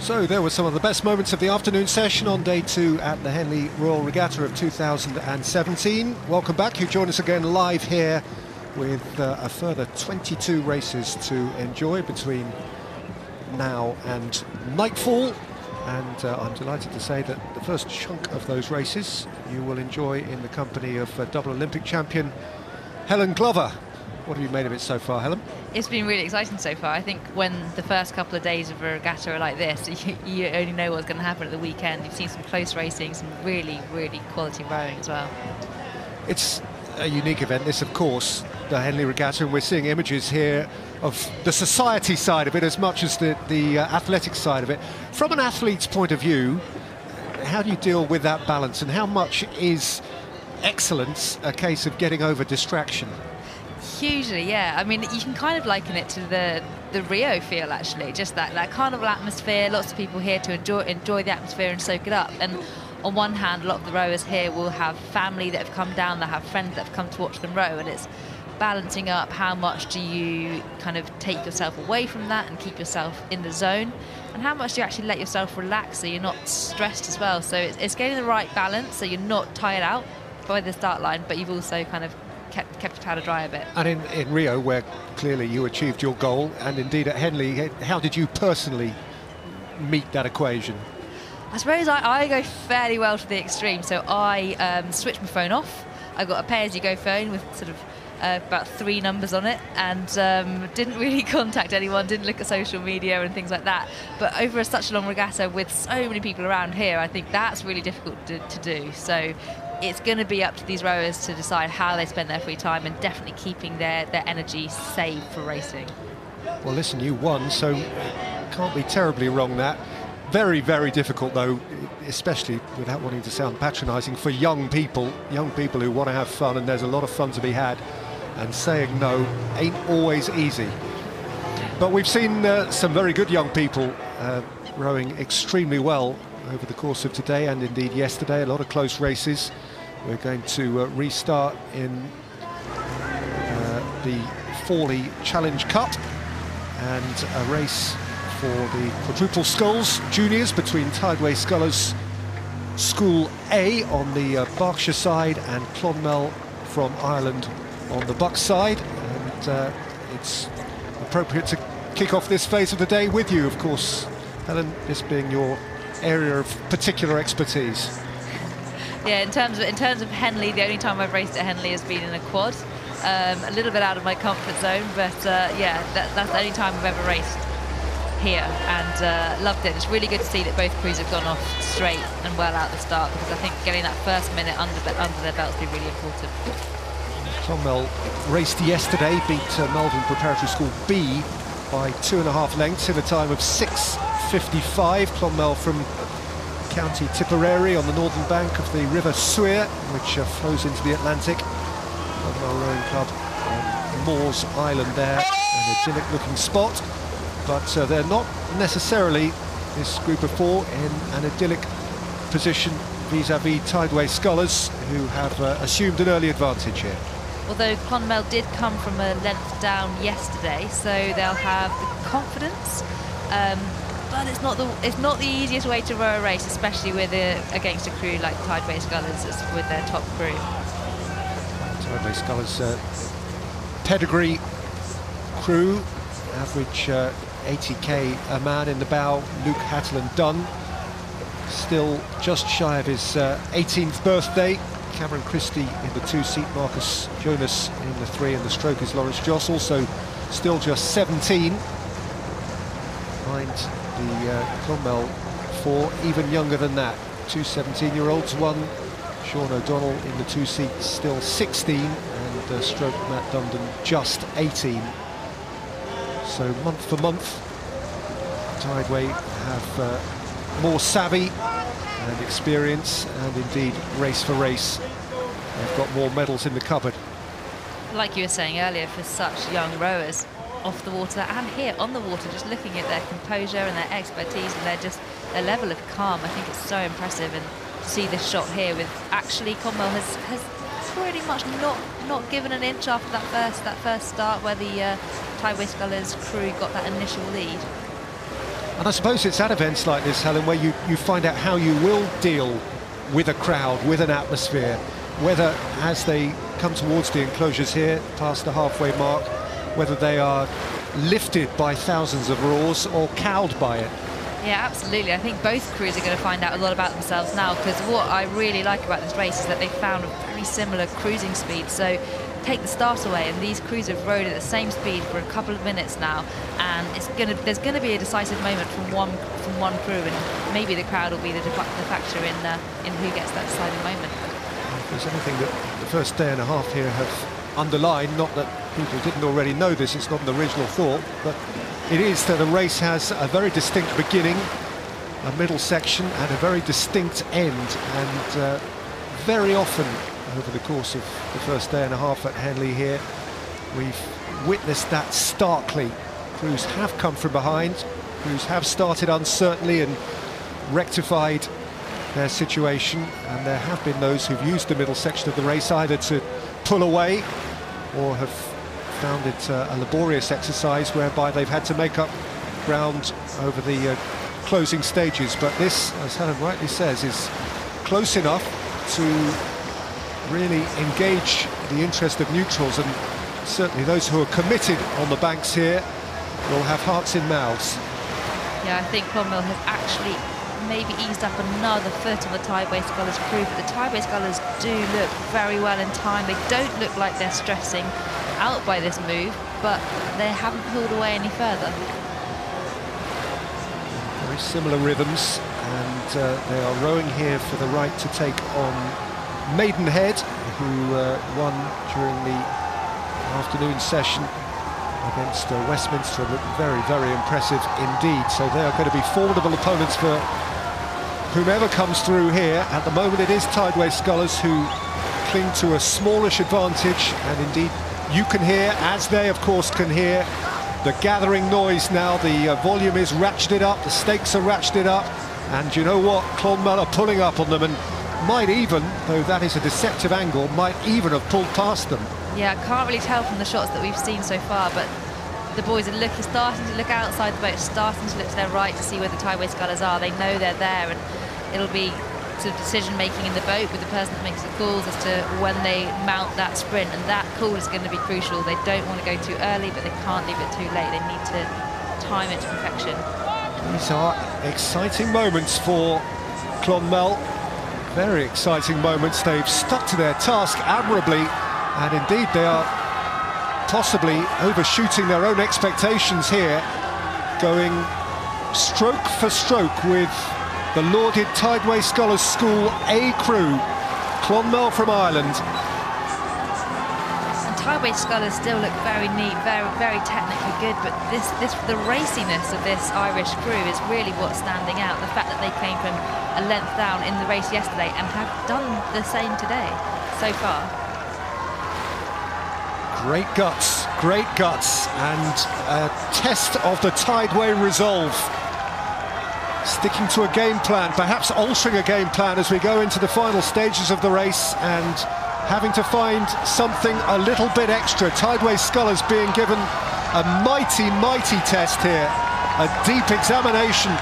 So there were some of the best moments of the afternoon session on day 2 at the Henley Royal Regatta of 2017. Welcome back. You join us again live here with a further 22 races to enjoy between now and nightfall. And I'm delighted to say that the first chunk of those races you will enjoy in the company of double Olympic champion Helen Glover. What have you made of it so far, Helen? It's been really exciting so far. I think when the first couple of days of a regatta are like this, you only know what's going to happen at the weekend. You've seen some close racing, some really, really quality rowing as well. It's a unique event, this, of course, the Henley Regatta, and we're seeing images here of the society side of it as much as the athletic side of it. From an athlete's point of view, how do you deal with that balance, and how much is excellence a case of getting over distraction? Hugely, yeah. I mean, you can kind of liken it to the Rio feel, actually. Just that carnival atmosphere, lots of people here to enjoy the atmosphere and soak it up. And on one hand, a lot of the rowers here will have family that have come down, they have friends that have come to watch them row, and it's balancing up how much do you kind of take yourself away from that and keep yourself in the zone, and how much do you actually let yourself relax so you're not stressed as well. So it's getting the right balance so you're not tired out by the start line, but you've also kind of kept your powder dry a bit. And in Rio, where clearly you achieved your goal, and indeed at Henley, how did you personally meet that equation? I suppose I go fairly well to the extreme, so I switched my phone off. I got a pay-as-you-go phone with sort of about 3 numbers on it, and didn't really contact anyone, didn't look at social media and things like that. But over such a long regatta with so many people around here, I think that's really difficult to do. So it's going to be up to these rowers to decide how they spend their free time, and definitely keeping their energy saved for racing. Well, listen, you won, so can't be terribly wrong that. Very, very difficult, though, especially without wanting to sound patronising, for young people who want to have fun, and there's a lot of fun to be had, and saying no ain't always easy. But we've seen some very good young people rowing extremely well over the course of today and indeed yesterday. A lot of close races. We're going to restart in the Tideway Challenge Cup, and a race for the Quadruple Sculls juniors between Tideway Scullers School A on the Berkshire side and Clonmel from Ireland on the Bucks side. And it's appropriate to kick off this phase of the day with you, of course, Helen, this being your area of particular expertise. Yeah, in terms of Henley, the only time I've raced at Henley has been in a quad. A little bit out of my comfort zone, but yeah, that's the only time I've ever raced here, and loved it. It's really good to see that both crews have gone off straight and well out the start, because I think getting that first minute under their belts will be really important. Clonmel raced yesterday, beat Melbourne Preparatory School B by 2.5 lengths in a time of 6:55. Clonmel from County Tipperary on the northern bank of the River Suir, which flows into the Atlantic. Clonmel Rowing Club on Moores Island there, an idyllic looking spot. But they're not necessarily, this group of 4, in an idyllic position vis-à-vis Tideway Scullers, who have assumed an early advantage here. Although Clonmel did come from a length down yesterday, so they'll have the confidence. But it's not the easiest way to row a race, especially with against a crew like Tideway Scullers with their top crew. Tideway Scullers pedigree crew, average 80k a man in the bow. Luke Hatteland-Dunn still just shy of his 18th birthday. Cameron Christie in the 2-seat, Marcus Jonas in the 3, and the stroke is Lawrence Joss, also still just 17. Behind the Clonmel 4, even younger than that, 2 17-year-olds, one Sean O'Donnell in the 2-seat, still 16, and stroke Matt Dundon just 18. So month for month, Tideway have more savvy and experience, and indeed race for race, they've got more medals in the cupboard. Like you were saying earlier, for such young rowers, off the water and here on the water, just looking at their composure and their expertise and their level of calm, I think it's so impressive. And to see this shot here with actually Clonmel has pretty much not given an inch after that first start where the Tideway Scullers crew got that initial lead. And I suppose it's at events like this, Helen, where you find out how you will deal with a crowd, with an atmosphere, whether as they come towards the enclosures here, past the halfway mark, whether they are lifted by thousands of roars or cowed by it. Yeah, absolutely. I think both crews are going to find out a lot about themselves now, because what I really like about this race is that they found a very similar cruising speed. So take the start away, and these crews have rode at the same speed for a couple of minutes now, and there's going to be a decisive moment from one crew, and maybe the crowd will be the factor in who gets that deciding moment. If there's anything that the first day and a half here have underlined, not that people didn't already know this, it's not an original thought, but it is that a race has a very distinct beginning, a middle section, and a very distinct end. And very often over the course of the first day and a half at Henley here, we've witnessed that starkly. Crews have come from behind, crews have started uncertainly and rectified their situation, and there have been those who've used the middle section of the race either to pull away or have found it a laborious exercise whereby they've had to make up ground over the closing stages. But this, as Helen rightly says, is close enough to really engage the interest of neutrals, and certainly those who are committed on the banks here will have hearts in mouths. Yeah, I think Clonmel has actually maybe eased up another foot of the Tideway Scullers crew, but the Tideway Scullers do look very well in time. They don't look like they're stressing out by this move, but they haven't pulled away any further. Very similar rhythms, and they are rowing here for the right to take on Maidenhead, who won during the afternoon session against Westminster. Looked very, very impressive indeed. So they are going to be formidable opponents for whomever comes through here. At the moment it is Tideway Scullers who cling to a smallish advantage, and indeed you can hear, as they of course can hear, the gathering noise now. The volume is ratcheted up, the stakes are ratcheted up, and you know what, Clonmel are pulling up on them, and might even, though that is a deceptive angle, might even have pulled past them. Yeah, I can't really tell from the shots that we've seen so far, but the boys are starting to look outside the boat, starting to look to their right to see where the Tideway Scullers are. They know they're there, and it'll be sort of decision making in the boat with the person that makes the calls as to when they mount that sprint, and that call is going to be crucial. They don't want to go too early, but they can't leave it too late. They need to time it to perfection. These are exciting moments for Clonmel. Very exciting moments. They've stuck to their task admirably, and indeed they are possibly overshooting their own expectations here, going stroke for stroke with the lauded Tideway Scullers School A crew, Clonmel from Ireland. And Tideway Scullers still look very neat, very, very technically good, but the raciness of this Irish crew is really what's standing out. The fact that they came from a length down in the race yesterday and have done the same today so far. Great guts, and a test of the Tideway resolve. Sticking to a game plan, perhaps altering a game plan as we go into the final stages of the race, and having to find something a little bit extra. Tideway Scullers being given a mighty, mighty test here. A deep examination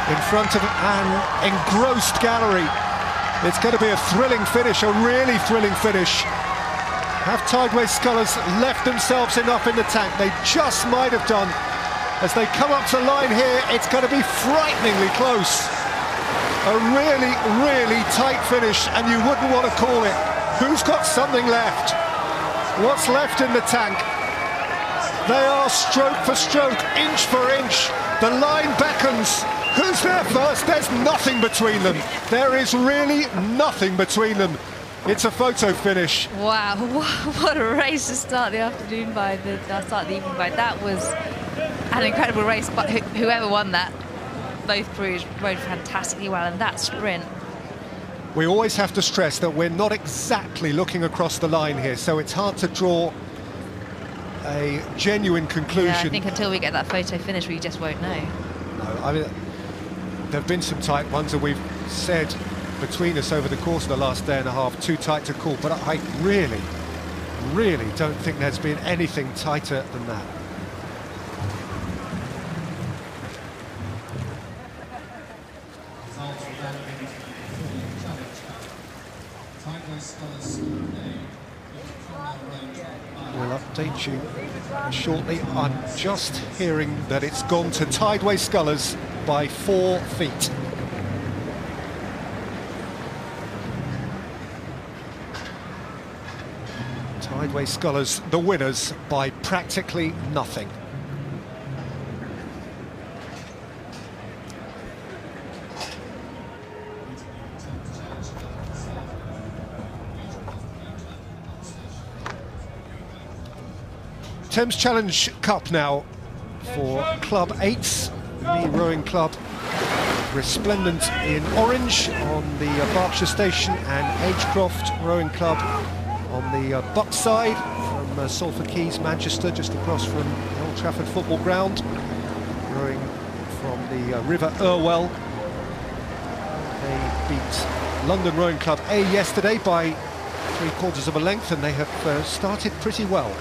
in front of an engrossed gallery. It's going to be a thrilling finish, a really thrilling finish. Have Tideway Scullers left themselves enough in the tank? They just might have done. As they come up to the line here, it's going to be frighteningly close. A really, really tight finish, and you wouldn't want to call it. Who's got something left? What's left in the tank? They are stroke for stroke, inch for inch. The line beckons. Who's there first? There's nothing between them. There is really nothing between them. It's a photo finish. Wow, what a race to start the afternoon by, start the evening by. That was an incredible race, but whoever won that, both crews rode fantastically well, and that sprint. We always have to stress that we're not exactly looking across the line here, so it's hard to draw a genuine conclusion. Yeah, I think until we get that photo finish, we just won't know. No, I mean, there have been some tight ones, and we've said between us over the course of the last day and a half, too tight to call, but I really, really don't think there's been anything tighter than that. We'll update you shortly. I'm just hearing that it's gone to Tideway Scullers by 4 feet. Tideway Scullers, the winners, by practically nothing. Thames Challenge Cup now for Club 8's, the rowing club, resplendent in orange on the Berkshire Station, and Agecroft Rowing Club on the Buck side from Salford Quays, Manchester, just across from the Old Trafford football ground, rowing from the River Irwell. They beat London Rowing Club A yesterday by 3/4 of a length, and they have started pretty well.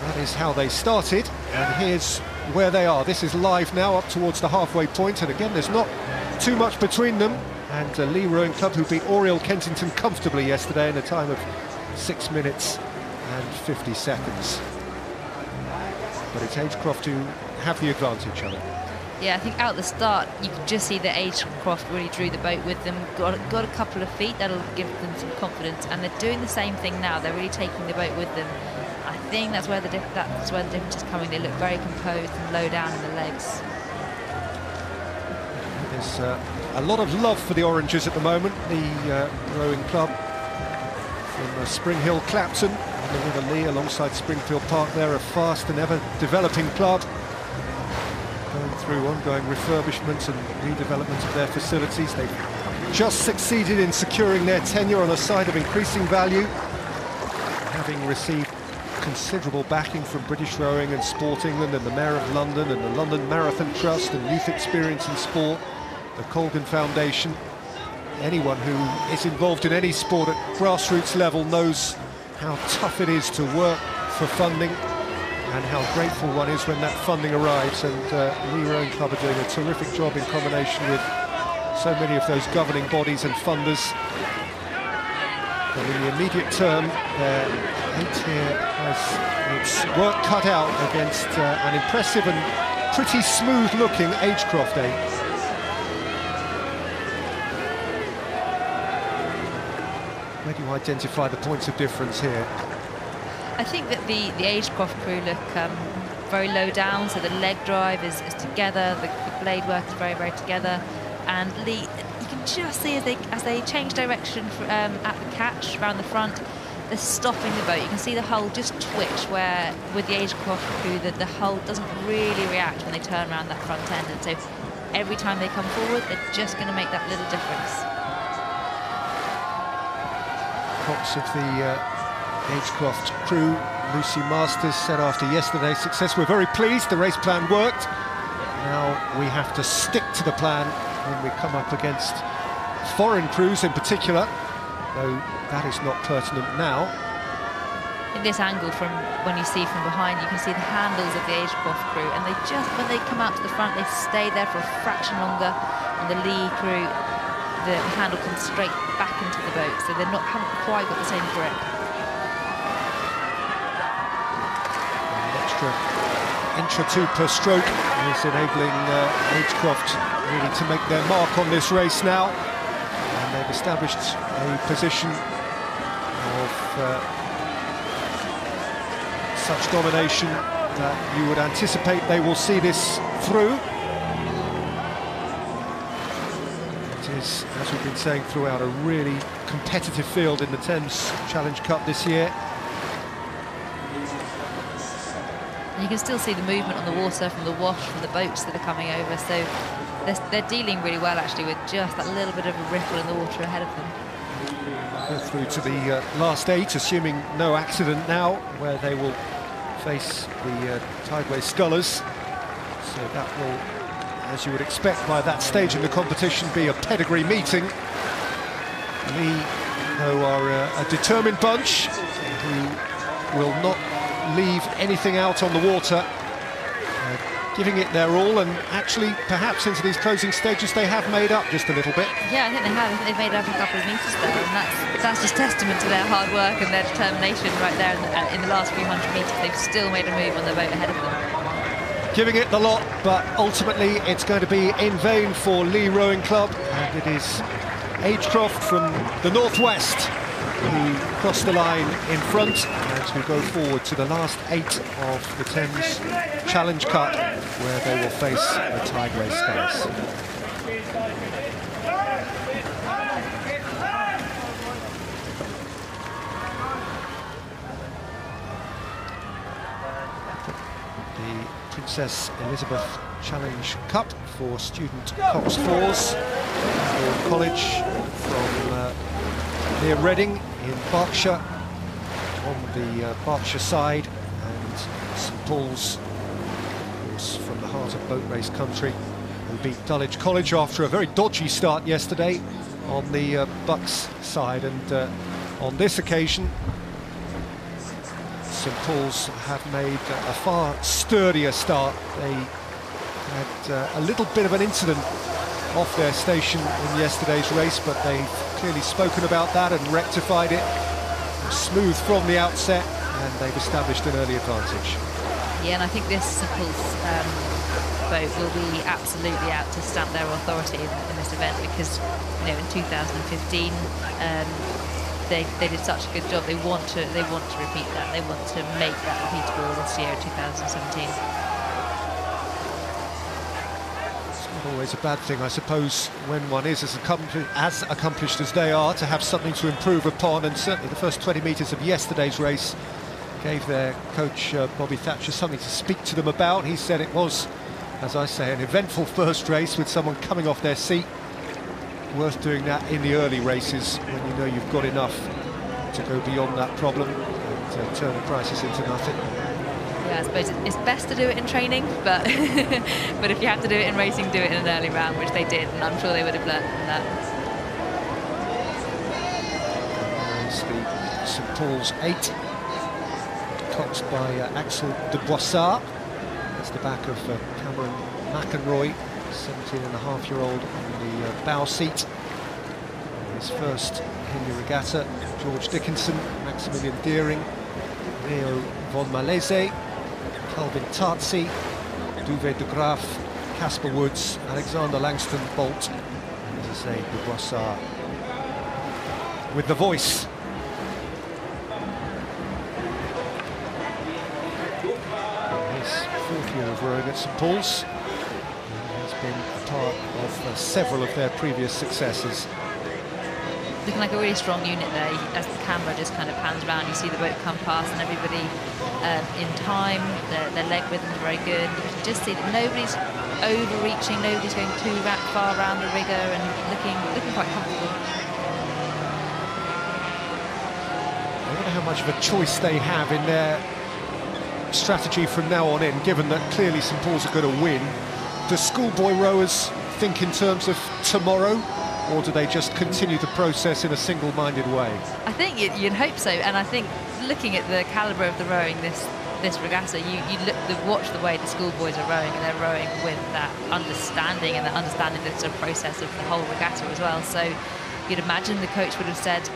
That is how they started, and here's where they are. This is live now, up towards the halfway point, and again there's not too much between them and Lee Rowing Club, who beat Oriel Kensington comfortably yesterday in a time of 6 minutes and 50 seconds. But it's Agecroft who have the advantage of it. Yeah, I think out the start you could just see that Agecroft really drew the boat with them, got a couple of feet that'll give them some confidence, and they're doing the same thing now. They're really taking the boat with them. I think that's where the difference is coming. They look very composed and low down in the legs. There's a lot of love for the Oranges at the moment. The rowing club from Spring Hill, Clapton, on the River Lee alongside Springfield Park. They're a fast and ever developing club, going through ongoing refurbishment and redevelopment of their facilities. They've just succeeded in securing their tenure on a side of increasing value, having received considerable backing from British Rowing and Sport England and the Mayor of London and the London Marathon Trust and Youth Experience in Sport, the Colgan Foundation. Anyone who is involved in any sport at grassroots level knows how tough it is to work for funding and how grateful one is when that funding arrives, and Lee Rowing Club are doing a terrific job in combination with so many of those governing bodies and funders. But in the immediate term, 8 here has its work cut out against an impressive and pretty smooth-looking Agecroft 8. Where do you identify the points of difference here? I think that the Agecroft crew look very low down, so the leg drive is together, the blade work is very, very together, and Lee, you can just see as they change direction at the catch around the front, they're stopping the boat. You can see the hull just twitch, where with the Agecroft crew the hull doesn't really react when they turn around that front end, and so every time they come forward they're just going to make that little difference. Cox of the Agecroft crew, Lucy Masters, said after yesterday's success, "We're very pleased, the race plan worked. Now we have to stick to the plan when we come up against foreign crews in particular, though that is not pertinent now." In this angle, from when you see from behind, you can see the handles of the Agecroft crew, and they just, when they come out to the front, they stay there for a fraction longer, and the Lee crew, the handle comes straight back into the boat, so they're haven't quite got the same grip. An extra inch or two per stroke is enabling Agecroft really to make their mark on this race now, and they've established a position of such domination that you would anticipate they will see this through. It is, as we've been saying throughout, a really competitive field in the Thames Challenge Cup this year. And you can still see the movement on the water from the wash from the boats that are coming over, so they're dealing really well actually with just that little bit of a ripple in the water ahead of them. Go through to the last 8, assuming no accident now, where they will face the Tideway Scullers. So that will, as you would expect by that stage in the competition, be a pedigree meeting. Lee, though, are a determined bunch who will not leave anything out on the water. giving it their all, and actually perhaps into these closing stages they have made up just a little bit. Yeah, I think they have. I think they've made up a couple of metres there, and that's just testament to their hard work and their determination right there in the last few hundred metres. They've still made a move on the boat ahead of them. Giving it the lot, but ultimately it's going to be in vain for Lee Rowing Club, and it is Agecroft from the northwest who crossed the line in front as we go forward to the last 8 of the Thames Challenge Cup, where they will face the Tideway Scullers. The Princess Elizabeth Challenge Cup for student Cox Fours, college from near Reading in Berkshire, on the Berkshire side, and St Paul's, of course, from the heart of boat race country, who beat Dulwich College after a very dodgy start yesterday on the Bucks side. And on this occasion, St Paul's have made a far sturdier start. They had a little bit of an incident off their station in yesterday's race, but they've clearly spoken about that and rectified it. Smooth from the outset, and they've established an early advantage. Yeah, and I think this St Paul's boat will be absolutely out to stamp their authority in this event, because, you know, in 2015 they did such a good job. They want to repeat that. They want to make that repeatable this year, 2017. Always a bad thing, I suppose, when one is as accomplished as they are, to have something to improve upon. And certainly the first 20 metres of yesterday's race gave their coach Bobby Thatcher something to speak to them about. He said it was, as I say, an eventful first race with someone coming off their seat. Worth doing that in the early races when you know you've got enough to go beyond that problem and turn a crisis into nothing. Yeah, I suppose it's best to do it in training, but but if you have to do it in racing, do it in an early round, which they did, and I'm sure they would have learned from that. There's the St Paul's 8, coxed by Axel de Boissard. That's the back of Cameron McEnroy, 17-and-a-half-year-old on the bow seat. His first Henley Regatta, George Dickinson, Maximilian Deering, Leo von Malese, Calvin Tartzi, Duvet de Graaf, Casper Woods, Alexander Langston Bolt, and as I say, de Boissard with the voice. His 4th year of rowing at St Paul's. He's been a part of several of their previous successes. Looking like a really strong unit there. As the camera just kind of pans around, you see the boat come past, and everybody in time. Their leg rhythm is very good. You can just see that nobody's overreaching, nobody's going too far around the rigger, and looking quite comfortable. I wonder how much of a choice they have in their strategy from now on in, given that clearly St Paul's are going to win. Do schoolboy rowers think in terms of tomorrow, or do they just continue the process in a single-minded way? I think you'd hope so, and I think looking at the calibre of the rowing this regatta, you watch the way the schoolboys are rowing, and they're rowing with that understanding, and that understanding the sort of process of the whole regatta as well. So you'd imagine the coach would have said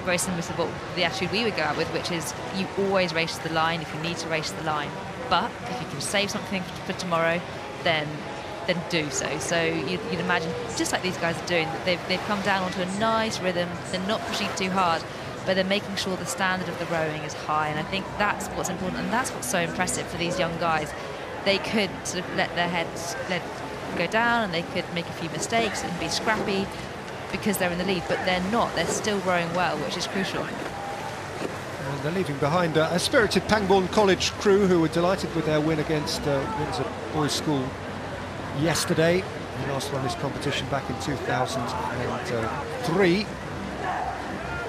very similar to what the attitude we would go out with, which is you always race to the line if you need to race to the line, but if you can save something for tomorrow, then do so. So you'd imagine, just like these guys are doing, that they've come down onto a nice rhythm. They're not pushing it too hard, but they're making sure the standard of the rowing is high, and I think that's what's important, and that's what's so impressive for these young guys. They could sort of let their heads go down, and they could make a few mistakes and be scrappy because they're in the lead, but they're not. They're still rowing well, which is crucial. And they're leaving behind a spirited Pangbourne College crew who were delighted with their win against Windsor Boys School yesterday. They last won this competition back in 2003.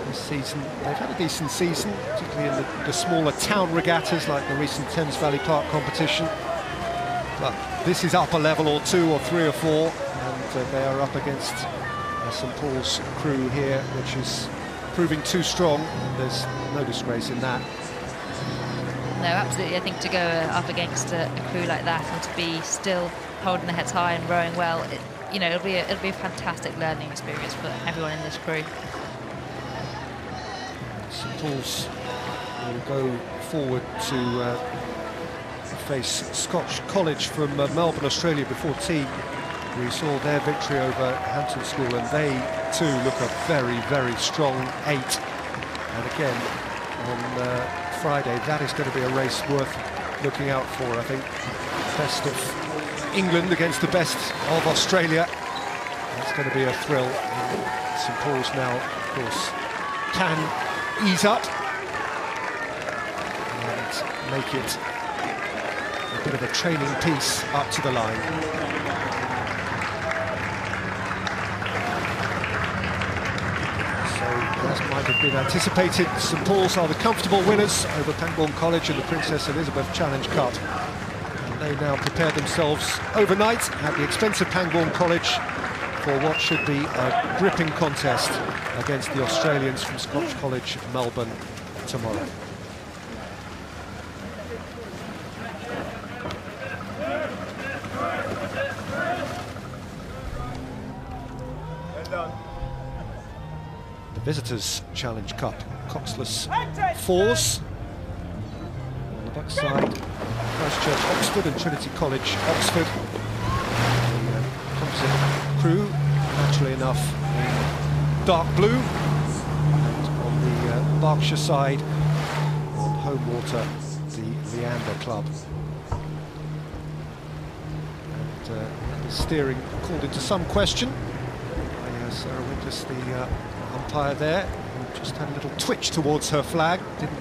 This season they've had a decent season, particularly in the smaller town regattas like the recent Thames Valley Park competition. But this is up a level or 2 or 3 or 4, and they are up against St Paul's crew here, which is proving too strong, and there's no disgrace in that. No, absolutely. I think to go up against a crew like that and to be still holding their heads high and rowing well, you know, it'll be a fantastic learning experience for everyone in this crew. St Paul's will go forward to face Scotch College from Melbourne, Australia before tea. We saw their victory over Hampton School, and they too look a very, very strong 8. And again, on Friday, that is going to be a race worth looking out for, I think. Best of England against the best of Australia. That's going to be a thrill. And St Paul's now, of course, can ease up and make it a bit of a training piece up to the line. As might have been anticipated, St Paul's are the comfortable winners over Pangbourne College in the Princess Elizabeth Challenge Cup. And they now prepare themselves overnight at the expense of Pangbourne College for what should be a gripping contest against the Australians from Scotch College, Melbourne, tomorrow. Visitors Challenge Cup, coxless 4s. On the backside, Christchurch, Oxford and Trinity College, Oxford. The composite crew, naturally enough, in dark blue. And on the Berkshire side, on home water, the Leander Club. And the steering called into some question by Sarah Winters, the umpire there, who just had a little twitch towards her flag, didn't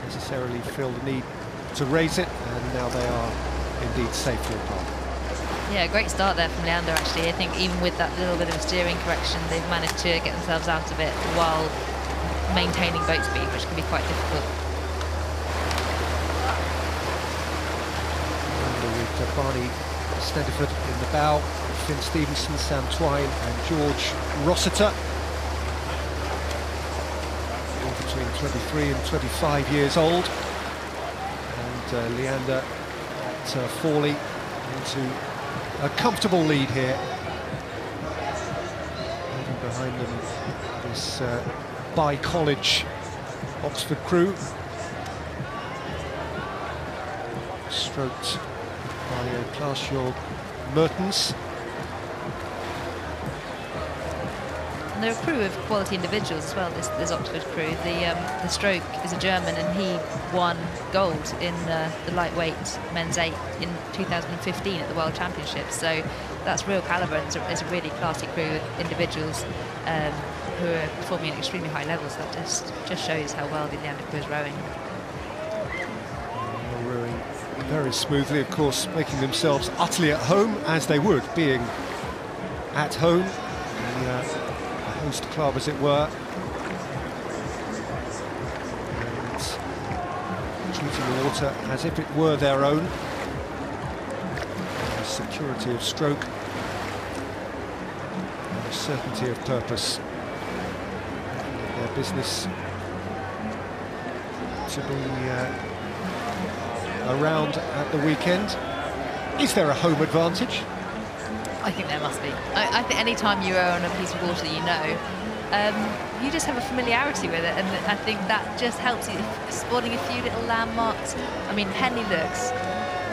necessarily feel the need to raise it, and now they are indeed safely apart. Yeah, great start there from Leander, actually. I think even with that little bit of a steering correction, they've managed to get themselves out of it while maintaining boat speed, which can be quite difficult. With Barney Snediford in the bow, Finn Stevenson, Sam Twine and George Rossiter. Between 23 and 25 years old, and Leander at Fawley into a comfortable lead here. Leaving behind them this by-college Oxford crew, stroked by Claes-Jorg Mertens. And they're a crew of quality individuals as well, this Oxford crew. The stroke is a German, and he won gold in the lightweight men's 8 in 2015 at the World Championships. So that's real calibre, and it's a really classy crew of individuals who are performing at extremely high levels. That just shows how well the Leander crew is rowing. Rowing very smoothly, of course, making themselves utterly at home, as they would, being at home. Host club, as it were, and treating the water as if it were their own. The security of stroke and the certainty of purpose. Their business to be around at the weekend. Is there a home advantage? I think there must be. I think any time you row on a piece of water that you know, you just have a familiarity with it, and I think that just helps you spotting a few little landmarks. I mean, Henley looks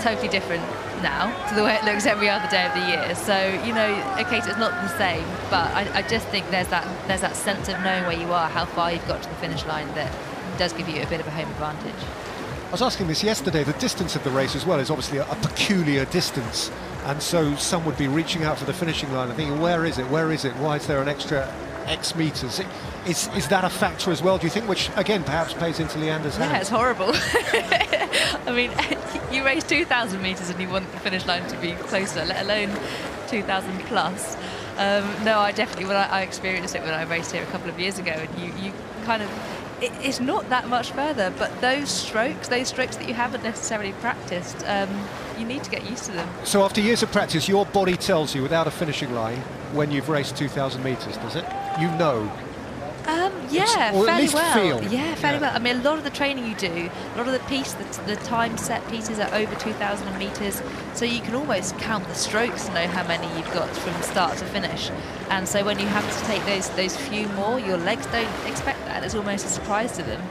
totally different now to the way it looks every other day of the year. So, you know, okay, so it's not the same, but I just think there's that sense of knowing where you are, how far you've got to the finish line, that does give you a bit of a home advantage. I was asking this yesterday, the distance of the race as well is obviously a peculiar distance, and so some would be reaching out for the finishing line and thinking, where is it, why is there an extra X meters? Is that a factor as well, do you think, which again perhaps plays into Leander's hands? Yeah, it's horrible. I mean, you race 2,000 metres and you want the finish line to be closer, let alone 2,000 plus. No, I definitely, I experienced it when I raced here a couple of years ago, and you kind of, it's not that much further, but those strokes that you haven't necessarily practiced, you need to get used to them. So after years of practice, your body tells you without a finishing line when you've raced 2,000 metres, does it? You know? Yeah, or at fairly least well. feel. Yeah, fairly well. I mean, a lot of the training you do, a lot of the time set pieces are over 2,000 metres, so you can almost count the strokes to know how many you've got from start to finish. And so when you have to take those few more, your legs don't expect that. It's almost a surprise to them.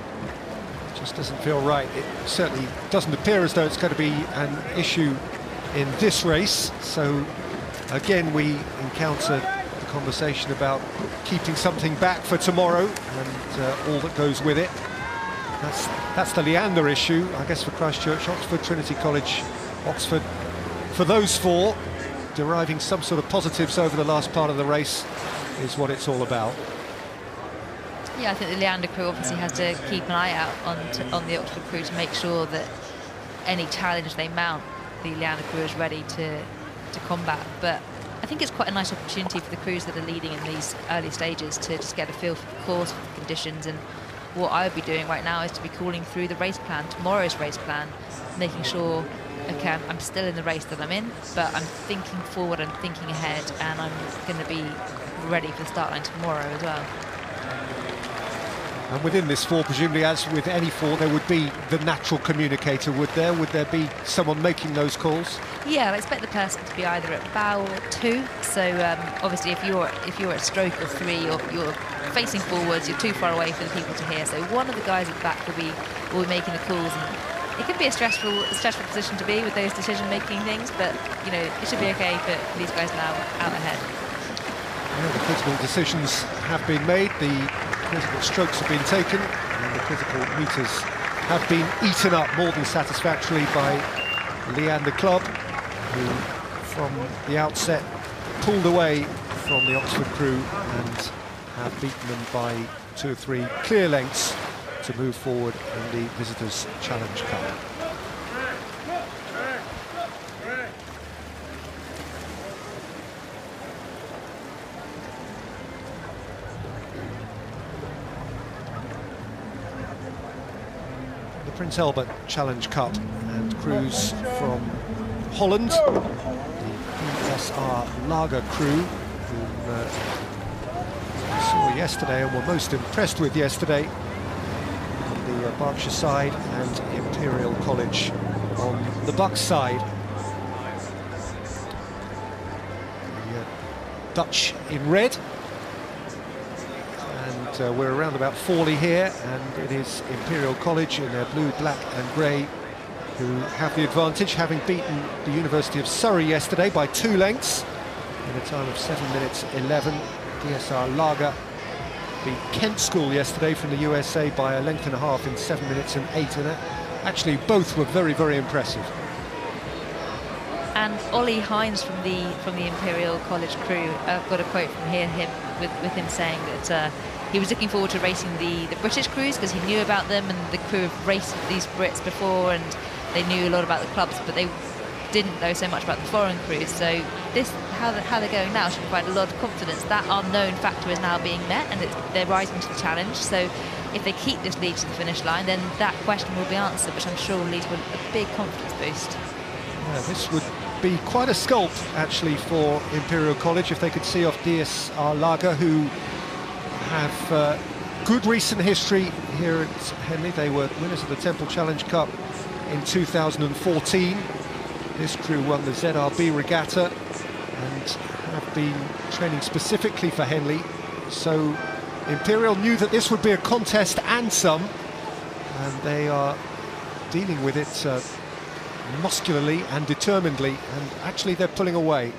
It just doesn't feel right. It certainly doesn't appear as though it's going to be an issue in this race. So again, we encounter the conversation about keeping something back for tomorrow and all that goes with it. That's the Leander issue, I guess, for Christchurch, Oxford, Trinity College, Oxford. For those four, deriving some sort of positives over the last part of the race is what it's all about. Yeah, I think the Leander crew obviously has to keep an eye out on the Oxford crew to make sure that any challenge they mount, the Leander crew is ready to combat. But I think it's quite a nice opportunity for the crews that are leading in these early stages to just get a feel for the course, for the conditions. And what I would be doing right now is to be calling through the race plan, tomorrow's race plan, making sure, okay, I'm still in the race that I'm in, but I'm thinking forward, I'm thinking ahead, and I'm going to be ready for the start line tomorrow as well. And within this four, presumably, as with any four, there would be the natural communicator, would there? Would there be someone making those calls? Yeah, I expect the person to be either at bow or two. So obviously, if you're at stroke or three, you're facing forwards, you're too far away for the people to hear. So one of the guys at the back will be making the calls. And it can be a stressful position to be with those decision-making things, but you know it should be okay for these guys now out ahead. Yeah, the critical decisions have been made. The critical strokes have been taken, and the critical meters have been eaten up more than satisfactorily by Leander Club, who from the outset pulled away from the Oxford crew and have beaten them by 2 or 3 clear lengths to move forward in the Visitors Challenge Cup. Prince Albert Challenge Cup, and crews from Holland, the Nsr Lager crew, whom we saw yesterday and were most impressed with yesterday on the Berkshire side, and Imperial College on the Bucks side. The Dutch in red. We're around about Forley here, and it is Imperial College in their blue, black and grey who have the advantage, having beaten the University of Surrey yesterday by 2 lengths in a time of 7 minutes 11. DSR Lager beat Kent School yesterday from the USA by a length and a half in 7 minutes and 8, and actually both were very, very impressive. And Ollie Hines from the Imperial College crew, I've got a quote from him with him saying that he was looking forward to racing the British crews because he knew about them, and the crew have raced these Brits before and they knew a lot about the clubs, but they didn't know so much about the foreign crews. So this, how they're going now, should provide a lot of confidence. That unknown factor is now being met, and they're rising to the challenge. So if they keep this lead to the finish line, then that question will be answered, which I'm sure will lead to a big confidence boost. Yeah, this would be quite a sculpt actually for Imperial College if they could see off DSR Lager, who have good recent history here at Henley. They were winners of the Temple Challenge Cup in 2014. This crew won the ZRB Regatta and have been training specifically for Henley. So Imperial knew that this would be a contest and some, and they are dealing with it muscularly and determinedly, and actually they're pulling away.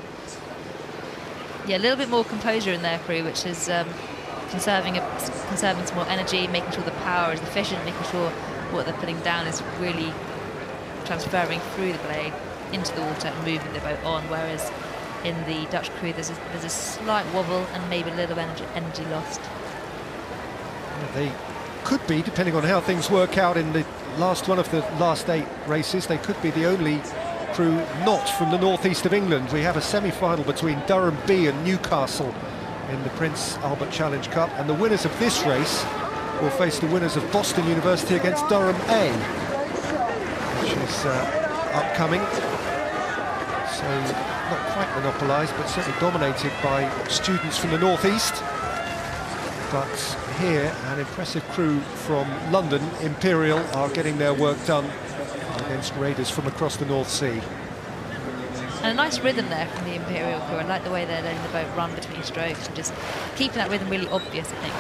Yeah, a little bit more composure in their crew, which is conserving some more energy, making sure the power is efficient, making sure what they're putting down is really transferring through the blade into the water and moving the boat on, whereas in the Dutch crew there's a slight wobble and maybe a little energy lost. Yeah, they could be, depending on how things work out in the last one of the last 8 races, they could be the only crew not from the northeast of England. We have a semi-final between Durham B and Newcastle in the Prince Albert Challenge Cup, and the winners of this race will face the winners of Boston University against Durham A, which is upcoming. So not quite monopolised, but certainly dominated by students from the northeast. But here, an impressive crew from London, Imperial, are getting their work done against raiders from across the North Sea. And a nice rhythm there from the Imperial crew. I like the way they're letting the boat run between strokes and just keeping that rhythm really obvious. I think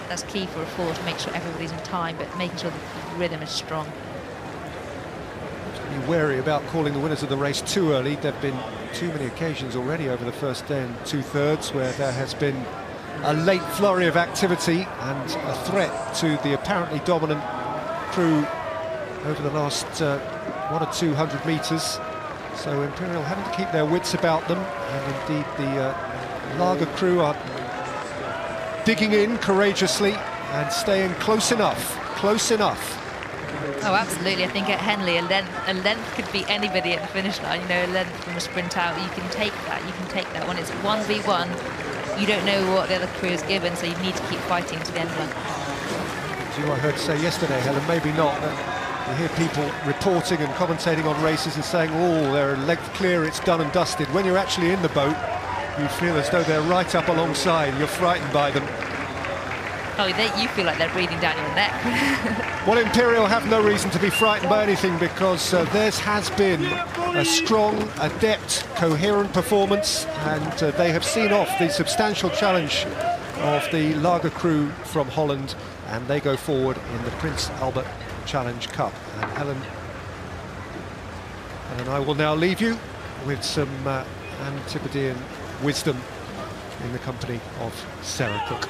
that's key for a fall, to make sure everybody's in time, but making sure the rhythm is strong. Be wary about calling the winners of the race too early. There have been too many occasions already over the first day and two-thirds where there has been a late flurry of activity and a threat to the apparently dominant crew over the last 100 or 200 metres. So Imperial having to keep their wits about them, and indeed the lager crew are digging in courageously and staying close enough. Oh, absolutely. I think at Henley, a length could be anybody at the finish line. You know, a length from a sprint out, you can take that. You can take that. When it's 1v1, you don't know what the other crew is given, so you need to keep fighting to the end line. As you I heard say yesterday, Helen, maybe not. You hear people reporting and commentating on races and saying, oh, they're a length clear, it's done and dusted. When you're actually in the boat, you feel as though they're right up alongside. You're frightened by them. Oh, you feel like they're breathing down your neck. Well, Imperial have no reason to be frightened by anything, because theirs has been a strong, adept, coherent performance, and they have seen off the substantial challenge of the lager crew from Holland, and they go forward in the Prince Albert Challenge Cup. And Helen and I will now leave you with some Antipodean wisdom in the company of Sarah Cook.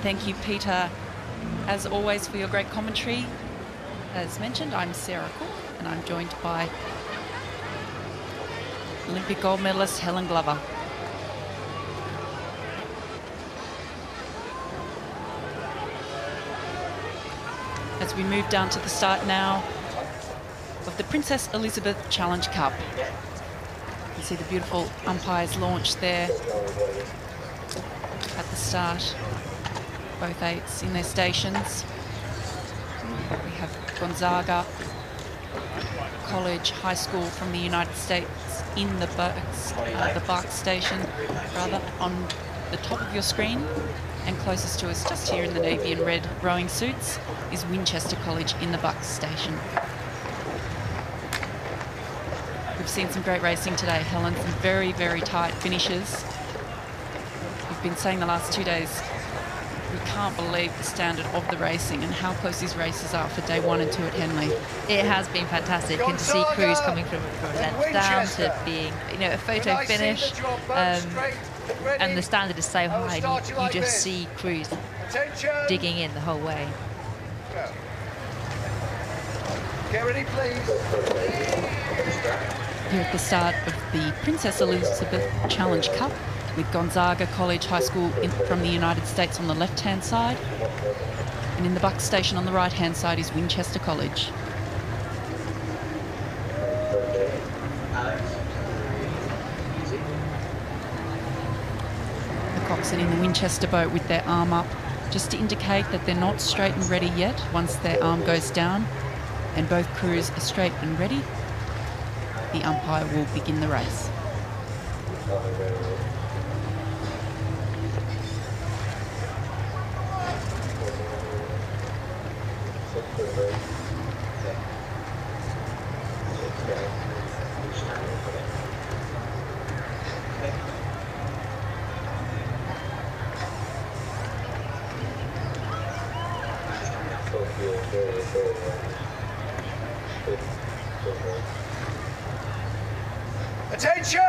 Thank you, Peter, as always, for your great commentary. As mentioned, I'm Sarah Cook, and I'm joined by Olympic gold medalist Helen Glover. As we move down to the start now of the Princess Elizabeth Challenge Cup. You see the beautiful umpires launch there at the start. Both eights in their stations. We have Gonzaga College High School from the United States in the Buck station, rather, on the top of your screen. And closest to us, just here in the navy and red rowing suits, is Winchester College in the Buck station. We've seen some great racing today, Helen, some very, very tight finishes. We've been saying the last 2 days, we can't believe the standard of the racing and how close these races are for day 1 and 2 at Henley. It has been fantastic, and to see crews coming from a length down to being, you know, a photo finish, and the standard is so high, you just see crews digging in the whole way. Get ready, please. Here at the start of the Princess Elizabeth Challenge Cup, with Gonzaga College High School from the United States on the left-hand side. And in the Buck station on the right-hand side is Winchester College. The coxswain in the Winchester boat with their arm up, just to indicate that they're not straight and ready yet. Once their arm goes down and both crews are straight and ready, the umpire will begin the race. Attention!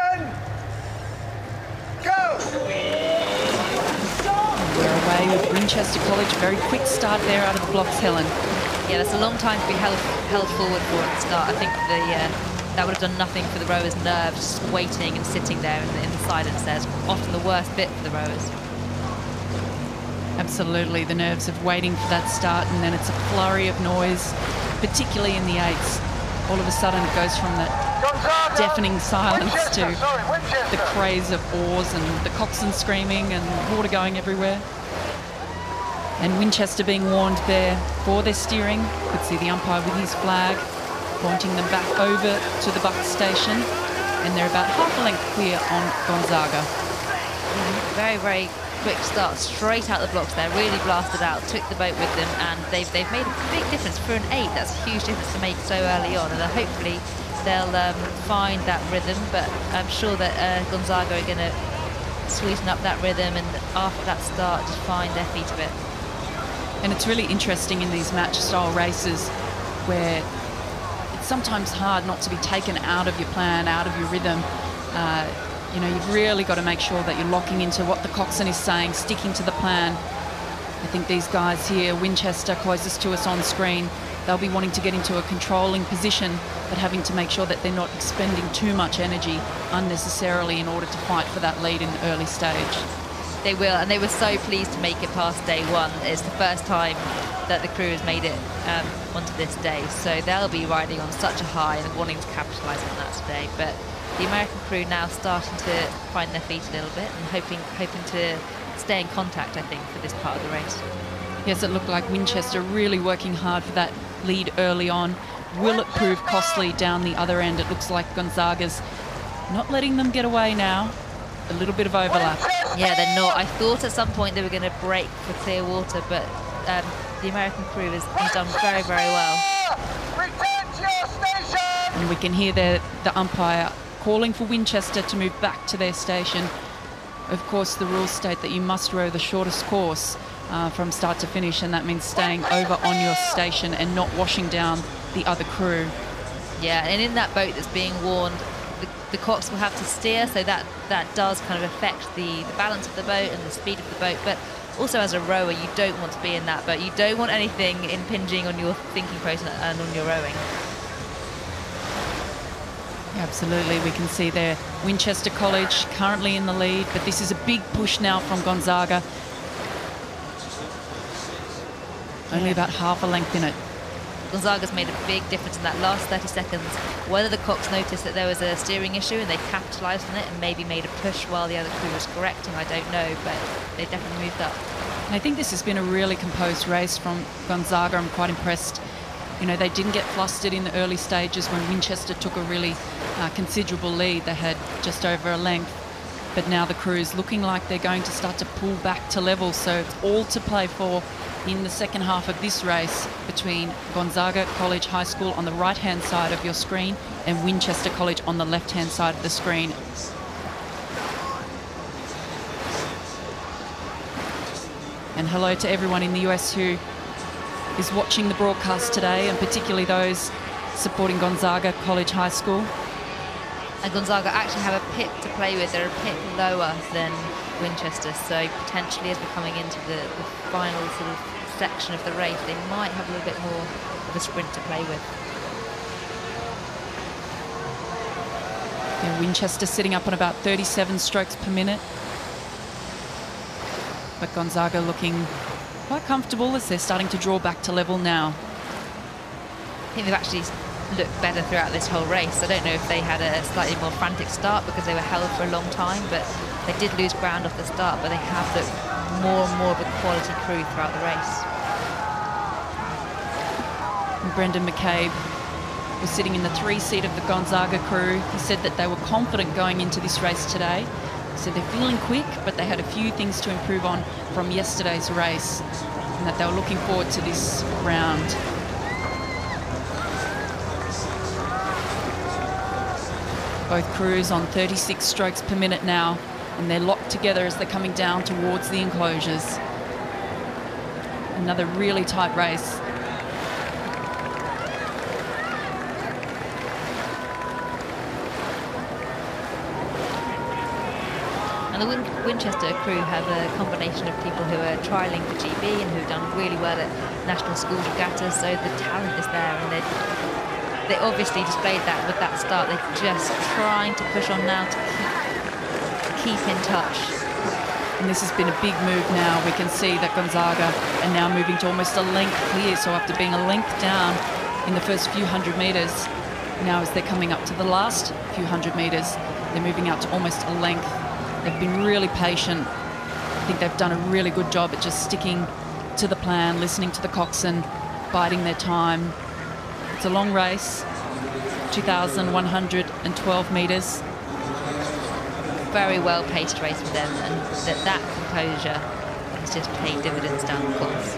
Go! We're away with Winchester College. Very quick start there out of the blocks, Helen. Yeah, that's a long time to be held forward for at the start. I think that would have done nothing for the rowers' nerves, just waiting and sitting there in the silence. There's often the worst bit for the rowers. Absolutely, the nerves of waiting for that start, and then it's a flurry of noise, particularly in the eights. all of a sudden it goes from that deafening silence to the craze of oars and the coxswain screaming and water going everywhere. And Winchester being warned there for their steering. You could see the umpire with his flag pointing them back over to the buck station, and they're about half a length clear on Gonzaga. Very, very quick start, straight out the blocks there, really blasted out, took the boat with them, and they've made a big difference. For an 8, that's a huge difference to make so early on, and hopefully they'll find that rhythm, but I'm sure that Gonzaga are going to sweeten up that rhythm, and after that start just find their feet a bit. And it's really interesting in these match style races where it's sometimes hard not to be taken out of your plan, out of your rhythm. You know, you've really got to make sure that you're locking into what the coxswain is saying, sticking to the plan. I think these guys here, Winchester closest to us on screen, they'll be wanting to get into a controlling position, but having to make sure that they're not expending too much energy unnecessarily in order to fight for that lead in the early stage. They will, and they were so pleased to make it past day 1. It's the first time that the crew has made it onto this day, so they'll be riding on such a high and wanting to capitalise on that today. But the American crew now starting to find their feet a little bit and hoping to stay in contact, I think, for this part of the race. Yes, it looked like Winchester really working hard for that lead early on. Will it prove costly down the other end? It looks like Gonzaga's not letting them get away now. A little bit of overlap. Yeah, they're not. I thought at some point they were going to break for clear water, but the American crew has done very, very well. And we can hear the umpire calling for Winchester to move back to their station. Of course, the rules state that you must row the shortest course from start to finish, and that means staying over on your station and not washing down the other crew. Yeah, and in that boat that's being warned, the cox will have to steer, so that does kind of affect the balance of the boat and the speed of the boat. But also as a rower, you don't want to be in that boat. You don't want anything impinging on your thinking process and on your rowing. Absolutely, we can see there Winchester College currently in the lead, but this is a big push now from Gonzaga. Only about half a length in it. Gonzaga's made a big difference in that last 30 seconds. Whether the cox noticed that there was a steering issue and they capitalised on it and maybe made a push while the other crew was correcting, I don't know, but they definitely moved up. And I think this has been a really composed race from Gonzaga. I'm quite impressed. You know, they didn't get flustered in the early stages when Winchester took a really considerable lead. They had just over a length, but now the crew is looking like they're going to start to pull back to level, so it's all to play for in the second half of this race between Gonzaga College High School on the right-hand side of your screen and Winchester College on the left-hand side of the screen. And hello to everyone in the US who is watching the broadcast today, and particularly those supporting Gonzaga College High School. And Gonzaga actually have a pip to play with. They're a pip lower than Winchester, so potentially as we're coming into the final sort of section of the race, they might have a little bit more of a sprint to play with. Yeah, Winchester sitting up on about 37 strokes per minute. But Gonzaga looking quite comfortable as they're starting to draw back to level now. I think they've actually looked better throughout this whole race. I don't know if they had a slightly more frantic start because they were held for a long time, but they did lose ground off the start, but they have looked more and more of a quality crew throughout the race. And Brendan McCabe was sitting in the 3 seat of the Gonzaga crew. He said that they were confident going into this race today. So they're feeling quick, but they had a few things to improve on from yesterday's race, and that they were looking forward to this round. Both crews on 36 strokes per minute now, and they're locked together as they're coming down towards the enclosures. Another really tight race. And the Winchester crew have a combination of people who are trialling for GB and who've done really well at National Schools Regatta, so the talent is there, and they obviously displayed that with that start. They're just trying to push on now to keep in touch. And this has been a big move now. We can see that Gonzaga are now moving to almost a length clear, so after being a length down in the first few hundred metres, Now as they're coming up to the last few hundred metres, they're moving out to almost a length. They've been really patient. I think they've done a really good job at just sticking to the plan, listening to the coxswain, biding their time. It's a long race, 2,112 metres. Very well-paced race for them, and that composure has just paid dividends down the course.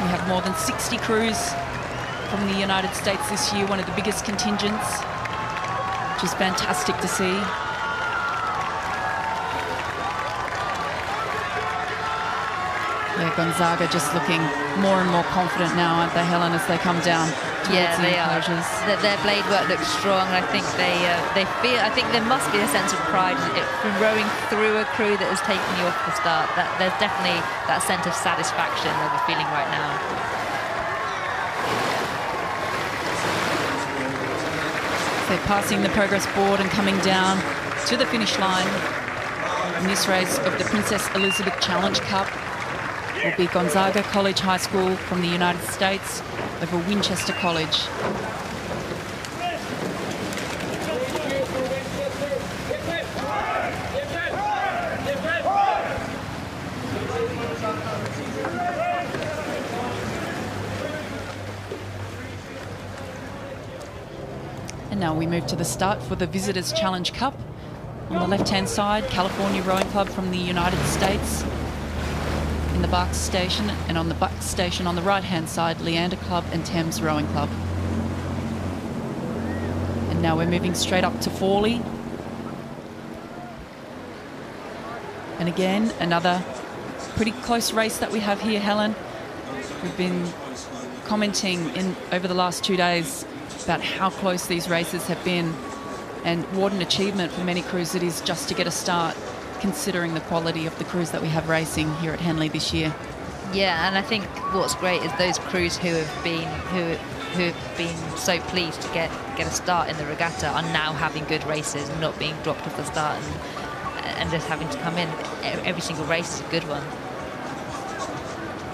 We have more than 60 crews from the United States this year, one of the biggest contingents, which is fantastic to see. Yeah, Gonzaga just looking more and more confident now, aren't they, Helen, as they come down towards the enclosures? Their blade work looks strong. I think they feel. I think there must be a sense of pride from rowing through a crew that has taken you off the start. There's definitely that sense of satisfaction that we're feeling right now. They're passing the progress board and coming down to the finish line in this race of the Princess Elizabeth Challenge Cup. Will be Gonzaga College High School from the United States over Winchester College. And now we move to the start for the Visitors Challenge Cup. On the left-hand side, California Rowing Club from the United States in the Bucks Station, and on the Bucks Station on the right-hand side, Leander Club and Thames Rowing Club. And now we're moving straight up to Fawley. And again, another pretty close race that we have here, Helen. We've been commenting over the last 2 days about how close these races have been, and what an achievement for many crews it is just to get a start, considering the quality of the crews that we have racing here at Henley this year. Yeah, and I think what's great is those crews who have been so pleased to get a start in the regatta are now having good races and not being dropped off the start and just having to come in. Every single race is a good one.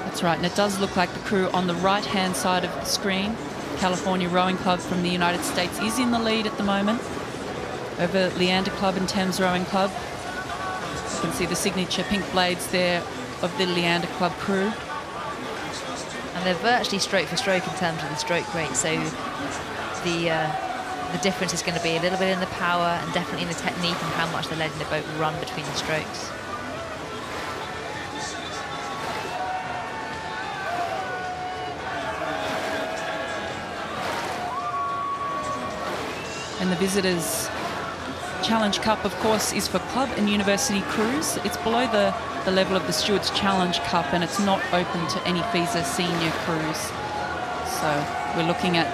That's right, and it does look like the crew on the right-hand side of the screen, California Rowing Club from the United States, is in the lead at the moment over Leander Club and Thames Rowing Club. You can see the signature pink blades there of the Leander Club crew. And they're virtually stroke for stroke in terms of the stroke rate, so the difference is going to be a little bit in the power and definitely in the technique and how much the lead in the boat will run between the strokes. And the Visitors Challenge Cup, of course, is for club and university crews. It's below the level of the Stewards Challenge Cup, and it's not open to any FISA senior crews. So we're looking at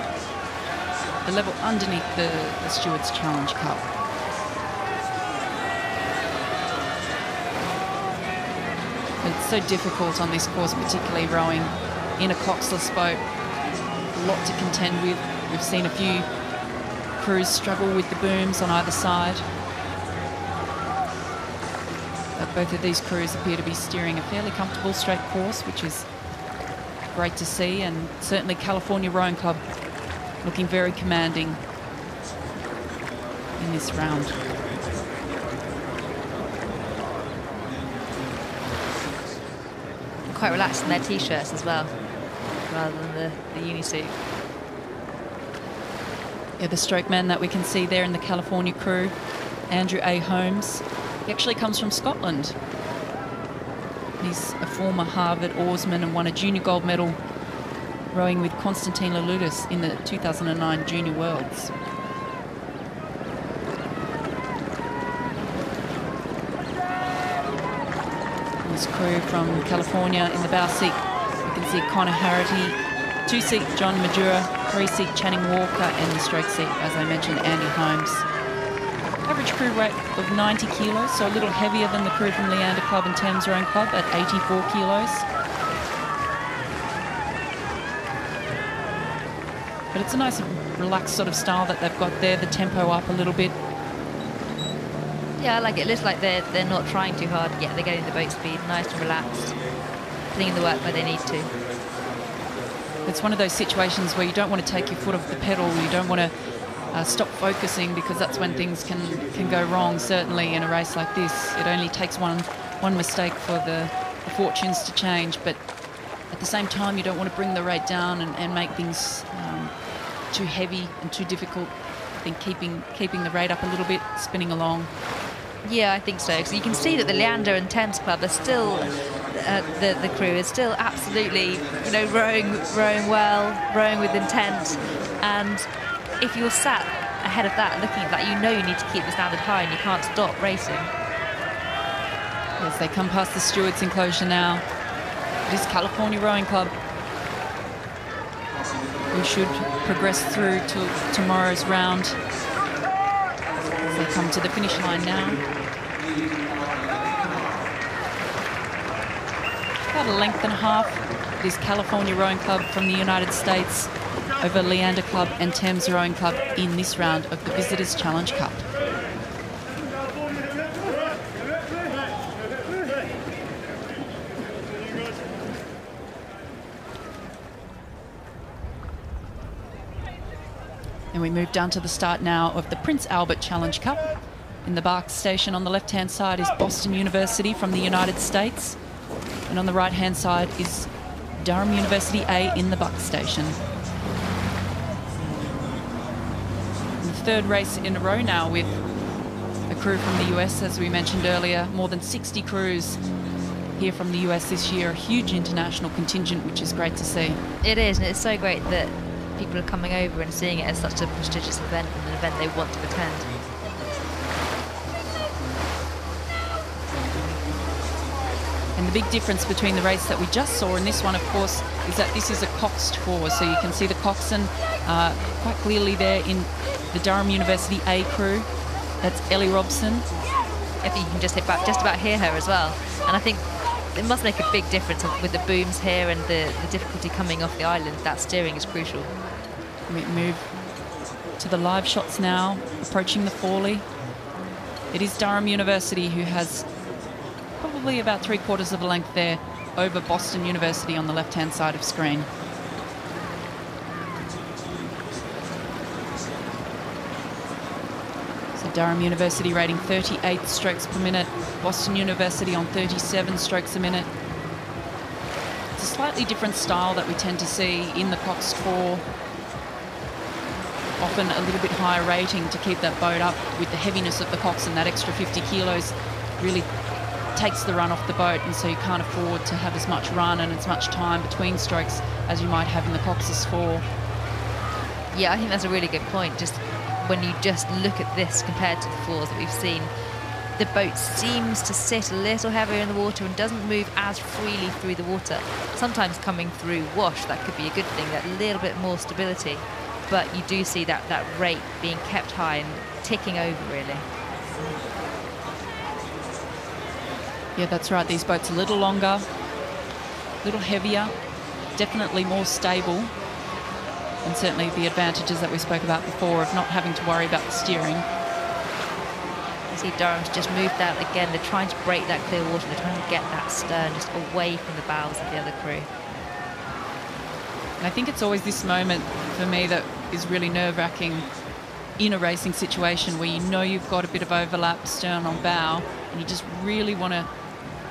the level underneath the Stewards Challenge Cup. It's so difficult on this course, particularly rowing in a coxless boat. A lot to contend with. We've seen a few crews struggle with the booms on either side. But both of these crews appear to be steering a fairly comfortable straight course, which is great to see, and certainly California Rowing Club looking very commanding in this round. Quite relaxed in their t-shirts as well, rather than the unisuit. Yeah, the stroke man that we can see there in the California crew, Andrew A. Holmes. He actually comes from Scotland. He's a former Harvard oarsman and won a junior gold medal rowing with Konstantin Laludis in the 2009 Junior Worlds. This crew from California in the bow seat, you can see Connor Harity, two-seat John Majura, three-seat Channing Walker, and the stroke seat, as I mentioned, Andy Holmes. Average crew weight of 90 kilos, so a little heavier than the crew from Leander Club and Thames Rowing Club at 84 kilos. But it's a nice relaxed sort of style that they've got there, the tempo up a little bit. Yeah, I like it. It looks like they're not trying too hard yet. They're getting the boat speed, nice and relaxed, putting in the work where they need to. it's one of those situations where you don't want to take your foot off the pedal. You don't want to stop focusing, because that's when things can go wrong. Certainly in a race like this, it only takes one mistake for the fortunes to change. But at the same time, you don't want to bring the rate down and make things too heavy and too difficult. I think keeping the rate up a little bit, spinning along. Yeah, I think so. So you can see that the Leander and Thames Club are still, the crew is still absolutely, rowing well, rowing with intent. And if you're sat ahead of that, looking at that, you need to keep the standard high and you can't stop racing. As they come past the stewards' enclosure now, it is California Rowing Club, who should progress through to tomorrow's round. As they come to the finish line now. About a length and a half. It is California Rowing Club from the United States over Leander Club and Thames Rowing Club in this round of the Visitors Challenge Cup. And we move down to the start now of the Prince Albert Challenge Cup. In the Bark station on the left-hand side is Boston University from the United States. And on the right-hand side is Durham University A in the Buck station. And the third race in a row now with a crew from the US, as we mentioned earlier. More than 60 crews here from the US this year. A huge international contingent, which is great to see. It is, and it's so great that people are coming over and seeing it as such a prestigious event and an event they want to attend. And the big difference between the race that we just saw and this one, of course, is that this is a coxed four. So you can see the coxswain quite clearly there in the Durham University A crew. That's Ellie Robson. I think you can just about hear her as well. And I think it must make a big difference with the booms here and the difficulty coming off the island. That steering is crucial. We move to the live shots now, approaching the Forley. It is Durham University who has probably about 3/4 of a length there over Boston University on the left-hand side of screen. So Durham University rating 38 strokes per minute, Boston University on 37 strokes a minute. It's a slightly different style that we tend to see in the coxed four. Often a little bit higher rating to keep that boat up with the heaviness of the coxswain. That extra 50 kilos really takes the run off the boat, and so you can't afford to have as much run and as much time between strokes as you might have in the cox's four. Yeah, I think that's a really good point. Just when you just look at this compared to the fours that we've seen, the boat seems to sit a little heavier in the water and doesn't move as freely through the water. Sometimes coming through wash, that could be a good thing, that little bit more stability. But you do see that rate being kept high and ticking over, really. Yeah, that's right. These boats are a little longer, a little heavier, definitely more stable. And certainly the advantages that we spoke about before of not having to worry about the steering. You see Durham's just moved out again. They're trying to break that clear water. They're trying to get that stern just away from the bows of the other crew. And I think it's always this moment for me that is really nerve-wracking in a racing situation where you know you've got a bit of overlap stern on bow and you just really want to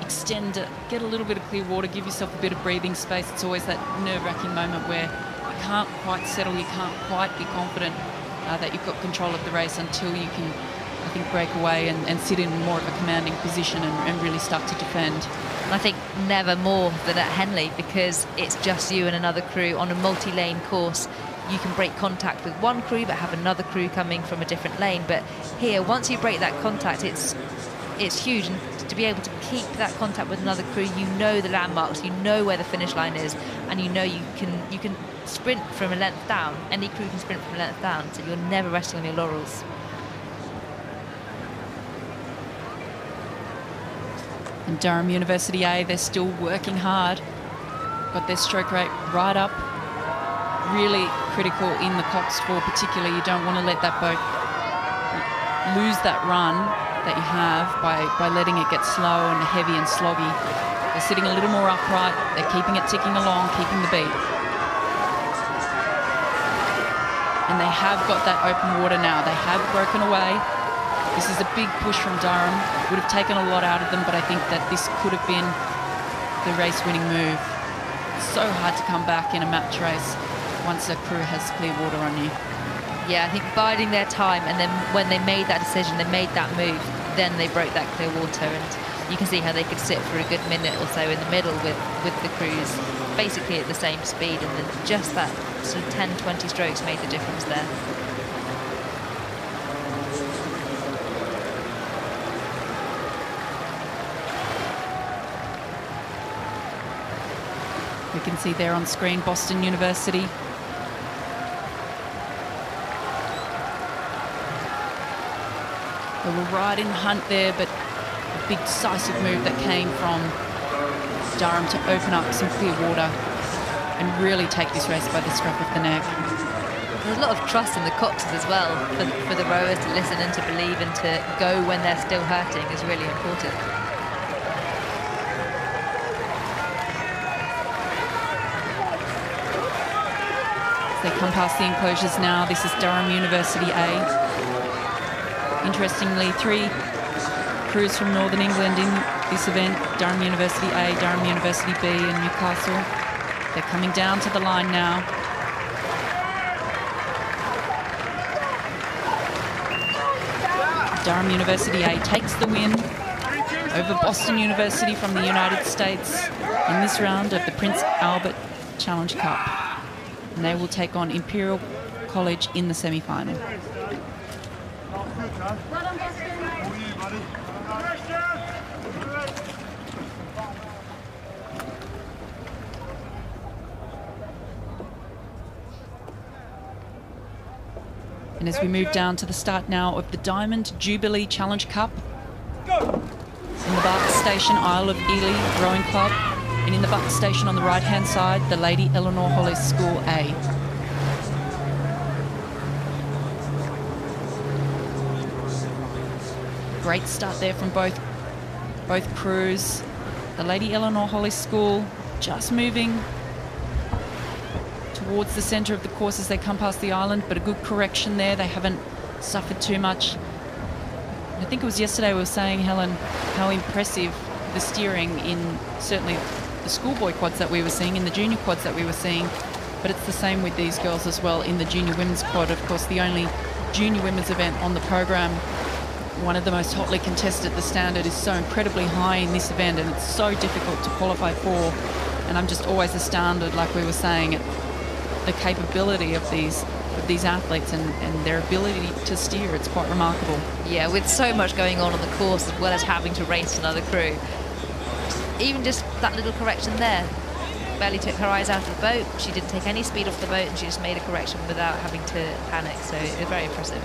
extend it, get a little bit of clear water, give yourself a bit of breathing space. It's always that nerve-wracking moment where you can't quite settle, you can't quite be confident that you've got control of the race until you can, I think, break away and sit in more of a commanding position and really start to defend. And I think never more than at Henley, because it's just you and another crew on a multi-lane course. You can break contact with one crew but have another crew coming from a different lane. But here, once you break that contact, it's huge. And to be able to keep that contact with another crew, you know the landmarks, you know where the finish line is, and you know you can sprint from a length down. Any crew can sprint from a length down, so you're never resting on your laurels. And Durham University A, they're still working hard. Got their stroke rate right up. Really critical in the coxed four particularly. You don't want to let that boat lose that run that you have by letting it get slow and heavy and sloggy. They're sitting a little more upright. They're keeping it ticking along, keeping the beat. And they have got that open water now. They have broken away. This is a big push from Durham. Would have taken a lot out of them, but I think that this could have been the race-winning move. It's so hard to come back in a match race once a crew has clear water on you. Yeah, I think biding their time, and then when they made that decision, they made that move, then they broke that clear water, and you can see how they could sit for a good minute or so in the middle with the crews basically at the same speed, and then just that sort of 10-20 strokes made the difference there. We can see there on screen Boston University. They were right in the hunt there, but a big decisive move that came from Durham to open up some clear water and really take this race by the scruff of the neck. There's a lot of trust in the coxes as well for the rowers to listen and to believe and to go when they're still hurting is really important. As they come past the enclosures now, this is Durham University A. Interestingly, 3 crews from Northern England in this event, Durham University A, Durham University B and Newcastle. They're coming down to the line now. Durham University A takes the win over Boston University from the United States in this round of the Prince Albert Challenge Cup. And they will take on Imperial College in the semi-final. And as we move down to the start now of the Diamond Jubilee Challenge Cup, in the Bark Station, Isle of Ely Rowing Club, and in the Bark Station on the right-hand side, the Lady Eleanor Hollis School A. Great start there from both crews. The Lady Eleanor Hollis School just moving towards the centre of the course as they come past the island, but a good correction there. They haven't suffered too much. I think it was yesterday we were saying, Helen, how impressive the steering in certainly the schoolboy quads that we were seeing, in the junior quads that we were seeing, but it's the same with these girls as well in the junior women's quad. Of course, the only junior women's event on the program, one of the most hotly contested. The standard is so incredibly high in this event, and it's so difficult to qualify for. And I'm just always astounded, like we were saying, at the capability of these athletes and their ability to steer. It's quite remarkable. Yeah, with so much going on the course as well as having to race another crew. Even just that little correction there. Barely took her eyes out of the boat. She didn't take any speed off the boat, and she just made a correction without having to panic. So it was very impressive.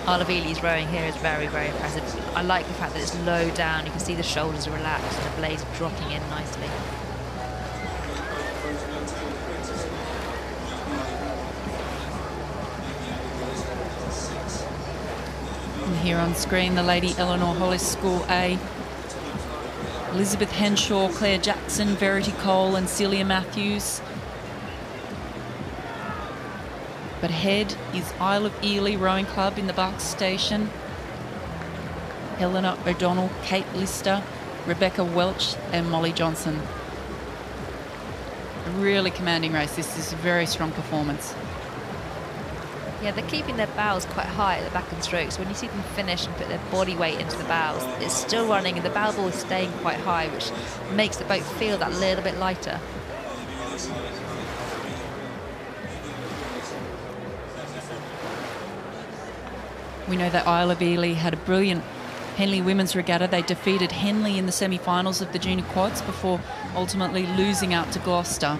Isle of Ely's rowing here is very, very impressive. I like the fact that it's low down. You can see the shoulders are relaxed and the blades dropping in nicely. And here on screen, the Lady Eleanor Hollis School A. Elizabeth Henshaw, Claire Jackson, Verity Cole and Celia Matthews. But ahead is Isle of Ely Rowing Club in the Bark Station. Helena O'Donnell, Kate Lister, Rebecca Welch and Molly Johnson. A really commanding race. This is a very strong performance. Yeah, they're keeping their bows quite high at the back and strokes. When you see them finish and put their body weight into the bows, it's still running and the bow ball is staying quite high, which makes the boat feel that little bit lighter. We know that Isle of Ely had a brilliant Henley Women's Regatta. They defeated Henley in the semi-finals of the junior quads before ultimately losing out to Gloucester.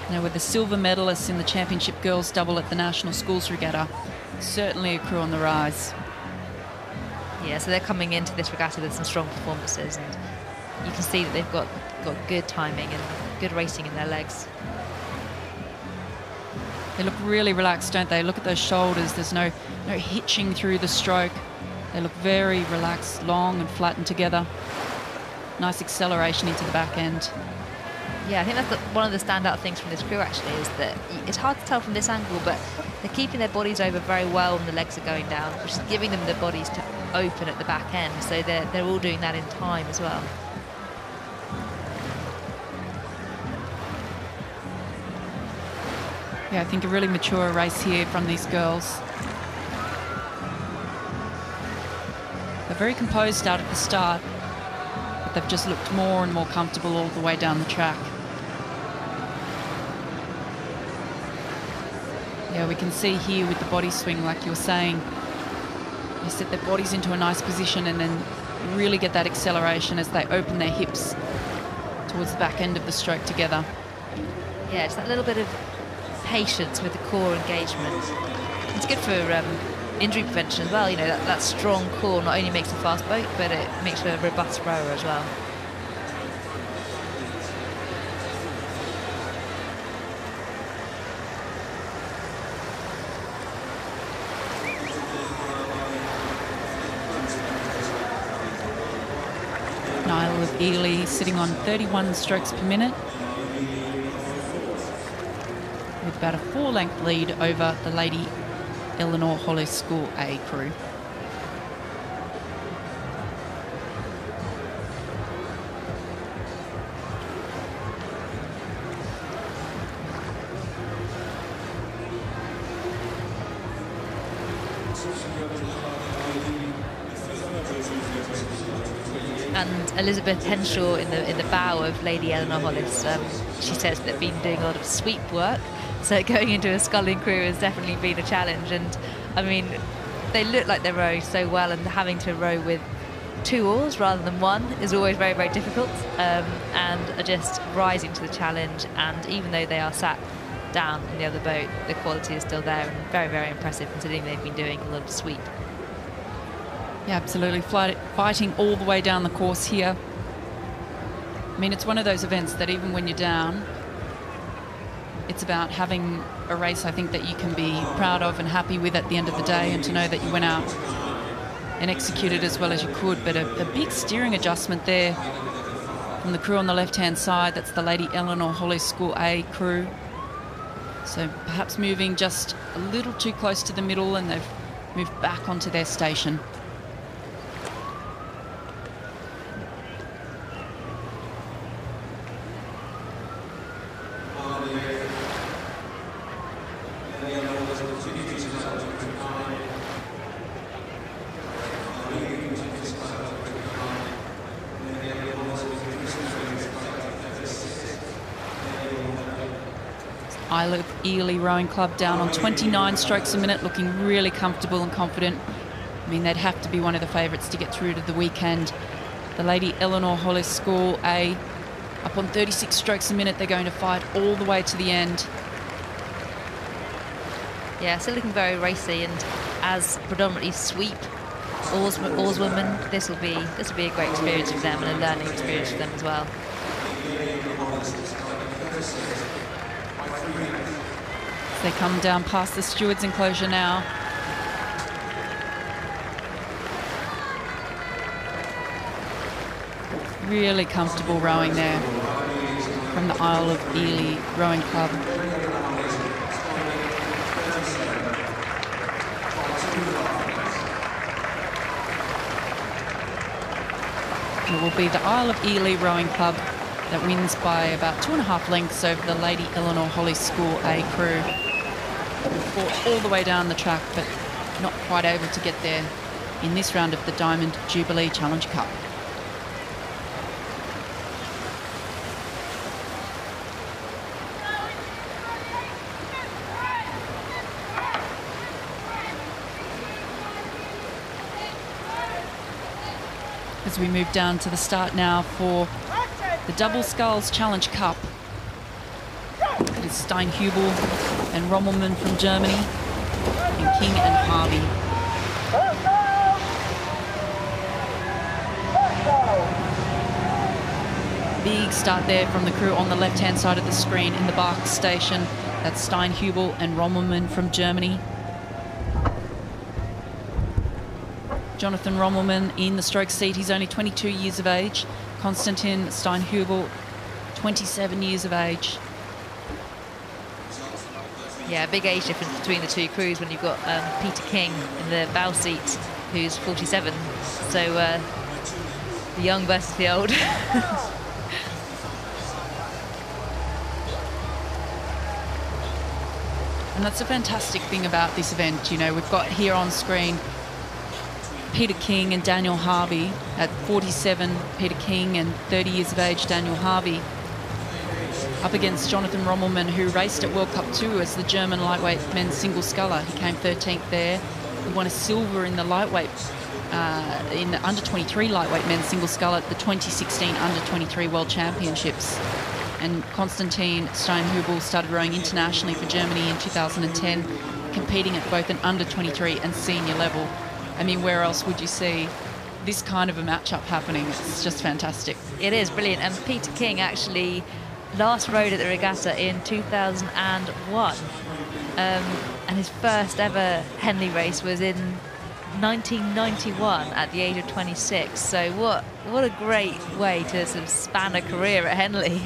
They were the silver medalists in the championship girls double at the National Schools Regatta. Certainly a crew on the rise. Yeah, so they're coming into this regatta with some strong performances, and you can see that they've got good timing and good racing in their legs. They look really relaxed, don't they? Look at those shoulders. There's no hitching through the stroke. They look very relaxed, long and flattened together. Nice acceleration into the back end. Yeah, I think that's one of the standout things from this crew actually, is that it's hard to tell from this angle, but they're keeping their bodies over very well when the legs are going down, which is giving them the bodies to open at the back end. So they're all doing that in time as well. Yeah, I think a really mature race here from these girls. They're very composed out at the start, but they've just looked more and more comfortable all the way down the track. Yeah, we can see here with the body swing, like you were saying, they set their bodies into a nice position and then really get that acceleration as they open their hips towards the back end of the stroke together. Yeah, it's that little bit of patience with the core engagement. It's good for injury prevention as well. You know, that strong core not only makes a fast boat, but it makes a robust rower as well. Isle of Ely sitting on 31 strokes per minute, with about a 4-length lead over the Lady Nsr Oslo School A crew. And Elizabeth Henshaw in the bow of Lady Nsr Oslo, she says they've been doing a lot of sweep work, so going into a sculling crew has definitely been a challenge. And I mean, they look like they're rowing so well, and having to row with 2 oars rather than 1 is always very, very difficult, and are just rising to the challenge. And even though they are sat down in the other boat, the quality is still there, and very, very impressive considering they've been doing a lot of sweep. Yeah, absolutely. Fighting all the way down the course here. I mean, it's one of those events that even when you're down, it's about having a race, I think, that you can be proud of and happy with at the end of the day, and to know that you went out and executed as well as you could. But a big steering adjustment there from the crew on the left-hand side. That's the Lady Nsr Oslo School A crew. So perhaps moving just a little too close to the middle, and they've moved back onto their station. Isle of Ely Rowing Club down on 29 strokes a minute, looking really comfortable and confident. I mean, they'd have to be one of the favourites to get through to the weekend. The Lady Nsr Oslo School A up on 36 strokes a minute. They're going to fight all the way to the end. Yeah, still looking very racy, and as predominantly sweep oarswomen, this will be a great experience for them, and a learning experience for them as well. As they come down past the stewards' enclosure now. Really comfortable rowing there from the Isle of Ely Rowing Club. It will be the Isle of Ely Rowing Club that wins by about 2.5 lengths over the Lady Nsr Oslo School A crew. Fought all the way down the track, but not quite able to get there in this round of the Diamond Jubilee Challenge Cup. As we move down to the start now for the Double Sculls Challenge Cup. It is Steinhubel and Rommelmann from Germany, and King and Harvey. Big start there from the crew on the left-hand side of the screen in the Bark station. That's Steinhubel and Rommelmann from Germany. Jonathan Rommelmann in the stroke seat. He's only 22 years of age. Konstantin Steinhubel, 27 years of age. Yeah, big age difference between the two crews when you've got Peter King in the bow seat, who's 47. So the young versus the old. And that's a fantastic thing about this event. You know, we've got here on screen Peter King and Daniel Harvey. At 47, Peter King, and 30 years of age, Daniel Harvey, up against Jonathan Rommelmann, who raced at World Cup 2 as the German lightweight men's single sculler. He came 13th there. He won a silver in the lightweight, in the under-23 lightweight men's single sculler at the 2016 under-23 World Championships. And Konstantin Steinhubel started rowing internationally for Germany in 2010, competing at both an under-23 and senior level. I mean, where else would you see this kind of a matchup happening? It's just fantastic. It is brilliant. And Peter King actually last rowed at the regatta in 2001. And his first ever Henley race was in 1991 at the age of 26. So what a great way to sort of span a career at Henley.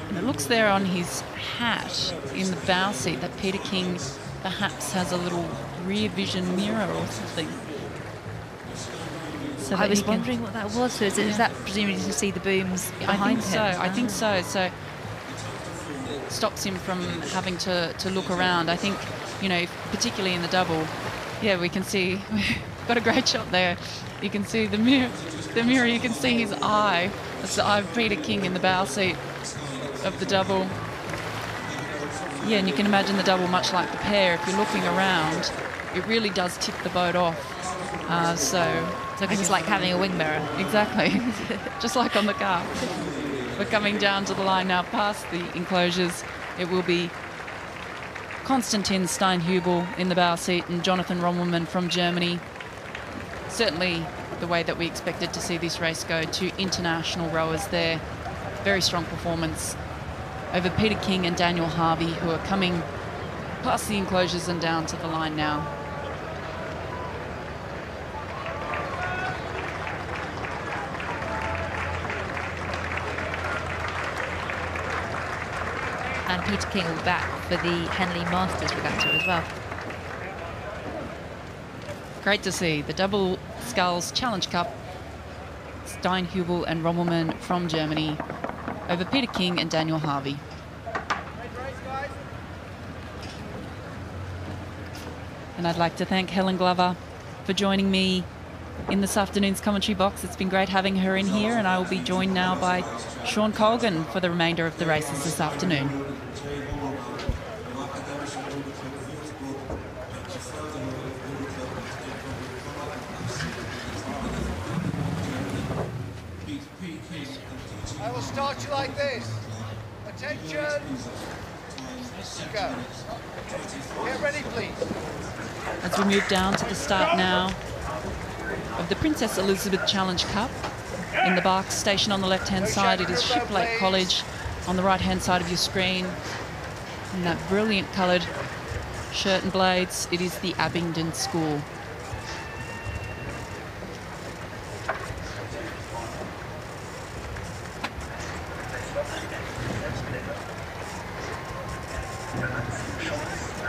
And it looks there on his hat in the bow seat that Peter King perhaps has a little rear vision mirror or something. So I was wondering what that was. So is that presumably to see the booms behind him? I think so. So stops him from having to look around. I think, you know, particularly in the double, yeah, we can see, got a great shot there. You can see the mirror, you can see his eye. That's the eye of Peter King in the bow seat of the double. Yeah, and you can imagine the double much like the pair. If you're looking around, it really does tip the boat off. So it's like having a wing mirror. Exactly. Just like on the car. We're coming down to the line now past the enclosures. It will be Konstantin Steinhubel in the bow seat and Jonathan Rommelmann from Germany. Certainly the way that we expected to see this race go. Two international rowers there. Very strong performance over Peter King and Daniel Harvey, who are coming past the enclosures and down to the line now. And Peter King will be back for the Henley Masters Regatta as well. Great to see the double Sculls Challenge Cup. Steinhubel and Rommelmann from Germany over Peter King and Daniel Harvey. And I'd like to thank Helen Glover for joining me in this afternoon's commentary box. It's been great having her in here, and I will be joined now by Sean Colgan for the remainder of the races this afternoon. I will start you like this. Attention. Go. Get ready, please. As we move down to the start now of the Princess Elizabeth Challenge Cup. In the Barks station on the left-hand side, it is Shiplake College. On the right-hand side of your screen, in that brilliant coloured shirt and blades, it is the Abingdon School.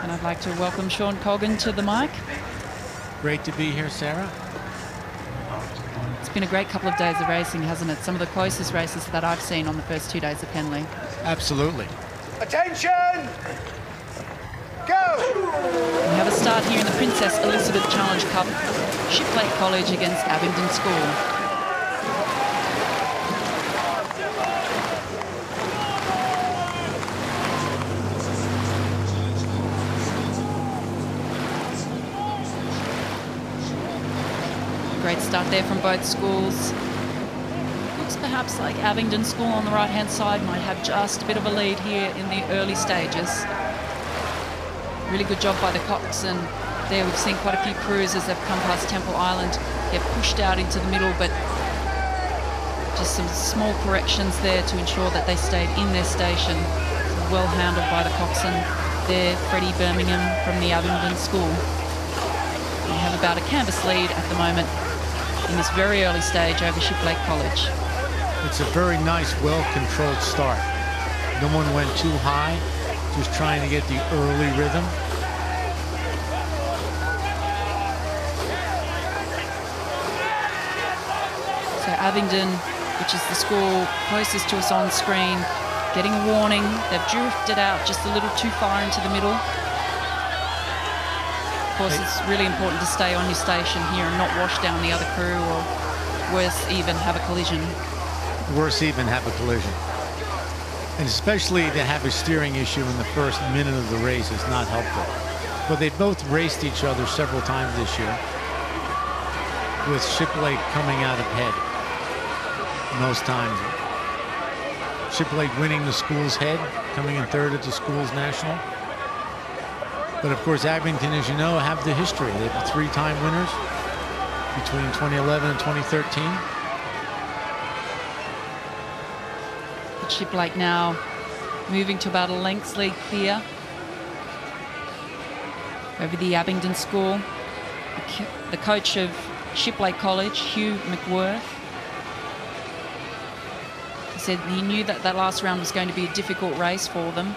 And I'd like to welcome Sean Colgan to the mic. Great to be here, Sarah. It's been a great couple of days of racing, hasn't it? Some of the closest races that I've seen on the first 2 days of Henley. Absolutely. Attention! Go! We have a start here in the Princess Elizabeth Challenge Cup. Shiplake College against Abingdon School. Great start there from both schools. Looks perhaps like Abingdon School on the right-hand side might have just a bit of a lead here in the early stages. Really good job by the coxswain. There we've seen quite a few crews as they've come past Temple Island get pushed out into the middle, but just some small corrections there to ensure that they stayed in their station. Well handled by the coxswain there, Freddie Birmingham from the Abingdon School. We have about a canvas lead at the moment in this very early stage over Shiplake College. It's a very nice, well-controlled start. No one went too high, just trying to get the early rhythm. So Abingdon, which is the school closest to us on screen, getting a warning. They've drifted out just a little too far into the middle. Of course, it's really important to stay on your station here and not wash down the other crew, or worse even, have a collision. Worse even, have a collision. And especially to have a steering issue in the first minute of the race is not helpful. But they both raced each other several times this year, with Shiplake coming out ahead most times. Shiplake winning the school's head, coming in third at the school's national. But of course, Abingdon, as you know, have the history. They've been three-time winners between 2011 and 2013. But Shiplake now moving to about a length's lead clear over the Abingdon school. The coach of Shiplake College, Hugh McWorth, said he knew that that last round was going to be a difficult race for them,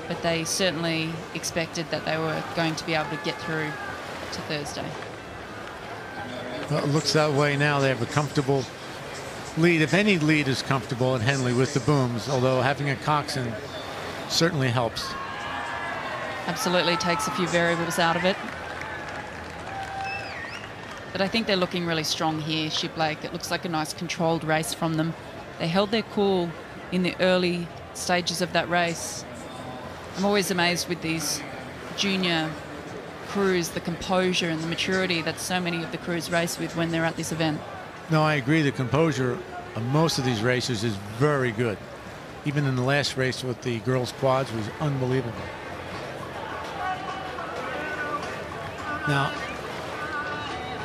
but they certainly expected that they were going to be able to get through to Thursday. Well, it looks that way now. They have a comfortable lead, if any lead is comfortable at Henley with the booms, although having a coxswain certainly helps. Absolutely takes a few variables out of it. But I think they're looking really strong here, Shiplake. It looks like a nice controlled race from them. They held their cool in the early stages of that race. I'm always amazed with these junior crews, the composure and the maturity that so many of the crews race with when they're at this event. No, I agree. The composure of most of these racers is very good. Even in the last race with the girls' quads was unbelievable. Now,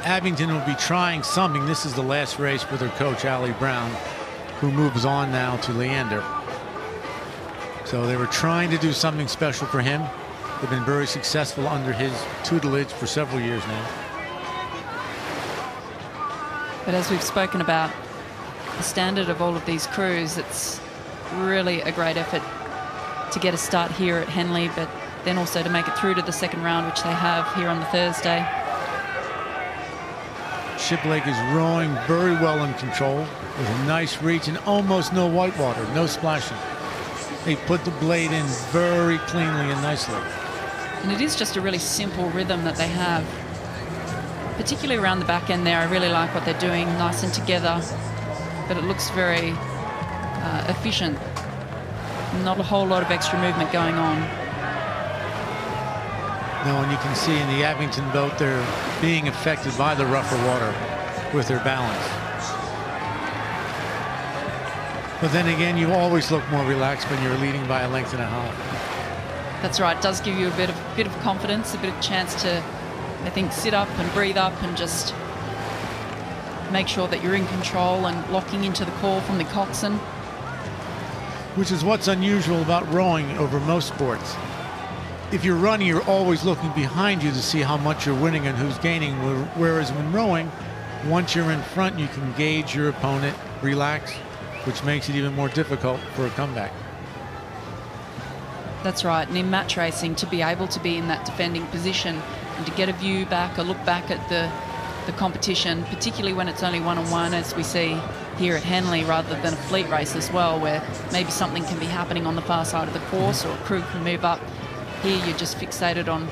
Abingdon will be trying something. This is the last race with her coach, Allie Brown, who moves on now to Leander. So they were trying to do something special for him. They've been very successful under his tutelage for several years now. But as we've spoken about, the standard of all of these crews, it's really a great effort to get a start here at Henley, but then also to make it through to the second round, which they have here on the Thursday. Shiplake is rowing very well in control with a nice reach and almost no whitewater, no splashing. They put the blade in very cleanly and nicely. And it is just a really simple rhythm that they have. Particularly around the back end there, I really like what they're doing, nice and together, but it looks very efficient. Not a whole lot of extra movement going on. No, and you can see in the Abingdon boat, they're being affected by the rougher water with their balance. But then again, you always look more relaxed when you're leading by a length and a half. That's right. It does give you a bit of confidence, a bit of chance to, I think, sit up and breathe up and just make sure that you're in control and locking into the call from the coxswain. Which is what's unusual about rowing over most sports. If you're running, you're always looking behind you to see how much you're winning and who's gaining, whereas when rowing, once you're in front, you can gauge your opponent, relax, which makes it even more difficult for a comeback. That's right, and in match racing, to be able to be in that defending position and to get a view back, a look back at the competition, particularly when it's only one-on-one, as we see here at Henley, rather than a fleet race as well, where maybe something can be happening on the far side of the course or a crew can move up. Here you're just fixated on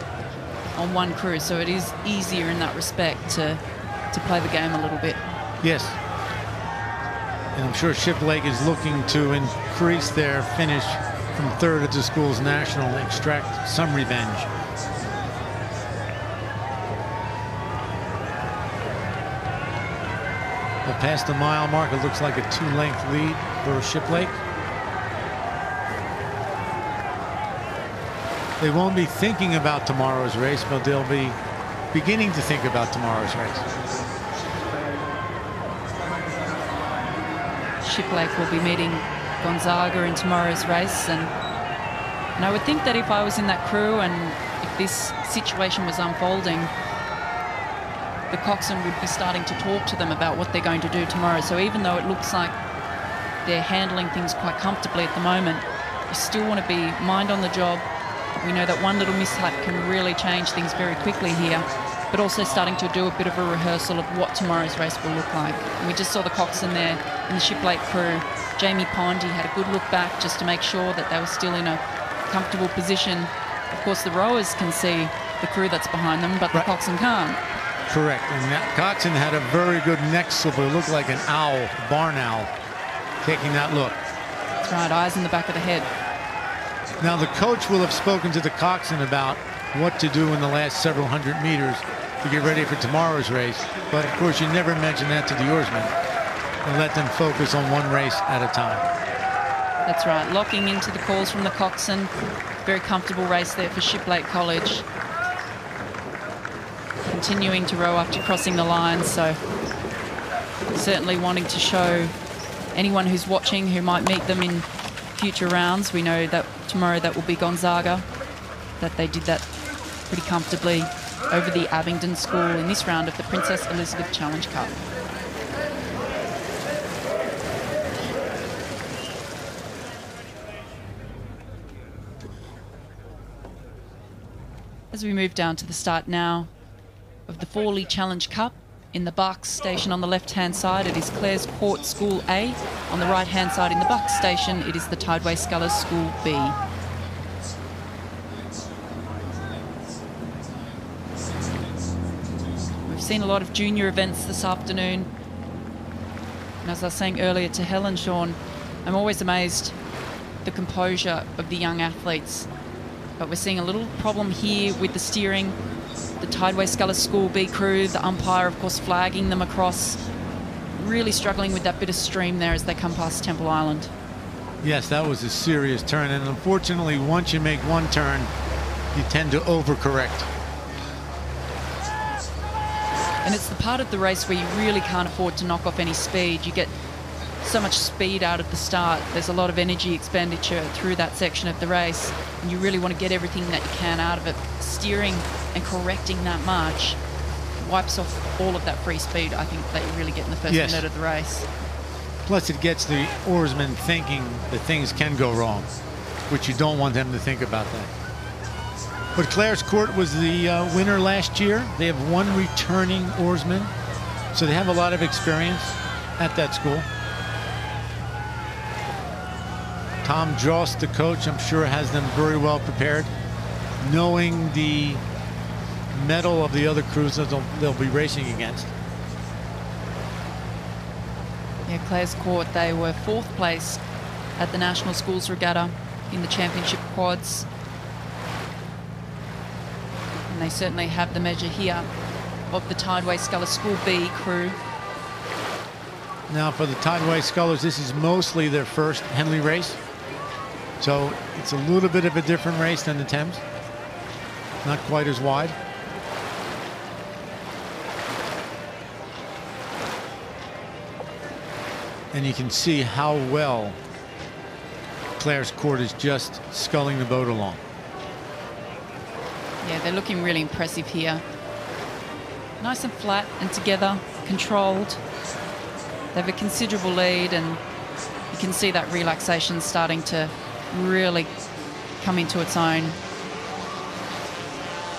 one crew, so it is easier in that respect to play the game a little bit. Yes. And I'm sure Shiplake is looking to increase their finish from third at the school's national and extract some revenge. But past the mile mark, it looks like a 2-length lead for Shiplake. They won't be thinking about tomorrow's race, but they'll be beginning to think about tomorrow's race. Shiplake will be meeting Gonzaga in tomorrow's race, and I would think that if I was in that crew and if this situation was unfolding, the coxswain would be starting to talk to them about what they're going to do tomorrow. So even though it looks like they're handling things quite comfortably at the moment, you still want to be mind on the job. We know that one little mishap can really change things very quickly here, but also starting to do a bit of a rehearsal of what tomorrow's race will look like. And we just saw the coxswain there in the Shipplate crew. Jamie Pondy had a good look back just to make sure that they were still in a comfortable position. Of course, the rowers can see the crew that's behind them, but the coxswain can't. Correct. And that coxswain had a very good neck slipper. It looked like an owl, a barn owl, taking that look. That's right, eyes in the back of the head. Now, the coach will have spoken to the coxswain about what to do in the last several hundred meters to get ready for tomorrow's race. But, of course, you never mention that to the oarsmen and let them focus on one race at a time. That's right, locking into the calls from the coxswain. Very comfortable race there for Shipplate College. Continuing to row after crossing the line, so certainly wanting to show anyone who's watching who might meet them in future rounds. We know that tomorrow that will be Gonzaga, that they did that pretty comfortably over the Abingdon School in this round of the Princess Elizabeth Challenge Cup. As we move down to the start now of the Forley Challenge Cup, in the Bucks station on the left-hand side, it is Clare's Court School A. On the right-hand side in the Bucks station, it is the Tideway Scullers School B. We've seen a lot of junior events this afternoon. And as I was saying earlier to Helen, Sean, I'm always amazed at the composure of the young athletes. But we're seeing a little problem here with the steering. The Tideway Scullers School B crew, the umpire, of course, flagging them across. Really struggling with that bit of stream there as they come past Temple Island. Yes, that was a serious turn. And unfortunately, once you make one turn, you tend to overcorrect. And it's the part of the race where you really can't afford to knock off any speed. You get so much speed out of the start. There's a lot of energy expenditure through that section of the race, and you really want to get everything that you can out of it. Steering and correcting that much wipes off all of that free speed, I think, that you really get in the first minute of the race. Plus, it gets the oarsmen thinking that things can go wrong, which you don't want them to think about that. But Clare's Court was the winner last year. They have one returning oarsman, so they have a lot of experience at that school. Tom Jost, the coach, I'm sure has them very well prepared, knowing the mettle of the other crews that they'll be racing against. Yeah, Clare's Court, they were 4th place at the National Schools Regatta in the championship quads. And they certainly have the measure here of the Tideway Scullers School B crew. Now for the Tideway Scullers, this is mostly their first Henley race. So it's a little bit of a different race than the Thames. Not quite as wide. And you can see how well Clare's Court is just sculling the boat along. Yeah, they're looking really impressive here. Nice and flat and together, controlled. They have a considerable lead, and you can see that relaxation starting to really come into its own.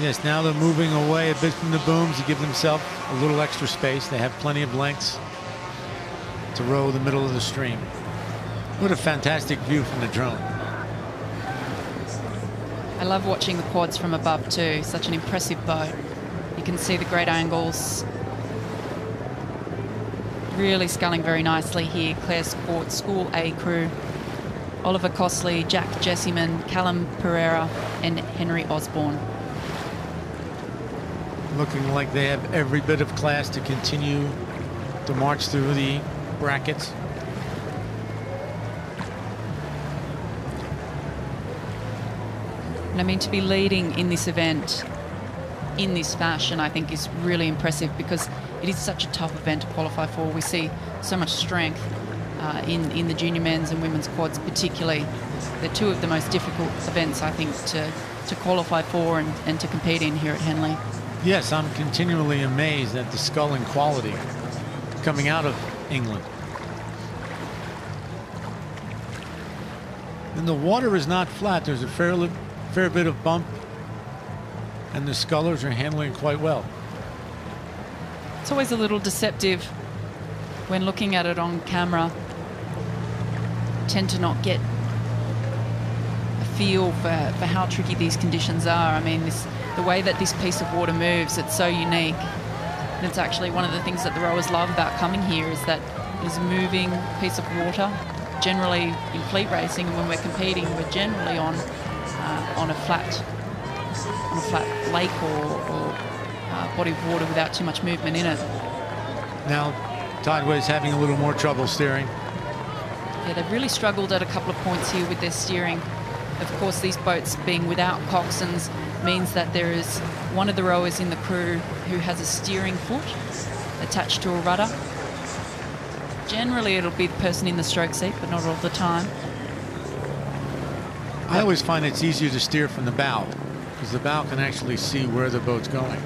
Yes, now they're moving away a bit from the booms to give themselves a little extra space. They have plenty of lengths to row the middle of the stream. What a fantastic view from the drone. I love watching the quads from above too. Such an impressive boat. You can see the great angles. Really sculling very nicely here. Clare's Court School A crew. Oliver Costley, Jack Jesseman, Callum Pereira and Henry Osborne. Looking like they have every bit of class to continue to march through the brackets. And I mean, to be leading in this event in this fashion, I think is really impressive, because it is such a tough event to qualify for. We see so much strength in the junior men's and women's quads particularly. They're two of the most difficult events, I think, to qualify for and to compete in here at Henley. Yes, I'm continually amazed at the sculling quality coming out of England. And the water is not flat. There's a fair bit of bump, and the scullers are handling it quite well. It's always a little deceptive when looking at it on camera. Tend to not get a feel for how tricky these conditions are. I mean, the way that this piece of water moves, it's so unique. And it's actually one of the things that the rowers love about coming here is that it is a moving piece of water. Generally in fleet racing, and when we're competing, we're generally on a flat lake or body of water without too much movement in it. Now, Tideway's having a little more trouble steering. Yeah, they've really struggled at a couple of points here with their steering. Of course, these boats being without coxswains means that there is one of the rowers in the crew who has a steering foot attached to a rudder. Generally, it'll be the person in the stroke seat, but not all the time. I always find it's easier to steer from the bow, because the bow can actually see where the boat's going.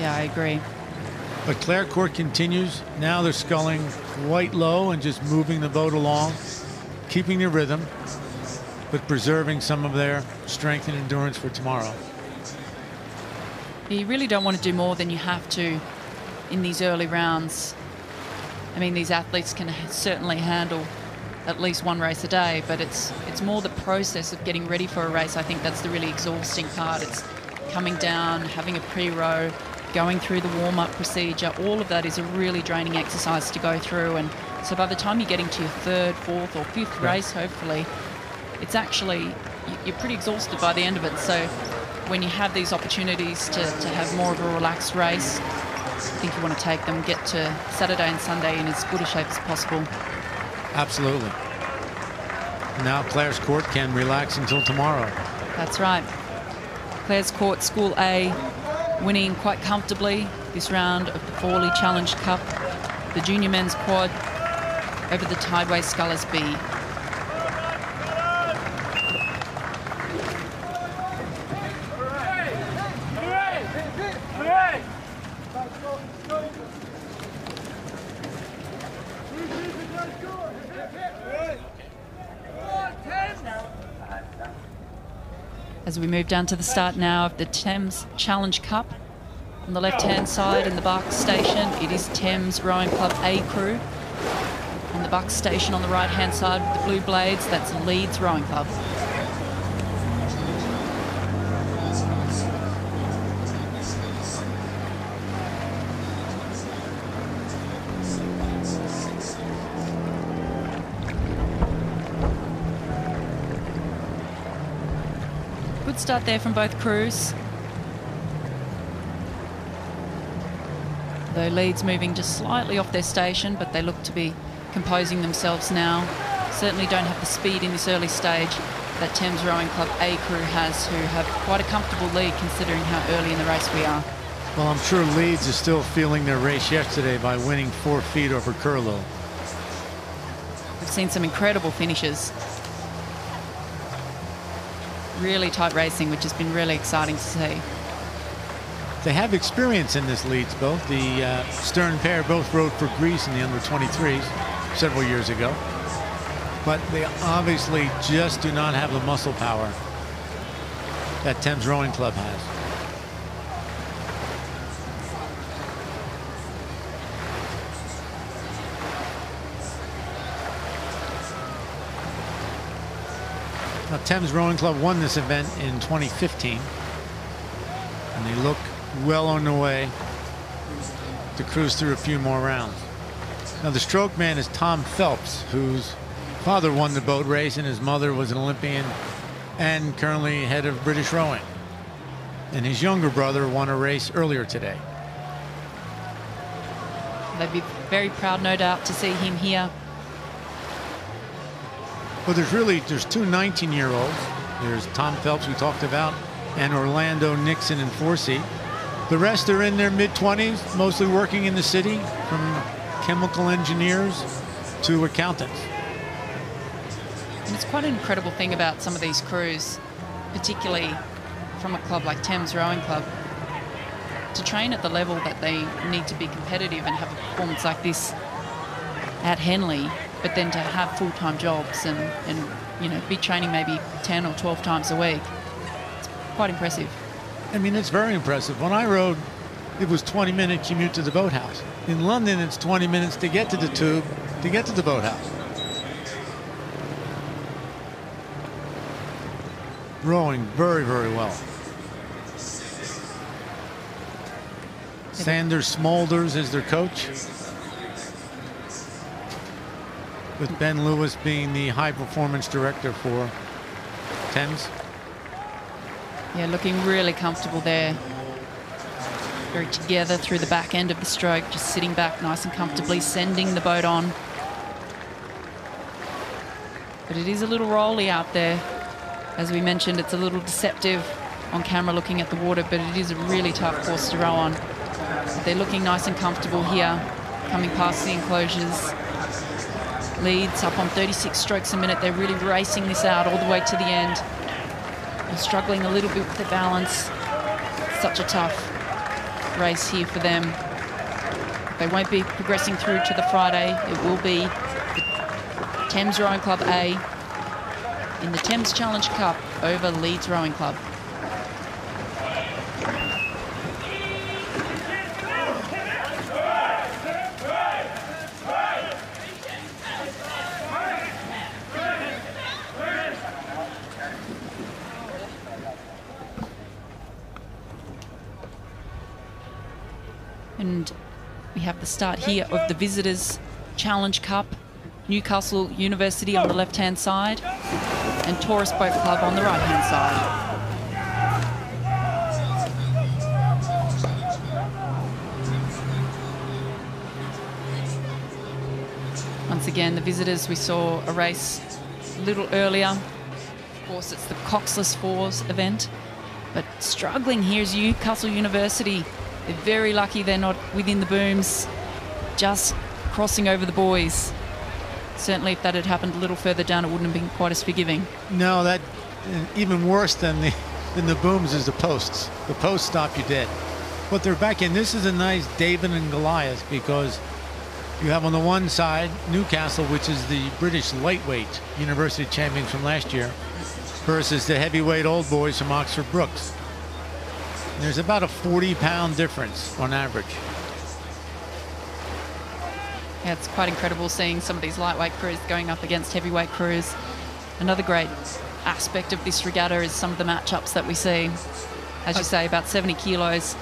Yeah, I agree. But Clare Court continues. Now they're sculling quite low and just moving the boat along, keeping their rhythm, but preserving some of their strength and endurance for tomorrow. You really don't want to do more than you have to in these early rounds. I mean, these athletes can certainly handle at least one race a day, but it's more the process of getting ready for a race. I think that's the really exhausting part. It's coming down, having a pre-row, going through the warm-up procedure. All of that is a really draining exercise to go through, and so by the time you're getting to your third, fourth or fifth race, hopefully, it's actually, you're pretty exhausted by the end of it. So when you have these opportunities to have more of a relaxed race, I think you want to take them, get to Saturday and Sunday in as good a shape as possible. Absolutely. Now Clare's Court can relax until tomorrow. That's right. Clare's Court, School A, winning quite comfortably this round of the Forley Challenge Cup, the junior men's quad over the Tideway Scullers B. As we move down to the start now of the Thames Challenge Cup, on the left-hand side in the Bark Station, it is Thames Rowing Club A crew. On the Buck Station on the right-hand side with the blue blades, that's Leeds Rowing Club. Good start there from both crews. Though Leeds moving just slightly off their station, but they look to be composing themselves now. Certainly don't have the speed in this early stage that Thames Rowing Club A crew has, who have quite a comfortable lead considering how early in the race we are. Well, I'm sure Leeds is still feeling their race yesterday by winning 4 feet over Curlow. We've seen some incredible finishes. Really tight racing, which has been really exciting to see. They have experience in this Leeds boat. The Stern pair both rode for Greece in the under-23s several years ago. But they obviously just do not have the muscle power that Thames Rowing Club has. Now, Thames Rowing Club won this event in 2015, and they look well on their way to cruise through a few more rounds. Now, the stroke man is Tom Phelps, whose father won the boat race and his mother was an Olympian and currently head of British rowing. And his younger brother won a race earlier today. They'd be very proud, no doubt, to see him here. Well, there's two 19-year-olds. There's Tom Phelps, we talked about, and Orlando Nixon in Forsey. The rest are in their mid-20s, mostly working in the city, from chemical engineers to accountants. And it's quite an incredible thing about some of these crews, particularly from a club like Thames Rowing Club to train at the level that they need to be competitive and have a performance like this at Henley, but then to have full-time jobs and you know, be training maybe 10 or 12 times a week. It's quite impressive. I mean, it's very impressive. When I rode, it was 20-minute commute to the boathouse. In London, it's 20 minutes to get to the tube, to get to the boathouse. Rowing very, very well. Sanders Smulders is their coach, with Ben Lewis being the high performance director for Thames. Yeah, looking really comfortable there. Very together through the back end of the stroke, just sitting back nice and comfortably, sending the boat on. But it is a little rolly out there. As we mentioned, it's a little deceptive on camera looking at the water, but it is a really tough course to row on. They're looking nice and comfortable here, coming past the enclosures. Leads up on 36 strokes a minute. They're really racing this out all the way to the end. They're struggling a little bit with the balance. Such a tough race here for them. They won't be progressing through to the Friday. It will be the Thames Rowing Club A in the Thames Challenge Cup over Leeds Rowing Club. And we have the start here of the Visitors Challenge Cup. Newcastle University on the left-hand side and Tourist Boat Club on the right-hand side. Once again, the Visitors, we saw a race a little earlier. Of course, it's the Coxless Fours event, but struggling here is Newcastle University. They're very lucky they're not within the booms, just crossing over the buoys. Certainly if that had happened a little further down, it wouldn't have been quite as forgiving. No, that even worse than the booms is the posts. The posts stop you dead. But they're back in. This is a nice David and Goliath, because you have on the one side Newcastle, which is the British lightweight university champions from last year, versus the heavyweight old boys from Oxford Brookes. There's about a 40-pound difference on average. Yeah, it's quite incredible seeing some of these lightweight crews going up against heavyweight crews. Another great aspect of this regatta is some of the matchups that we see. As you say, about 70 kilos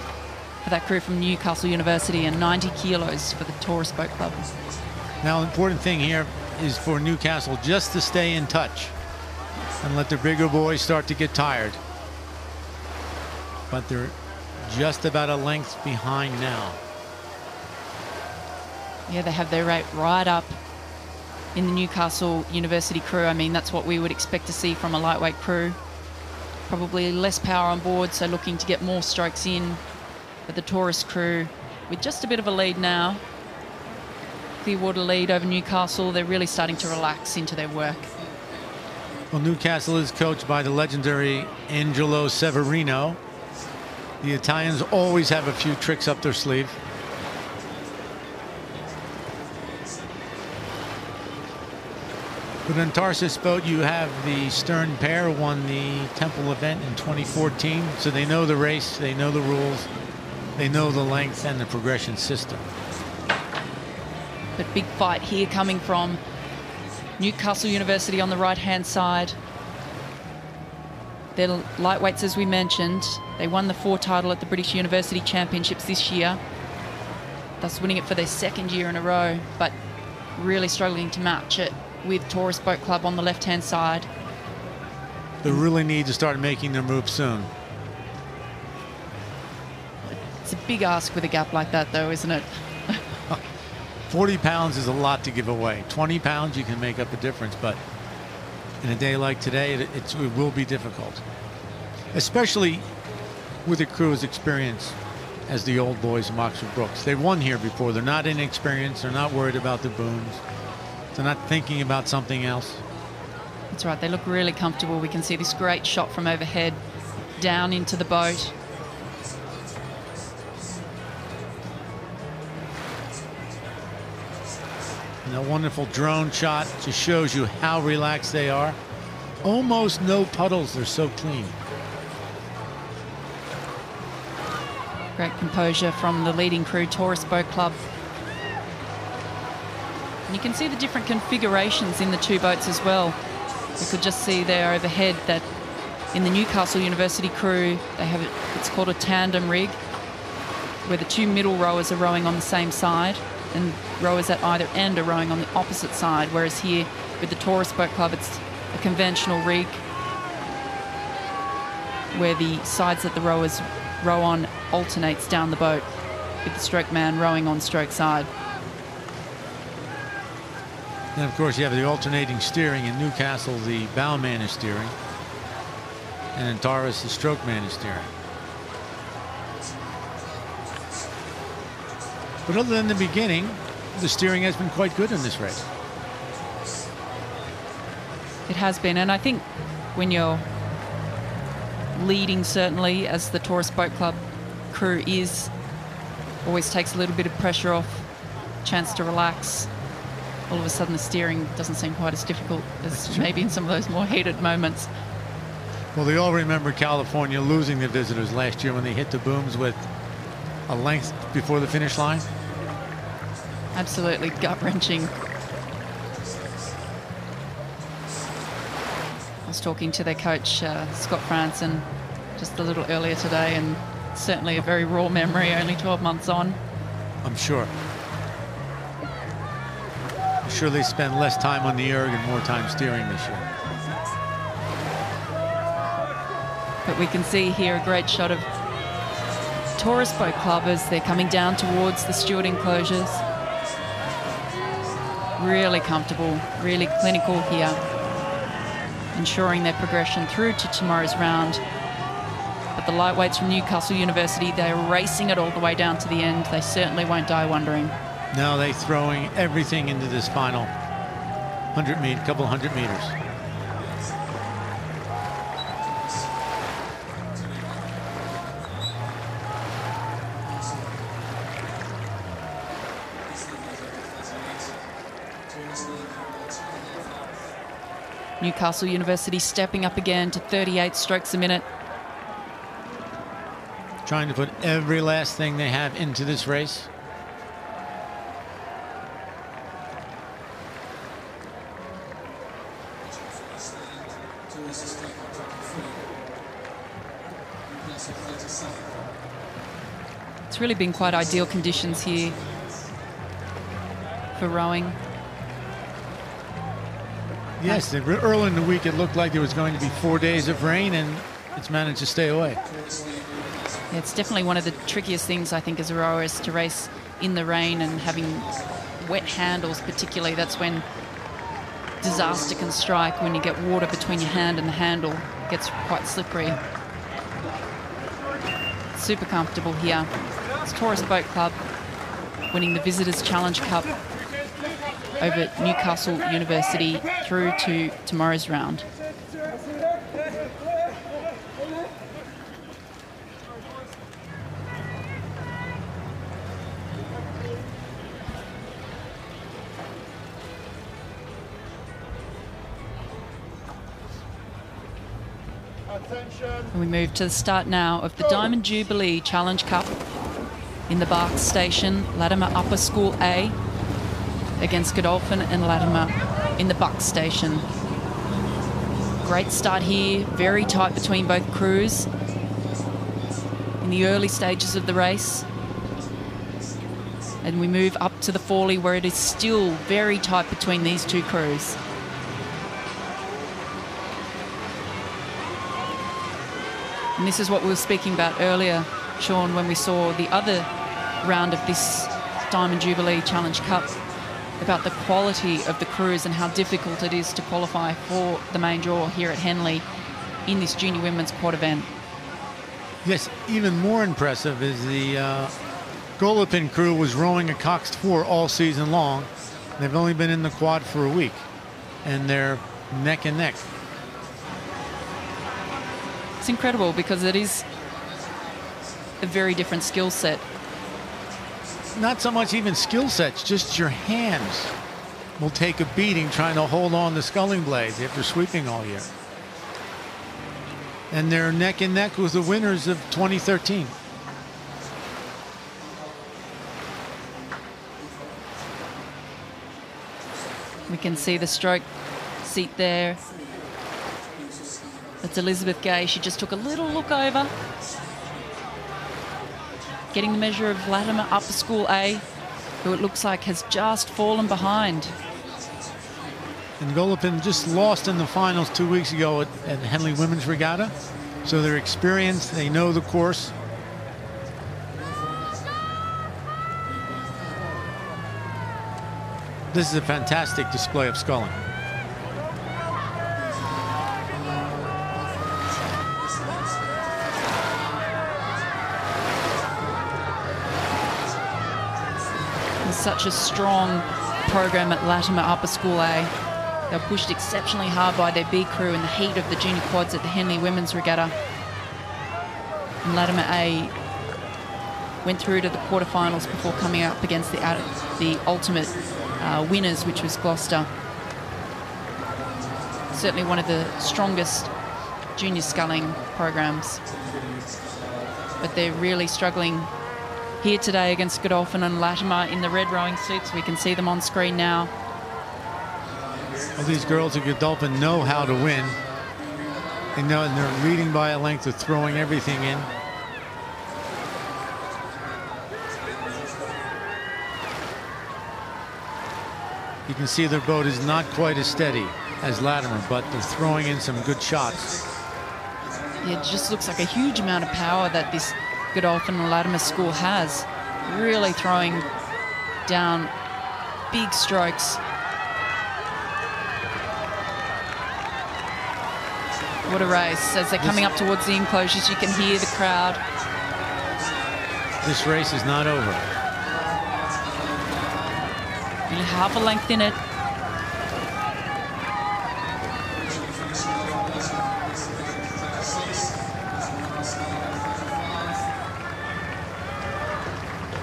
for that crew from Newcastle University and 90 kilos for the Tourist Boat Club. Now, the important thing here is for Newcastle just to stay in touch and let the bigger boys start to get tired. But they're just about a length behind now. Yeah, they have their rate right up in the Newcastle University crew. I mean, that's what we would expect to see from a lightweight crew. Probably less power on board, so looking to get more strokes in. But the tourist crew with just a bit of a lead now. Clearwater lead over Newcastle. They're really starting to relax into their work. Well, Newcastle is coached by the legendary Angelo Severino. The Italians always have a few tricks up their sleeve. With an Tarsus boat, you have the Stern pair, won the Temple event in 2014, so they know the race, they know the rules, they know the length and the progression system. But big fight here coming from Newcastle University on the right-hand side. They're lightweights, as we mentioned. They won the 4 title at the British University Championships this year, thus winning it for their 2nd year in a row, but really struggling to match it with Tourist Boat Club on the left-hand side. They really need to start making their move soon. It's a big ask with a gap like that, though, isn't it? 40 pounds is a lot to give away. 20 pounds, you can make up a difference, but in a day like today, it will be difficult, especially with a crew as experienced as the old boys from Oxford Brookes. They've won here before. They're not inexperienced. They're not worried about the booms. They're not thinking about something else. That's right. They look really comfortable. We can see this great shot from overhead. down into the boat. And that wonderful drone shot just shows you how relaxed they are. Almost no puddles, they're so clean. Great composure from the leading crew, Tourist Boat Club. And you can see the different configurations in the two boats as well. You could just see there overhead that in the Newcastle University crew, they have it's called a tandem rig, where the two middle rowers are rowing on the same side and rowers at either end are rowing on the opposite side, whereas here with the Tourist Boat Club, it's a conventional rig where the sides that the rowers row on alternates down the boat with the stroke man rowing on stroke side. And of course you have the alternating steering. In Newcastle the bow man is steering, and in Taurus the stroke man is steering. But other than the beginning, the steering has been quite good in this race. It has been, and I think when you're leading, certainly as the Tourist Boat Club crew is, always takes a little bit of pressure off, chance to relax. All of a sudden the steering doesn't seem quite as difficult as maybe in some of those more heated moments. Well, they all remember California losing the visitors last year when they hit the booms with a length before the finish line. Absolutely gut-wrenching. I was talking to their coach, Scott Franson, just a little earlier today, and certainly a very raw memory, only 12 months on. I'm sure. I'm sure they spend less time on the erg and more time steering this year. But we can see here a great shot of Tourist Boat Club as they're coming down towards the steward enclosures. Really comfortable, really clinical here, ensuring their progression through to tomorrow's round. But the lightweights from Newcastle University, they're racing it all the way down to the end. They certainly won't die wondering. No, they're throwing everything into this final 100 couple hundred meters. Newcastle University stepping up again to 38 strokes a minute. Trying to put every last thing they have into this race. It's really been quite ideal conditions here for rowing. Yes, early in the week it looked like there was going to be 4 days of rain, and it's managed to stay away. Yeah, it's definitely one of the trickiest things, I think, as a rower, is to race in the rain and having wet handles particularly. That's when disaster can strike, when you get water between your hand and the handle. It gets quite slippery. Super comfortable here. It's Tourist Boat Club winning the Visitors Challenge Cup over Newcastle University through to tomorrow's round. And we move to the start now of the Diamond Jubilee Challenge Cup in the Barks Station, Latimer Upper School A, against Godolphin and Latimer in the Bucks Station. Great start here, very tight between both crews in the early stages of the race. And we move up to the Forley, where it is still very tight between these two crews. And this is what we were speaking about earlier, Sean, when we saw the other round of this Diamond Jubilee Challenge Cup, about the quality of the crews and how difficult it is to qualify for the main draw here at Henley in this junior women's quad event. Yes, even more impressive is the Golopin crew was rowing a Cox 4 all season long. They've only been in the quad for a week, and they're neck and neck. It's incredible because it is a very different skill set. Not so much even skill sets, just your hands will take a beating trying to hold on to sculling blades after sweeping all year. And they're neck and neck with the winners of 2013. We can see the stroke seat there. That's Elizabeth Gay. She just took a little look over. Getting the measure of Latimer Upper School A, who it looks like has just fallen behind. And Golopin just lost in the finals 2 weeks ago at Henley Women's Regatta. So they're experienced, they know the course. This is a fantastic display of sculling. Such a strong program at Latimer Upper School A. They were pushed exceptionally hard by their B crew in the heat of the junior quads at the Henley Women's Regatta. And Latimer A went through to the quarterfinals before coming up against the ultimate winners, which was Gloucester. Certainly one of the strongest junior sculling programs. But they're really struggling here today against Godolphin and Latimer in the red rowing suits. We can see them on screen now. Well, these girls at Godolphin know how to win. They know, and they're leading by a length of throwing everything in. You can see their boat is not quite as steady as Latimer, but they're throwing in some good shots. Yeah, it just looks like a huge amount of power that this Godolphin and Latimer school has. Really throwing down big strokes. What a race. As they're coming up towards the enclosures, you can hear the crowd. This race is not over. Nearly half a length in it.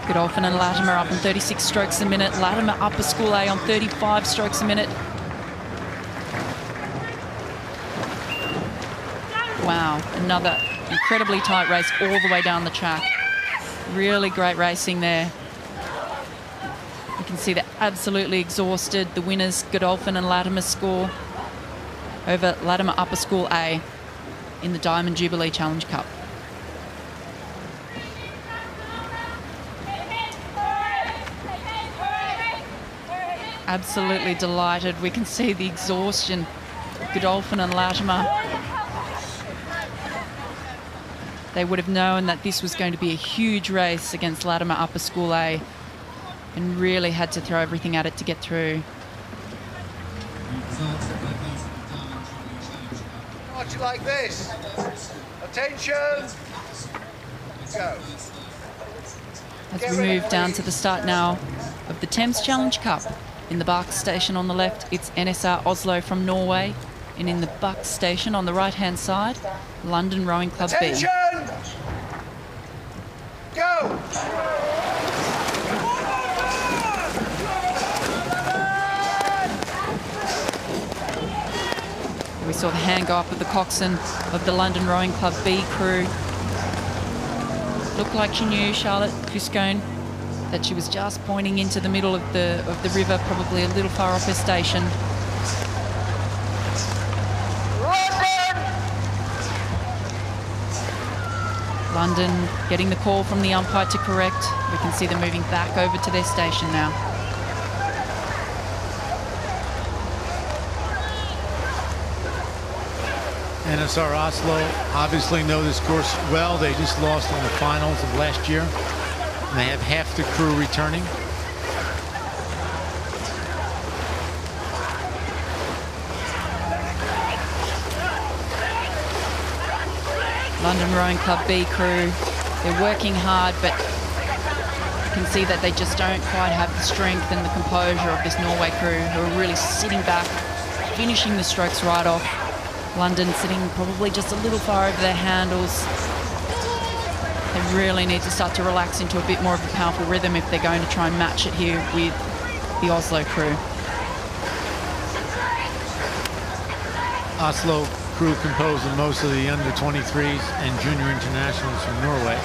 Godolphin and Latimer up on 36 strokes a minute. Latimer Upper School A on 35 strokes a minute. Wow, another incredibly tight race all the way down the track. Really great racing there. You can see they're absolutely exhausted. The winners, Godolphin and Latimer score over Latimer Upper School A in the Diamond Jubilee Challenge Cup. Absolutely delighted. We can see the exhaustion of Godolphin and Latimer. They would have known that this was going to be a huge race against Latimer Upper School A and really had to throw everything at it to get through. Watch it like this. Attention. Go. As we move down to the start now of the Thames Challenge Cup. In the Bark station on the left, it's Nsr Oslo from Norway. And in the Buck station on the right-hand side, London Rowing Club B. Attention. Go. We saw the hand go up with the coxswain of the London Rowing Club B crew. Looked like she knew, Charlotte Fuscone, that she was just pointing into the middle of the river, probably a little far off her station. London getting the call from the umpire to correct. We can see them moving back over to their station now. Nsr Oslo obviously know this course well. They just lost in the finals of last year. And they have half the crew returning. London Rowing Club B crew, they're working hard, but you can see that they just don't quite have the strength and the composure of this Norway crew, who are really sitting back, finishing the strokes right off. London sitting probably just a little far over their handles. They really need to start to relax into a bit more of a powerful rhythm if they're going to try and match it here with the Oslo crew. Oslo crew composed of most of the under-23s and junior internationals from Norway.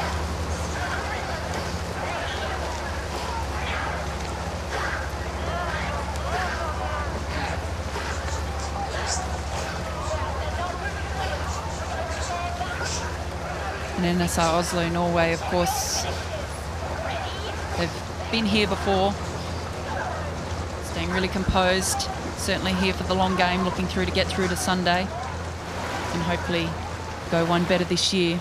And Nsr Oslo, Norway, of course, they've been here before, staying really composed, certainly here for the long game, looking through to get through to Sunday and hopefully go one better this year.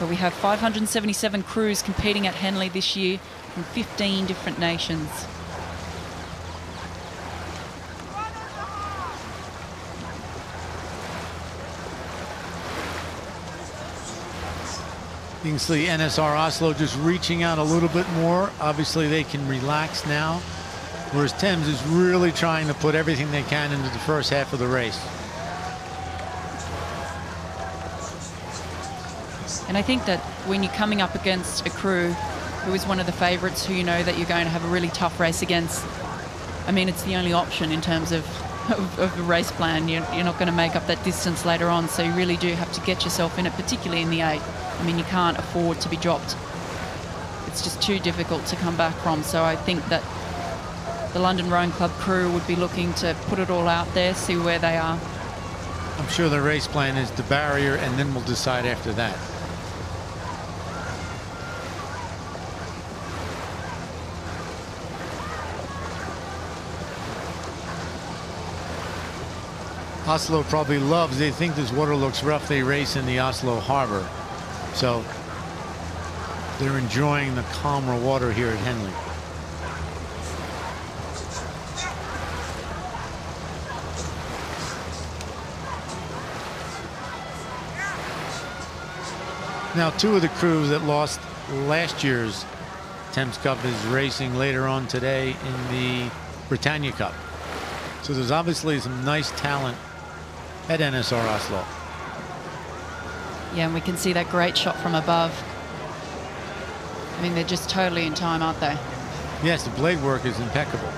But we have 577 crews competing at Henley this year from 15 different nations. You can see Nsr Oslo just reaching out a little bit more. Obviously, they can relax now, whereas Thames is really trying to put everything they can into the first half of the race. And I think that when you're coming up against a crew who is one of the favourites, who you know that you're going to have a really tough race against, I mean, it's the only option in terms of the race plan. You're not going to make up that distance later on, so you really do have to get yourself in it, particularly in the 8. I mean, you can't afford to be dropped. It's just too difficult to come back from. So I think that the London Rowing Club crew would be looking to put it all out there, see where they are. I'm sure the race plan is the barrier, and then we'll decide after that. Oslo probably loves, they think this water looks rough, they race in the Oslo harbor. So they're enjoying the calmer water here at Henley. Now, 2 of the crews that lost last year's Thames Cup is racing later on today in the Britannia Cup. So there's obviously some nice talent at Nsr Oslo. Yeah, and we can see that great shot from above. I mean, they're just totally in time, aren't they? Yes, the blade work is impeccable.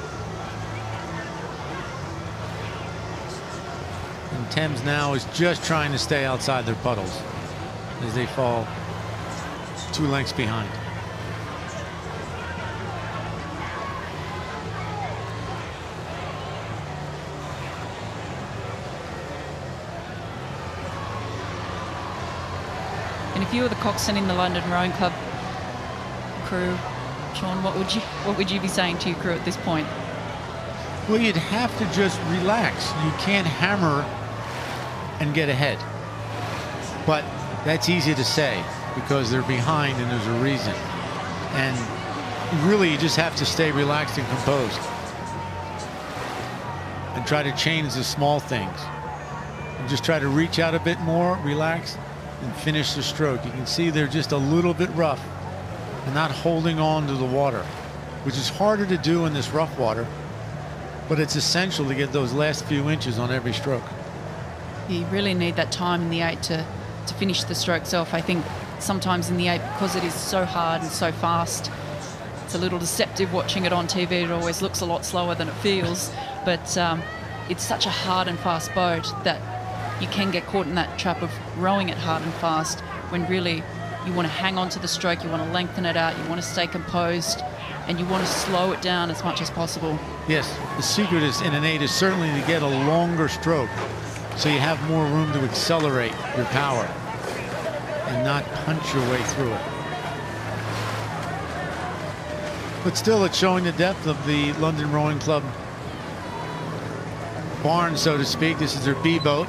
And Thames now is just trying to stay outside their puddles as they fall 2 lengths behind. And if you were the coxswain in the London Rowing Club crew, Sean, what would you be saying to your crew at this point? Well, you'd have to just relax. You can't hammer and get ahead. But that's easy to say because they're behind and there's a reason. And really, you just have to stay relaxed and composed and try to change the small things. And just try to reach out a bit more, relax, and finish the stroke. You can see they're just a little bit rough and not holding on to the water, which is harder to do in this rough water, but it's essential to get those last few inches on every stroke. You really need that time in the 8 to finish the strokes off. I think sometimes in the 8, because it is so hard and so fast, it's a little deceptive watching it on TV. It always looks a lot slower than it feels, but it's such a hard and fast boat that you can get caught in that trap of rowing it hard and fast when really you want to hang on to the stroke, you want to lengthen it out, you want to stay composed, and you want to slow it down as much as possible. Yes, the secret is in an 8 is certainly to get a longer stroke so you have more room to accelerate your power and not punch your way through it. But still, it's showing the depth of the London Rowing Club barn, so to speak. This is their B boat.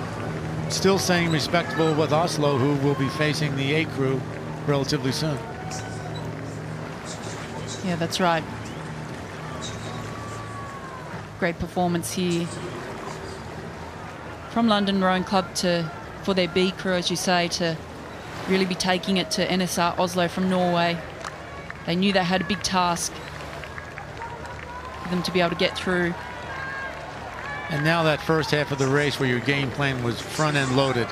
Still staying respectable with Oslo, who will be facing the 8 crew relatively soon. Yeah, that's right. Great performance here from London Rowing Club for their B crew, as you say, to really be taking it to Nsr Oslo from Norway. They knew they had a big task for them to be able to get through And now that first half of the race where your game plan was front-end loaded,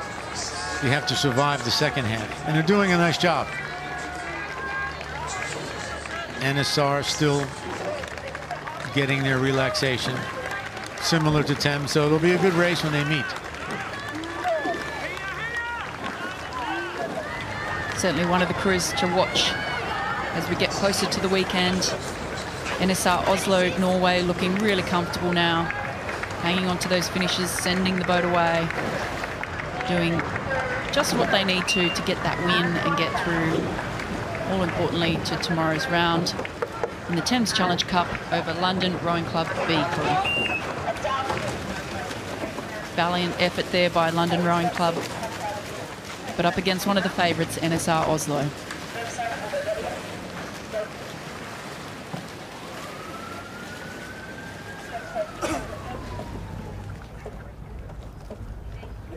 you have to survive the second half. And they're doing a nice job. Nsr still getting their relaxation, similar to Thames, so it'll be a good race when they meet. Certainly one of the crews to watch as we get closer to the weekend. Nsr Oslo, Norway, looking really comfortable now, hanging on to those finishes, sending the boat away, doing just what they need to get that win and get through, all importantly, to tomorrow's round in the Thames Challenge Cup over London Rowing Club B crew. Valiant effort there by London Rowing Club, but up against one of the favourites, Nsr Oslo.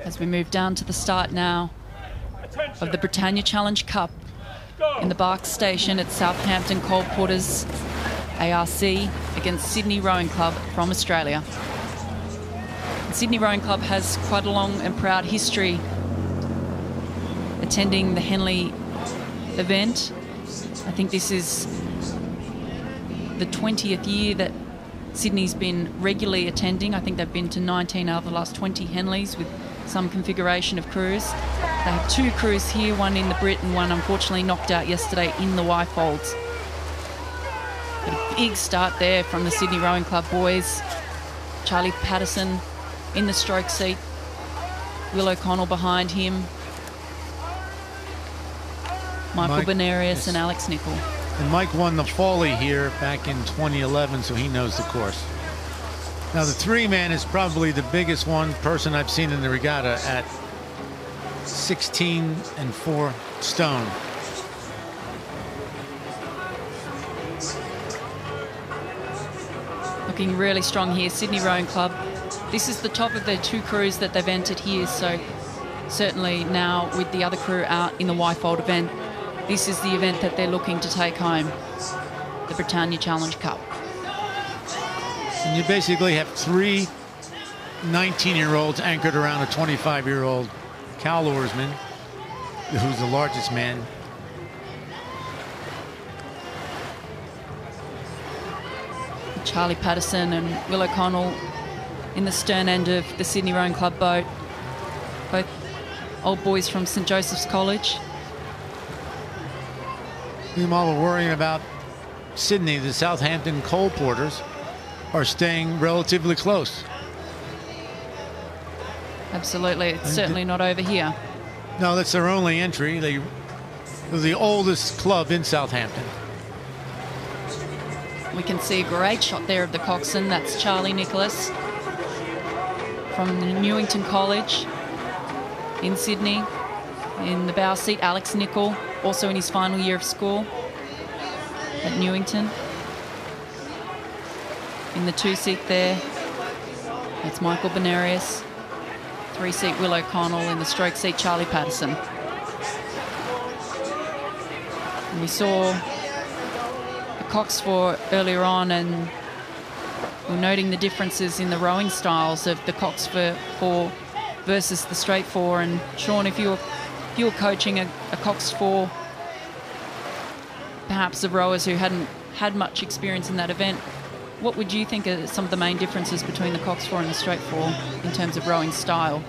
As we move down to the start now of the Britannia Challenge Cup in the Bark Station at Southampton Coal Porters ARC against Sydney Rowing Club from Australia. The Sydney Rowing Club has quite a long and proud history attending the Henley event. I think this is the 20th year that Sydney's been regularly attending. I think they've been to 19 out of the last 20 Henleys with some configuration of crews. They have two crews here, one in the Brit and one unfortunately knocked out yesterday in the Y-folds. But a big start there from the Sydney Rowing Club boys. Charlie Patterson in the stroke seat, Will O'Connell behind him, Michael Benarius and Alex Nichol. And Mike won the Foley here back in 2011, so he knows the course. Now the three-man is probably the biggest person I've seen in the regatta at 16 and 4 stone. Looking really strong here, Sydney Rowing Club. This is the top of their two crews that they've entered here, so certainly now with the other crew out in the Y-fold event, this is the event that they're looking to take home, the Britannia Challenge Cup. And you basically have three 19-year-olds anchored around a 25-year-old cowl oarsman, who's the largest man. Charlie Patterson and Will O'Connell in the stern end of the Sydney Rowing Club boat. Both old boys from St Joseph's College. Meanwhile, we're worrying about Sydney. The Southampton Coal Porters are staying relatively close. Absolutely, it's certainly not over here. No, that's their only entry. They're the oldest club in Southampton. We can see a great shot there of the coxswain. That's Charlie Nicholas from Newington College in Sydney. In the bow seat, Alex Nichol, also in his final year of school at Newington. In the two-seat there, that's Michael Benarius. Three-seat Will O'Connell. In the stroke seat, Charlie Patterson. And we saw the cox four earlier on, and we're noting the differences in the rowing styles of the cox four versus the straight four. And Sean, if you were coaching a cox four, perhaps the rowers who hadn't had much experience in that event, what would you think are some of the main differences between the cox four and the straight four in terms of rowing style?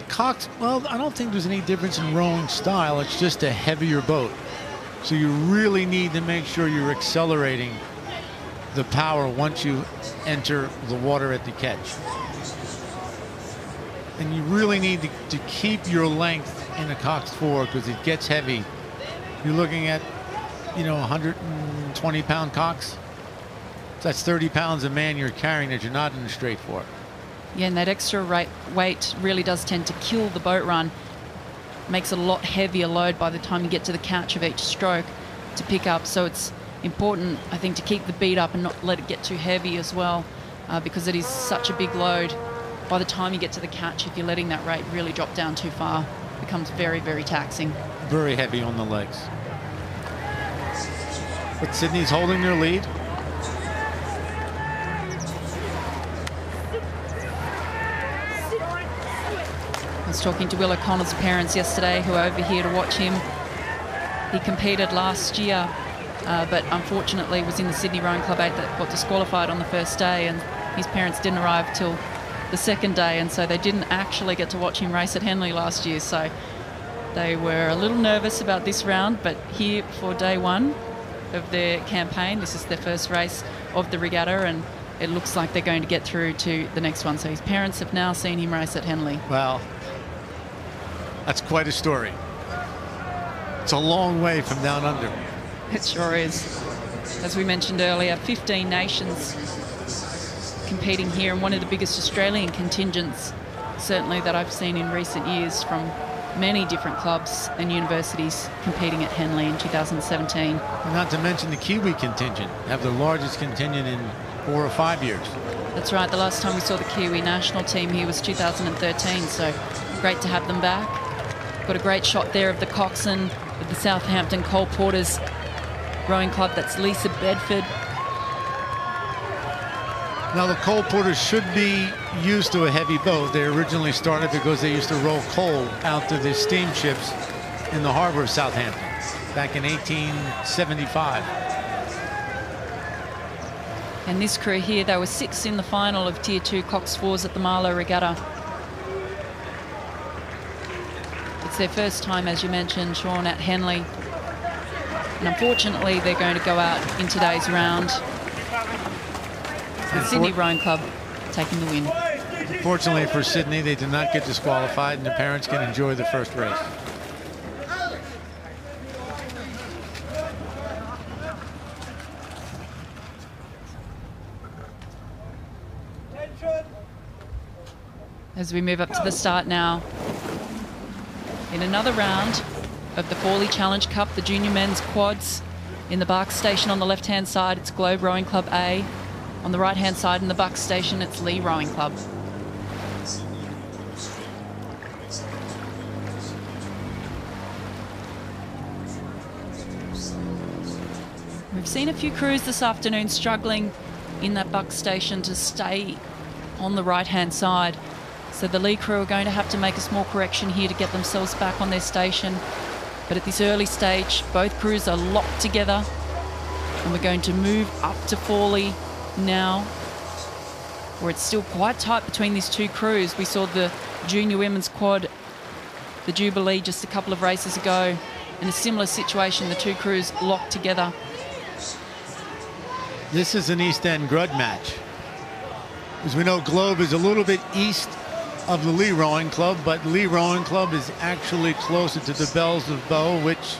Cox, well, I don't think there's any difference in rowing style. It's just a heavier boat. So you really need to make sure you're accelerating the power once you enter the water at the catch. And you really need to keep your length in a cox four because it gets heavy. You're looking at, 120-pound cox. That's 30 pounds a man you're carrying that you're not in a straight four. Yeah, and that extra weight really does tend to kill the boat run. Makes it a lot heavier load by the time you get to the catch of each stroke to pick up. So it's important, I think, to keep the beat up and not let it get too heavy as well, because it is such a big load. By the time you get to the catch, if you're letting that rate really drop down too far, it becomes very, very taxing. Very heavy on the legs. But Sydney's holding their lead. 1, 2, 3, 4, 5, 6, 7, 8, 9, 10, 11, 12, 13, 14, 15, 16, 17, 18, 19, 20, 21, 22, 23, 24, 25, 26, 27, 28, 29, 30, 31, 32, 33, 34, 35, 36, 37, 38, 39, 40, 41, 42, 43, 44, 45, 46, 47, 48, 49, 50, 51, 52, 53, 54, 55, 56, 57, 58, 59, 60, 61, 62, 63, 64, 65, 66, 67, 68, 69, 70, 71, 72, 73, 74, 75, 76, 77, 78, 79, 80, 81, 82, 83, 84, 85, 86, 87, 88, 89, 90, 91, 92, 93, 94, 95, 96, 97, 98, 99, 100, 120 pound cox. That's 30 pounds a man you're carrying that you're not in a straight four. Absolutely. It's certainly not over here. was talking to Will O'Connor's parents yesterday who are over here to watch him. He competed last year, but unfortunately was in the Sydney Rowing Club 8 that got disqualified on the first day, and his parents didn't arrive till the second day, and so they didn't actually get to watch him race at Henley last year. So they were a little nervous about this round, but here for day one of their campaign, this is their first race of the regatta, and it looks like they're going to get through to the next one. So his parents have now seen him race at Henley. Well, that's quite a story. It's a long way from down under. It sure is. As we mentioned earlier, 15 nations competing here, and one of the biggest Australian contingents, certainly that I've seen in recent years, from many different clubs and universities competing at Henley in 2017. Not to mention the Kiwi contingent, have the largest contingent in 4 or 5 years. That's right. The last time we saw the Kiwi national team here was 2013, so great to have them back. Got a great shot there of the coxswain of the Southampton Cole Porters Rowing Club. That's Lisa Bedford. Now the coal porters should be used to a heavy boat. They originally started because they used to roll coal out to the steamships in the harbor of Southampton back in 1875. And this crew here, they were 6th in the final of Tier 2 Cox 4s at the Marlow Regatta. It's their first time, as you mentioned, Sean, at Henley. And unfortunately, they're going to go out in today's round. The Sydney Rowing Club taking the win. Unfortunately for Sydney, they did not get disqualified, and the parents can enjoy the first race. As we move up to the start now, in another round of the Forley Challenge Cup, the junior men's quads. In the Bark Station on the left-hand side, it's Globe Rowing Club A. On the right-hand side in the Buck Station, it's Lee Rowing Club. We've seen a few crews this afternoon struggling in that Buck Station to stay on the right-hand side. So the Lee crew are going to have to make a small correction here to get themselves back on their station. But at this early stage, both crews are locked together. And we're going to move up to Forley now, where it's still quite tight between these two crews. We saw the junior women's quad, the Jubilee, just a couple of races ago. In a similar situation, the two crews locked together. This is an East End Grud match. As we know, Globe is a little bit east of the Lee Rowing Club, but Lee Rowing Club is actually closer to the Bells of Bow, which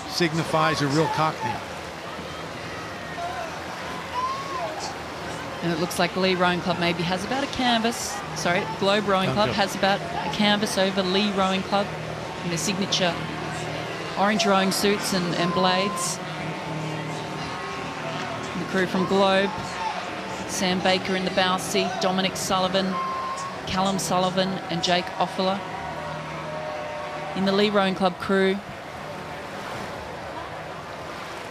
signifies a real cockney. And it looks like Lee Rowing Club maybe has about a canvas. Sorry, Globe Rowing Club has about a canvas over Lee Rowing Club in their signature orange rowing suits and blades. And the crew from Globe, Sam Baker in the bow seat, Dominic Sullivan, Callum Sullivan and Jake Offaler. In the Lee Rowing Club crew,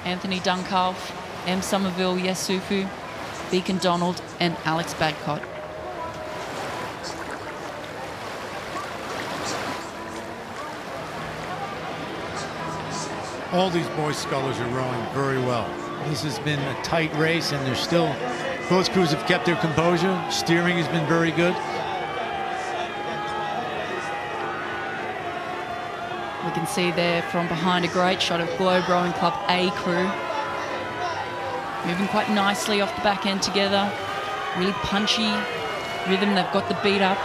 Anthony Duncalf, M. Somerville Yasufu, Beacon Donald and Alex Badcott. All these boys scullers are rowing very well. This has been a tight race, and they're still, both crews have kept their composure. Steering has been very good. We can see there from behind a great shot of Globe Rowing Club A crew. Moving quite nicely off the back end together. Really punchy rhythm. They've got the beat up.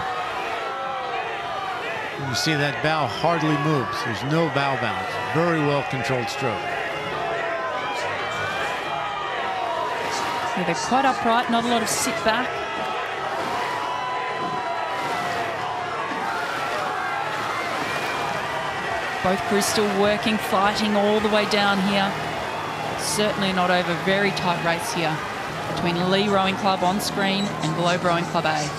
And you see that bow hardly moves. There's no bow bounce. Very well controlled stroke. Yeah, they're quite upright, not a lot of sit back. Both crews still working, fighting all the way down here. Certainly not over. Very tight race here between Lee Rowing Club on screen and Globe Rowing Club A.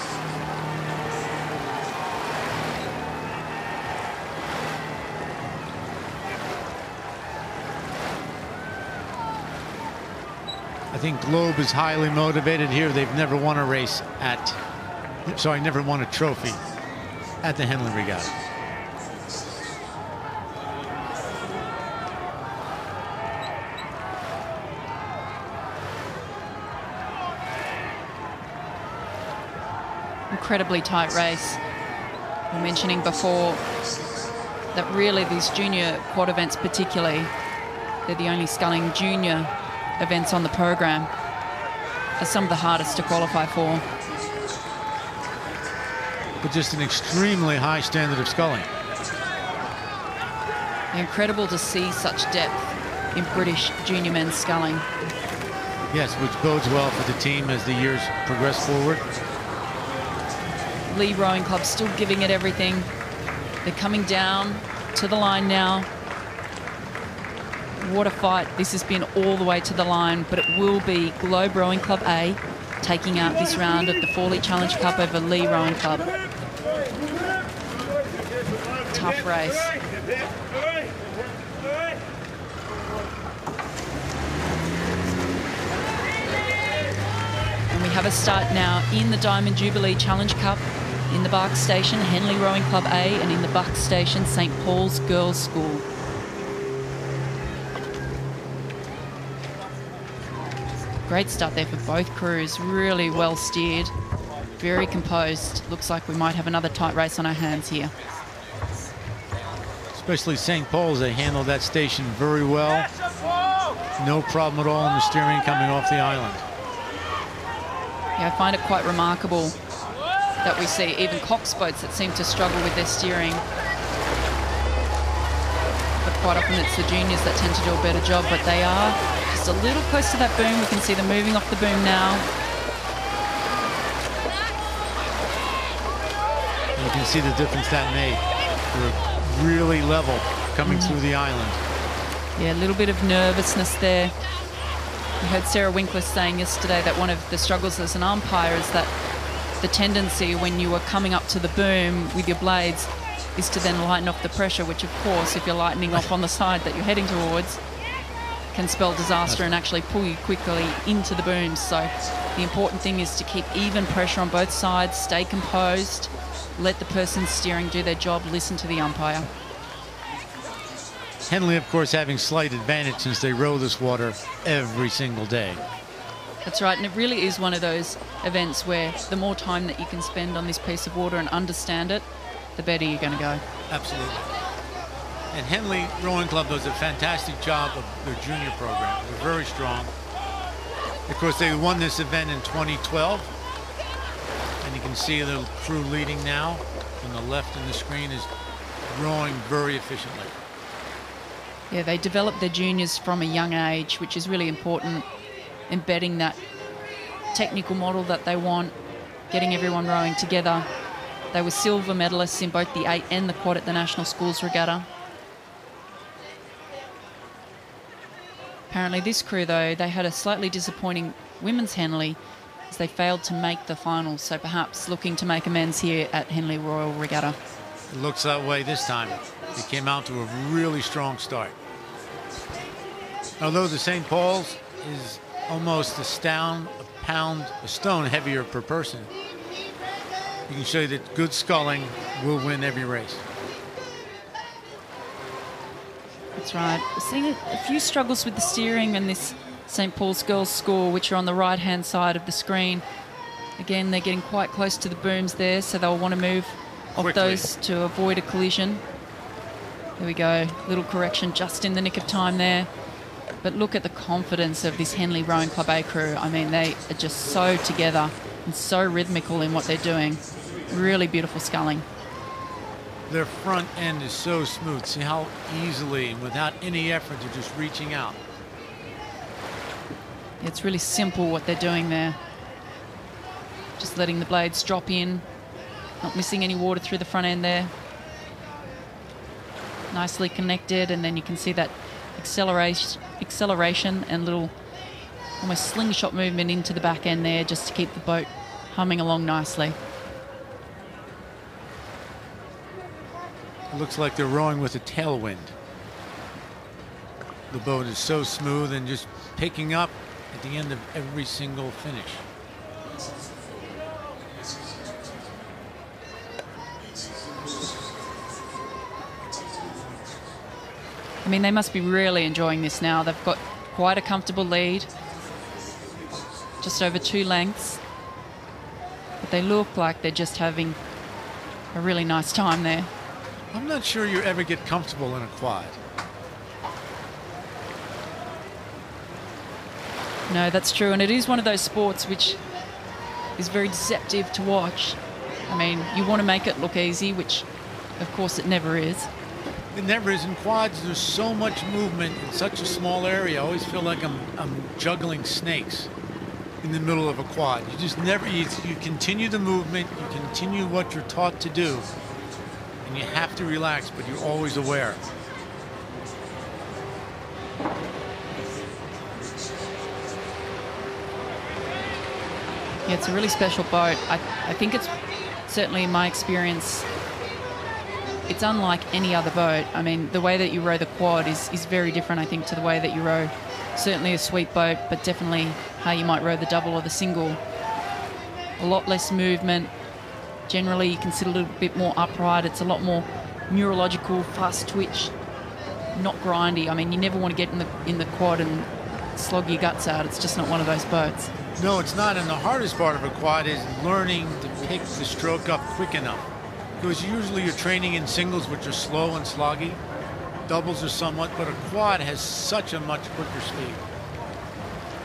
I think Globe is highly motivated here. They've never won a race never won a trophy at the Henley Regatta. Incredibly tight race. We were mentioning before that really these junior quad events particularly, they're the only sculling junior events on the program, are some of the hardest to qualify for. But just an extremely high standard of sculling. Incredible to see such depth in British junior men's sculling. Yes, which bodes well for the team as the years progress forward. Lee Rowing Club still giving it everything. They're coming down to the line now. What a fight. This has been all the way to the line, but it will be Globe Rowing Club A taking out this round of the Forley Challenge Cup over Lee Rowing Club. Tough race. And we have a start now in the Diamond Jubilee Challenge Cup in the Bark Station, Henley Rowing Club A, and in the Buck Station, St Paul's Girls' School. Great start there for both crews, really well steered, very composed. Looks like we might have another tight race on our hands here. Especially St. Paul's, they handled that station very well. No problem at all in the steering coming off the island. Yeah, I find it quite remarkable that we see even Cox boats that seem to struggle with their steering. But quite often it's the juniors that tend to do a better job, but they are just a little close to that boom. We can see them moving off the boom now. You can see the difference that made. They're really level coming through the island. Yeah, a little bit of nervousness there. We heard Sarah Winkler saying yesterday that one of the struggles as an umpire is that the tendency when you are coming up to the boom with your blades is to then lighten off the pressure, which of course, if you're lightening off on the side that you're heading towards, can spell disaster and actually pull you quickly into the booms. So the important thing is to keep even pressure on both sides, stay composed, let the person steering do their job, listen to the umpire. Henley, of course, having slight advantage since they row this water every single day. That's right, and it really is one of those events where the more time that you can spend on this piece of water and understand it, the better you're going to go. Absolutely. And Henley Rowing Club does a fantastic job of their junior program. They're very strong. Of course, they won this event in 2012. And you can see the crew leading now on the left in the screen is rowing very efficiently. Yeah, they develop their juniors from a young age, which is really important. Embedding that technical model that they want, getting everyone rowing together. They were silver medalists in both the 8 and the quad at the National Schools Regatta. Apparently this crew, though, they had a slightly disappointing women's Henley as they failed to make the finals, so perhaps looking to make amends here at Henley Royal Regatta. It looks that way this time. They came out to a really strong start. Although the St. Paul's is almost a stone heavier per person, you can show you that good sculling will win every race. That's right. We're seeing a few struggles with the steering in this St. Paul's Girls' School, which are on the right-hand side of the screen. Again, they're getting quite close to the booms there, so they'll want to move off those to avoid a collision. There we go. Little correction just in the nick of time there. But look at the confidence of this Henley Rowing Club A crew. I mean, they are just so together and so rhythmical in what they're doing. Really beautiful sculling. Their front end is so smooth. See how easily and without any effort they're just reaching out. It's really simple what they're doing there. Just letting the blades drop in, not missing any water through the front end there. Nicely connected, and then you can see that acceleration and little almost slingshot movement into the back end there just to keep the boat humming along nicely. It looks like they're rowing with a tailwind. The boat is so smooth and just picking up at the end of every single finish. mean, they must be really enjoying this now. They've got quite a comfortable lead, just over 2 lengths. But they look like they're just having a really nice time there. I'm not sure you ever get comfortable in a quad. No, that's true. And it is one of those sports which is very deceptive to watch. I mean, you want to make it look easy, which, of course, it never is. It never is. In quads, there's so much movement in such a small area. I always feel like I'm juggling snakes in the middle of a quad. You just never, you continue the movement, you continue what you're taught to do, and you have to relax, but you're always aware. Yeah, it's a really special boat. I think it's, certainly in my experience, it's unlike any other boat. I mean, the way that you row the quad is very different, I think, to the way that you row certainly a sweep boat, but definitely how you might row the double or the single. A lot less movement. Generally, you can sit a little bit more upright. It's a lot more neurological, fast twitch, not grindy. I mean, you never want to get in the quad and slog your guts out. It's just not one of those boats. No, it's not. And the hardest part of a quad is learning to pick the stroke up quick enough. Because usually you're training in singles, which are slow and sloggy. Doubles are somewhat, but a quad has such a much quicker speed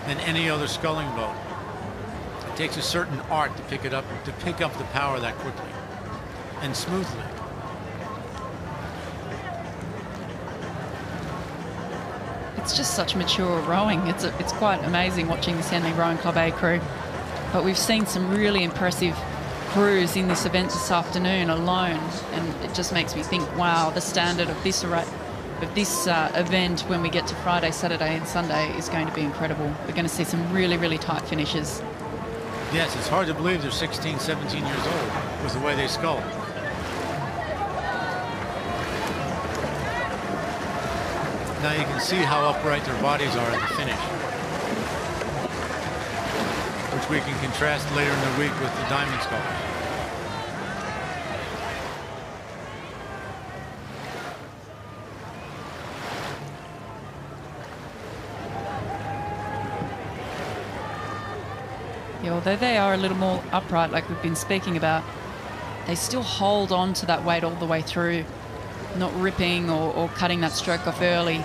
than any other sculling boat. It takes a certain art to pick up the power that quickly and smoothly. It's just such mature rowing. It's quite amazing watching this Henley Rowing Club A crew. But we've seen some really impressive crews in this event this afternoon alone, and it just makes me think, wow, the standard of this event when we get to Friday, Saturday and Sunday is going to be incredible. We're going to see some really, really tight finishes. Yes, it's hard to believe they're 16, 17 years old with the way they scull. Now you can see how upright their bodies are in the finish, which we can contrast later in the week with the diamond scullers. Yeah, although they are a little more upright, like we've been speaking about, they still hold on to that weight all the way through, not ripping or cutting that stroke off early.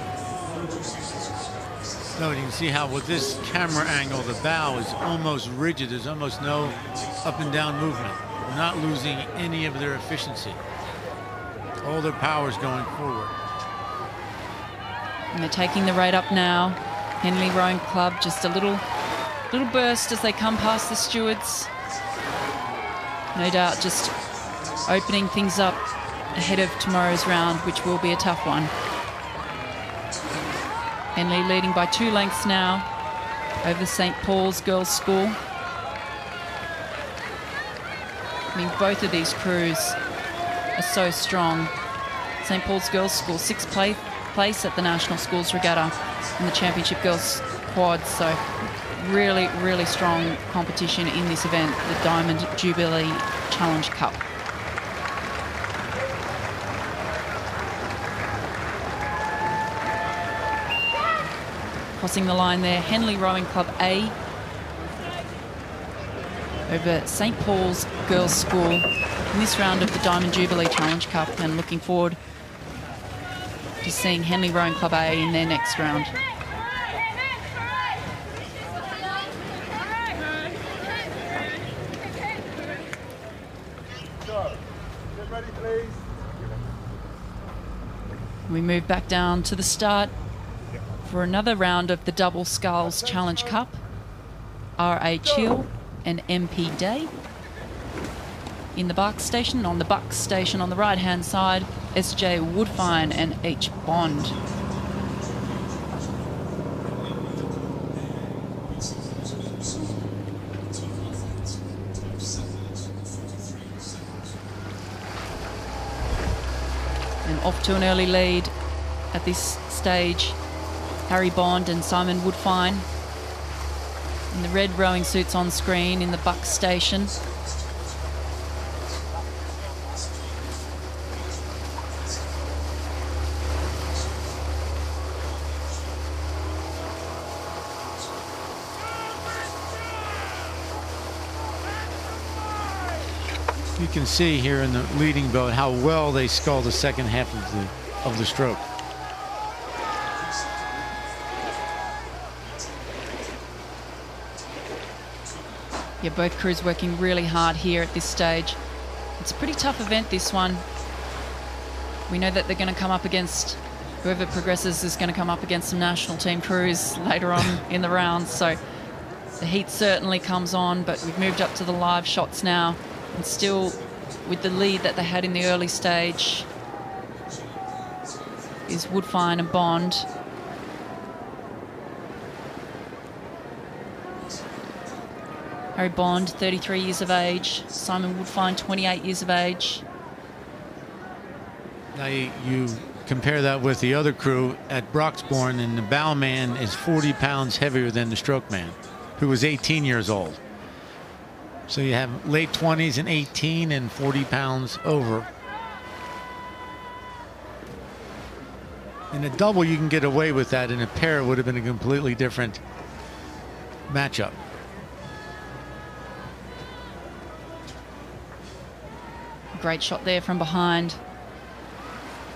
No, you can see how with this camera angle, the bow is almost rigid. There's almost no up and down movement. They're not losing any of their efficiency. All their power is going forward. And they're taking the rate up now. Henley Rowing Club, just a little burst as they come past the stewards. No doubt just opening things up ahead of tomorrow's round, which will be a tough one. Henley leading by 2 lengths now over St. Paul's Girls' School. I mean, both of these crews are so strong. St. Paul's Girls' School, 6th place at the National Schools Regatta in the Championship Girls Quad. So really, really strong competition in this event, the Diamond Jubilee Challenge Cup. Crossing the line there, Henley Rowing Club A over St. Paul's Girls' School in this round of the Diamond Jubilee Challenge Cup, and looking forward to seeing Henley Rowing Club A in their next round. Get ready, please. We move back down to the start for another round of the Double Sculls Challenge Cup. R.A. Chill and M.P. Day. In the Bark Station, on the Buck Station on the right-hand side, S.J. Woodfine and H. Bond. And off to an early lead at this stage, Harry Bond and Simon Woodfine in the red rowing suits on screen in the Buck Station. You can see here in the leading boat how well they scull the second half of the stroke. Yeah, both crews working really hard here at this stage. It's a pretty tough event, this one. We know that they're going to come up against, whoever progresses is going to come up against some national team crews later on in the round. So the heat certainly comes on, but we've moved up to the live shots now. And still, with the lead that they had in the early stage, is Woodfine and Bond. Harry Bond, 33 years of age. Simon Woodfine, 28 years of age. Now you compare that with the other crew at Broxbourne, and the bowman is 40 pounds heavier than the stroke man, who was 18 years old. So you have late 20s and 18 and 40 pounds over. In a double, you can get away with that. In a pair, it would have been a completely different matchup. Great shot there from behind.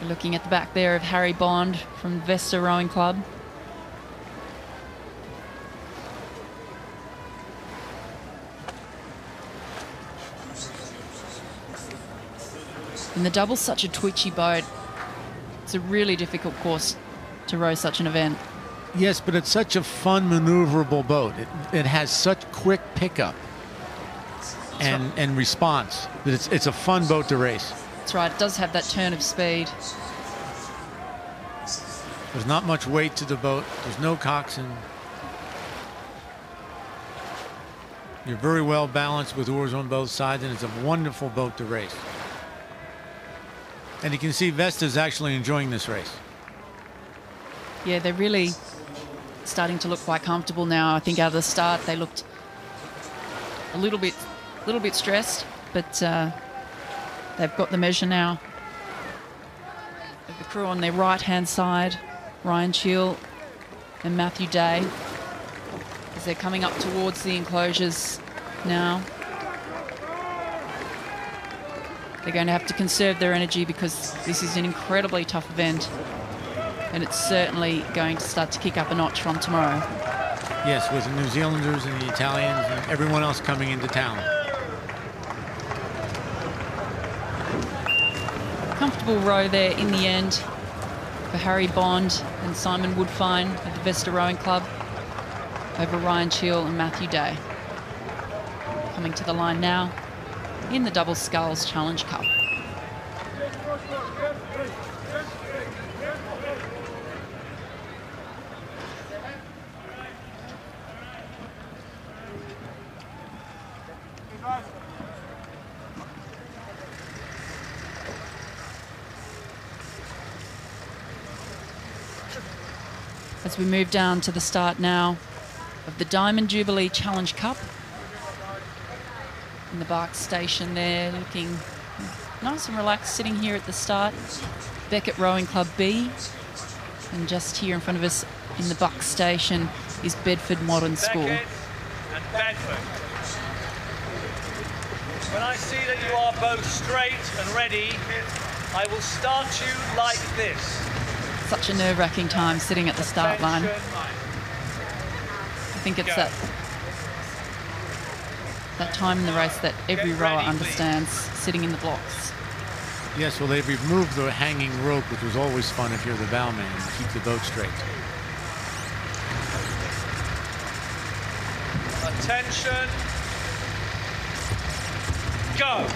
We're looking at the back there of Harry Bond from Nsr Rowing Club. And the double's such a twitchy boat. It's a really difficult course to row such an event. Yes, but it's such a fun, maneuverable boat. It has such quick pickup and response that it's a fun boat to race. That's right, it does have that turn of speed. There's not much weight to the boat. There's no coxswain. You're very well balanced with oars on both sides, and it's a wonderful boat to race. And you can see Vesta's actually enjoying this race. Yeah, they're really starting to look quite comfortable now. I think out of the start they looked a little bit stressed, but they've got the measure now. The crew on their right-hand side, Ryan Cheel and Matthew Day, as they're coming up towards the enclosures now. They're going to have to conserve their energy because this is an incredibly tough event, and it's certainly going to start to kick up a notch from tomorrow. Yes, with the New Zealanders and the Italians and everyone else coming into town. Comfortable row there in the end for Harry Bond and Simon Woodfine of the Nsr Rowing Club over Ryan Cheel and Matthew Day. Coming to the line now in the Double Sculls Challenge Cup. As we move down to the start now of the Diamond Jubilee Challenge Cup. In the Bark Station there, looking nice and relaxed, sitting here at the start. Beckett Rowing Club B. And just here in front of us in the Buck Station is Bedford Modern School. Beckett and Bedford. When I see that you are both straight and ready, I will start you like this. Such a nerve-wracking time sitting at the start line. I think it's that time in the race that every rower understands, sitting in the blocks. Yes, well, they've removed the hanging rope, which was always fun if you're the bowman, to keep the boat straight. Attention. Go.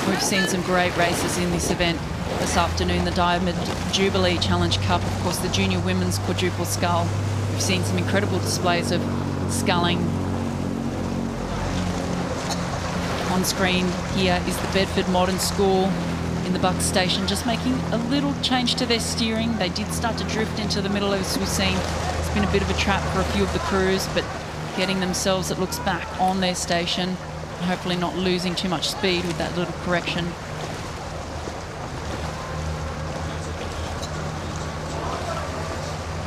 We've seen some great races in this event this afternoon. The Diamond Jubilee Challenge Cup, of course, the junior women's quadruple scull. We've seen some incredible displays of sculling. On screen here is the Bedford Modern School in the Buck Station, just making a little change to their steering. They did start to drift into the middle, as we've seen. It's been a bit of a trap for a few of the crews, but getting themselves, it looks, back on their station. Hopefully not losing too much speed with that little correction.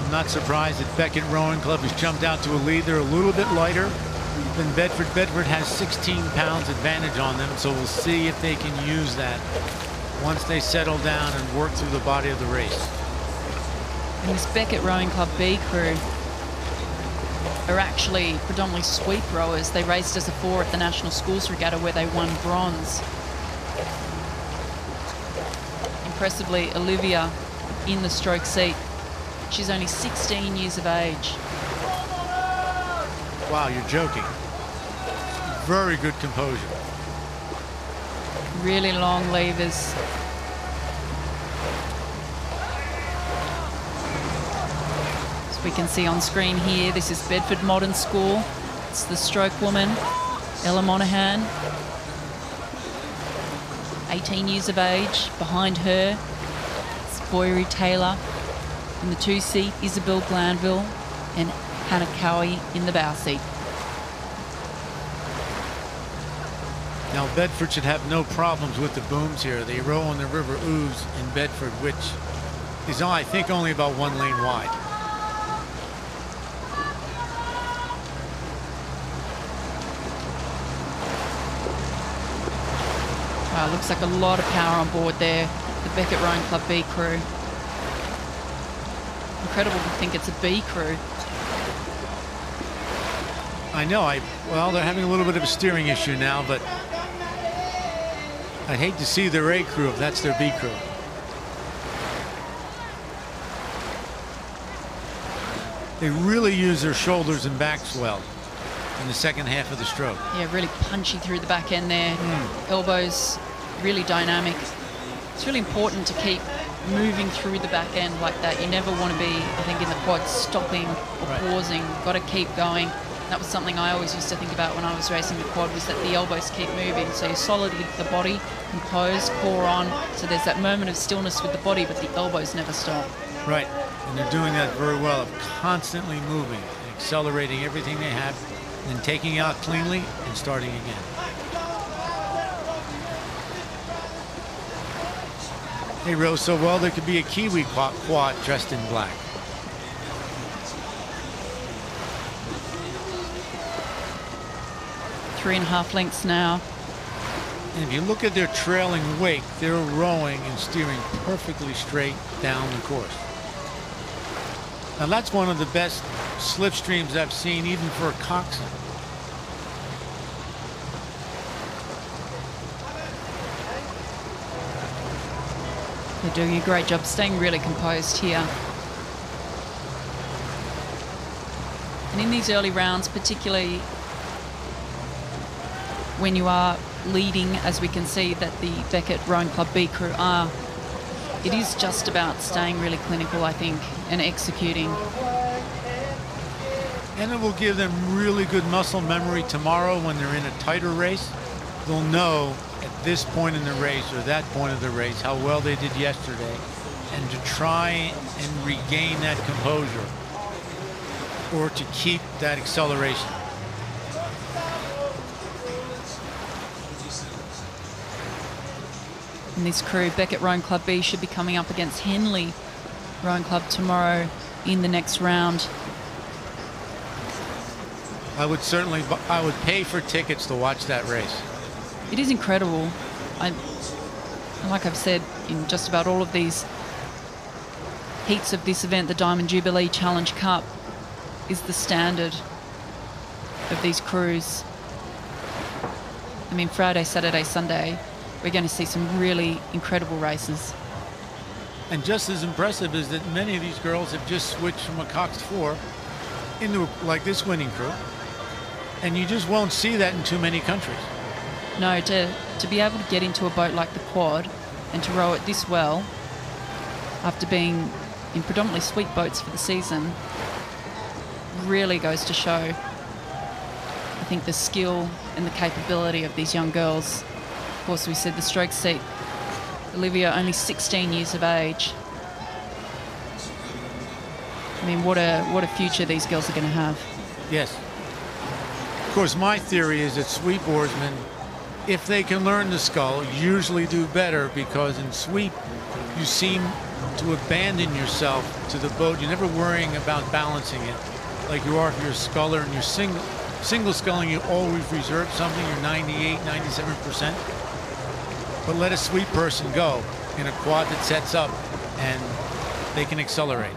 I'm not surprised that Beckett Rowing Club has jumped out to a lead. They're a little bit lighter than Bedford. Bedford has 16 pounds advantage on them, so we'll see if they can use that once they settle down and work through the body of the race. And this Beckett Rowing Club B crew are actually predominantly sweep rowers. They raced as a 4 at the National Schools Regatta where they won bronze. Impressively, Olivia in the stroke seat. She's only 16 years of age. Wow, you're joking. Very good composure. Really long levers. As we can see on screen here, this is Bedford Modern School. It's the stroke woman, Ella Monaghan. 18 years of age. Behind her, it's Boyery Taylor. In the 2 seat, Isabel Glanville and Hannah Cowie in the bow seat. Now Bedford should have no problems with the booms here. They row on the River Ouse in Bedford, which is, I think, only about 1 lane wide. Wow, looks like a lot of power on board there. The Beckett Rowing Club B crew. Incredible to think it's a B crew. I know. Well, they're having a little bit of a steering issue now, but I'd hate to see their A crew if that's their B crew. They really use their shoulders and backs well in the second half of the stroke. Yeah, really punchy through the back end there. Elbows really dynamic. It's really important to keep moving through the back end like that. You never want to be, I think, in the quad stopping or pausing. Got to keep going. That was something I always used to think about when I was racing the quad, was that the elbows keep moving. So you're solid with the body, composed, core on. So there's that moment of stillness with the body, but the elbows never stop. Right, and they're doing that very well, of constantly moving and accelerating everything they have, and then taking out cleanly and starting again. They row so well, there could be a Kiwi quad dressed in black. 3.5 lengths now. And if you look at their trailing wake, they're rowing and steering perfectly straight down the course. Now that's one of the best slipstreams I've seen, even for a coxswain. They're doing a great job staying really composed here. And in these early rounds, particularly when you are leading, as we can see that the Beckett Rowing Club B crew are, it is just about staying really clinical, I think, and executing. And it will give them really good muscle memory tomorrow when they're in a tighter race. They'll know at this point in the race or that point of the race how well they did yesterday, and to try and regain that composure or to keep that acceleration. And this crew, Beckett Rowing Club B, should be coming up against Henley Rowing Club tomorrow in the next round. I would pay for tickets to watch that race. It is incredible. Like I've said in just about all of these heats of this event, the Diamond Jubilee Challenge Cup is the standard of these crews. I mean, Friday, Saturday, Sunday, we're going to see some really incredible races. And just as impressive is that many of these girls have just switched from a Cox 4 into like this winning crew. And you just won't see that in too many countries. No, to be able to get into a boat like the quad and to row it this well after being in predominantly sweep boats for the season really goes to show, I think, the skill and the capability of these young girls. Of course, we said the stroke seat, Olivia, only 16 years of age. I mean, what a future these girls are going to have. Yes. Of course, my theory is that sweep oarsmen, if they can learn the scull, usually do better, because in sweep, you seem to abandon yourself to the boat. You're never worrying about balancing it like you are if you're a sculler and you're Single sculling, you always reserve something. You're 98, 97%. But let a sweep person go in a quad that sets up, and they can accelerate.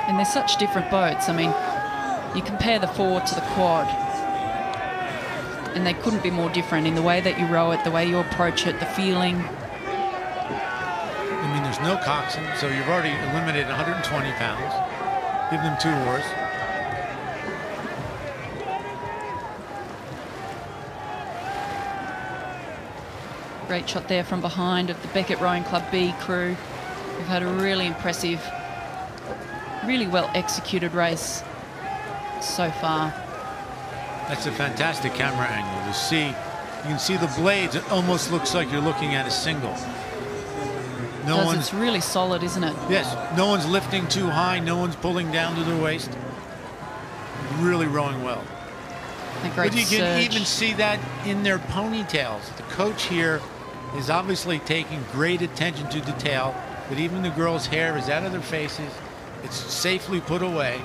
And they're such different boats. I mean, you compare the forward to the quad, and they couldn't be more different in the way that you row it, the way you approach it, the feeling. I mean, there's no coxswain, so you've already eliminated 120 pounds. Give them 2 oars. Great shot there from behind of the Beckett Rowing Club B crew. We've had a really impressive, really well executed race so far. That's a fantastic camera angle to see. You can see the blades. It almost looks like you're looking at a single. It's really solid, isn't it? Yes. No one's lifting too high. No one's pulling down to their waist. Really rowing well. But you can even see that in their ponytails. The coach here is obviously taking great attention to detail, but even the girls' hair is out of their faces. It's safely put away,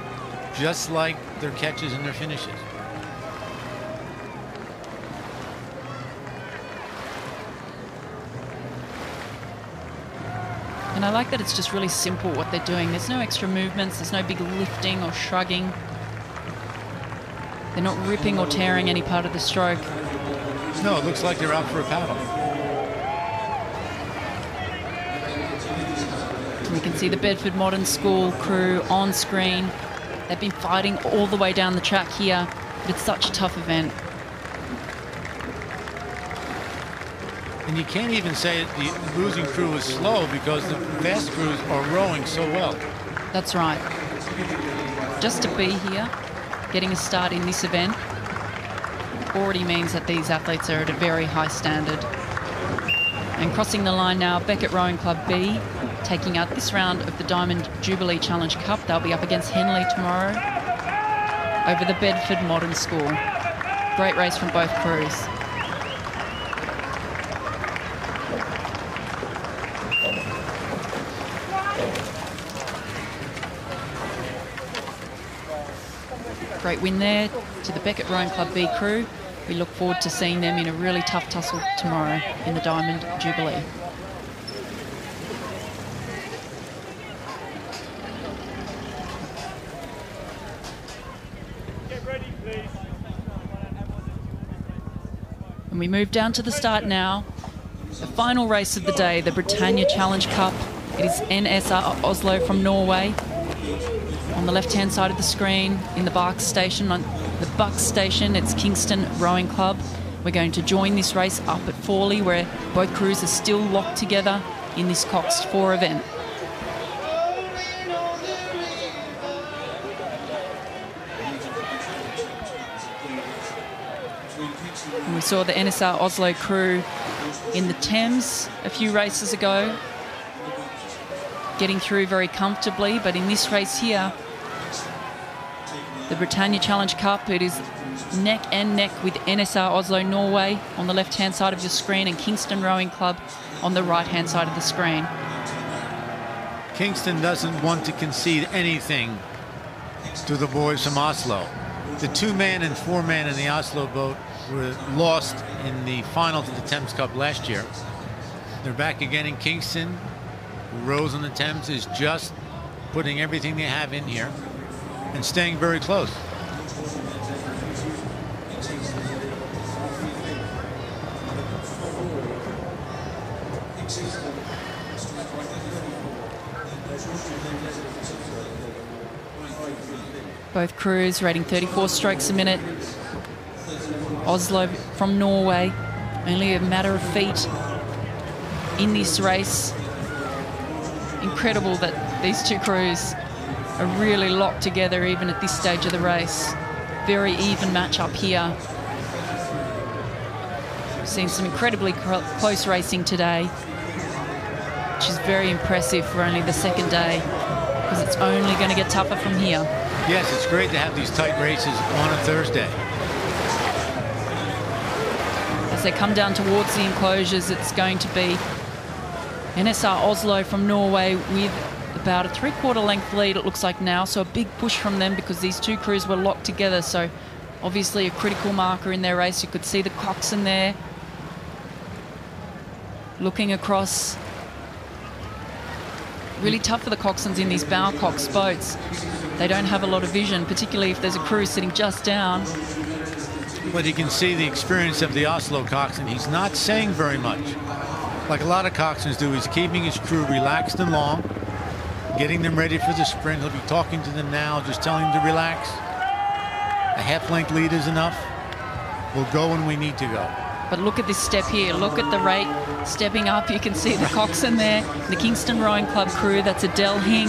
just like their catches and their finishes. And I like that it's just really simple what they're doing. There's no extra movements. There's no big lifting or shrugging. They're not ripping or tearing any part of the stroke. No, it looks like they're out for a paddle. We can see the Bedford Modern School crew on screen. They've been fighting all the way down the track here, but it's such a tough event. And you can't even say that the losing crew is slow because the fast crews are rowing so well. That's right. Just to be here, getting a start in this event, already means that these athletes are at a very high standard. And crossing the line now, Beckett Rowing Club B, taking out this round of the Diamond Jubilee Challenge Cup. They'll be up against Henley tomorrow over the Bedford Modern School. Great race from both crews. Great win there to the Beckett Rowing Club B crew. We look forward to seeing them in a really tough tussle tomorrow in the Diamond Jubilee. Get ready, please. And we move down to the start now. The final race of the day, the Britannia Challenge Cup. It is Nsr Oslo from Norway. On the left-hand side of the screen, in the Bucks station, it's Kingston Rowing Club. We're going to join this race up at Fawley, where both crews are still locked together in this Coxed 4 event. And we saw the Nsr Oslo crew in the Thames a few races ago, getting through very comfortably, but in this race here, the Britannia Challenge Cup, it is neck and neck with Nsr Oslo Norway on the left-hand side of your screen and Kingston Rowing Club on the right-hand side of the screen. Kingston doesn't want to concede anything to the boys from Oslo. The 2-man and 4-man in the Oslo boat were lost in the final to the Thames Cup last year. They're back again in Kingston. Rose on the Thames is just putting everything they have in here and staying very close. Both crews rating 34 strokes a minute. Oslo from Norway, only a matter of feet in this race. Incredible that these two crews are really locked together even at this stage of the race. Very even match up here. We've seen some incredibly close racing today, which is very impressive for only the second day, because it's only going to get tougher from here. Yes, it's great to have these tight races on a Thursday. As they come down towards the enclosures, it's going to be Nsr Oslo from Norway with the about a 3/4 length lead, it looks like now, so a big push from them because these two crews were locked together, so obviously a critical marker in their race. You could see the coxswain there looking across. Really tough for the coxswains in these bow cox boats. They don't have a lot of vision, particularly if there's a crew sitting just down. But you can see the experience of the Oslo coxswain. He's not saying very much. Like a lot of coxswains do, he's keeping his crew relaxed and long, getting them ready for the sprint. He'll be talking to them now, just telling them to relax. A half-length lead is enough. We'll go when we need to go. But look at this step here. Look at the rate stepping up. You can see the coxswain there, the Kingston Rowing Club crew. That's Adele Hing.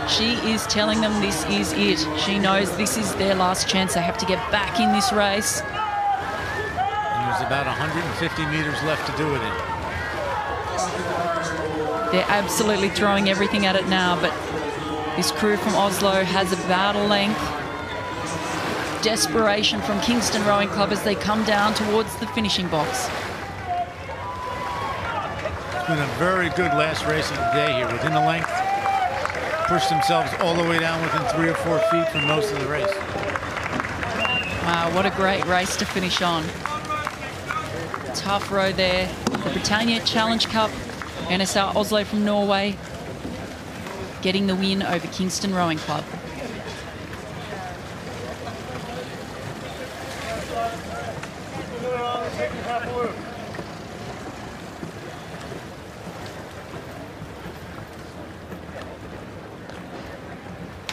She is telling them this is it. She knows this is their last chance. They have to get back in this race. And there's about 150 meters left to do it in. They're absolutely throwing everything at it now, but this crew from Oslo has about a length. Desperation from Kingston Rowing Club as they come down towards the finishing box. It's been a very good last race of the day here. Within the length, pushed themselves all the way down within 3 or 4 feet for most of the race. Wow, what a great race to finish on. Tough row there. The Britannia Challenge Cup, Nsr Oslo from Norway, getting the win over Kingston Rowing Club.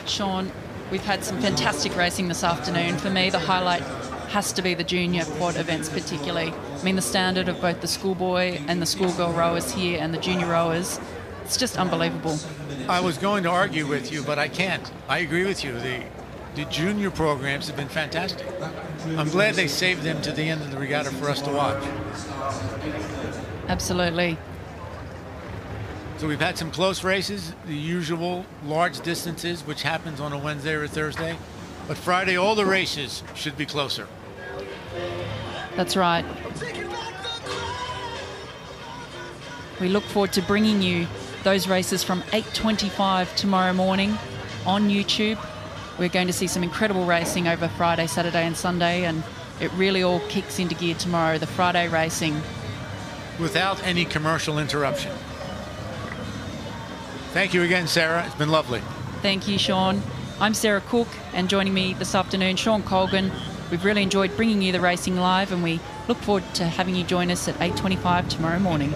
Sean, we've had some fantastic racing this afternoon. For me, the highlight has to be the junior quad events particularly. I mean, the standard of both the schoolboy and the schoolgirl rowers here and the junior rowers, it's just unbelievable. I was going to argue with you, but I can't. I agree with you. The junior programs have been fantastic. I'm glad they saved them to the end of the regatta for us to watch. Absolutely. So we've had some close races, the usual large distances, which happens on a Wednesday or a Thursday. But Friday, all the races should be closer. That's right. We look forward to bringing you those races from 8:25 tomorrow morning on YouTube. We're going to see some incredible racing over Friday, Saturday and Sunday, and it really all kicks into gear tomorrow, the Friday racing. Without any commercial interruption. Thank you again, Sarah. It's been lovely. Thank you, Sean. I'm Sarah Cook, and joining me this afternoon, Sean Colgan. We've really enjoyed bringing you the racing live, and we look forward to having you join us at 8:25 tomorrow morning.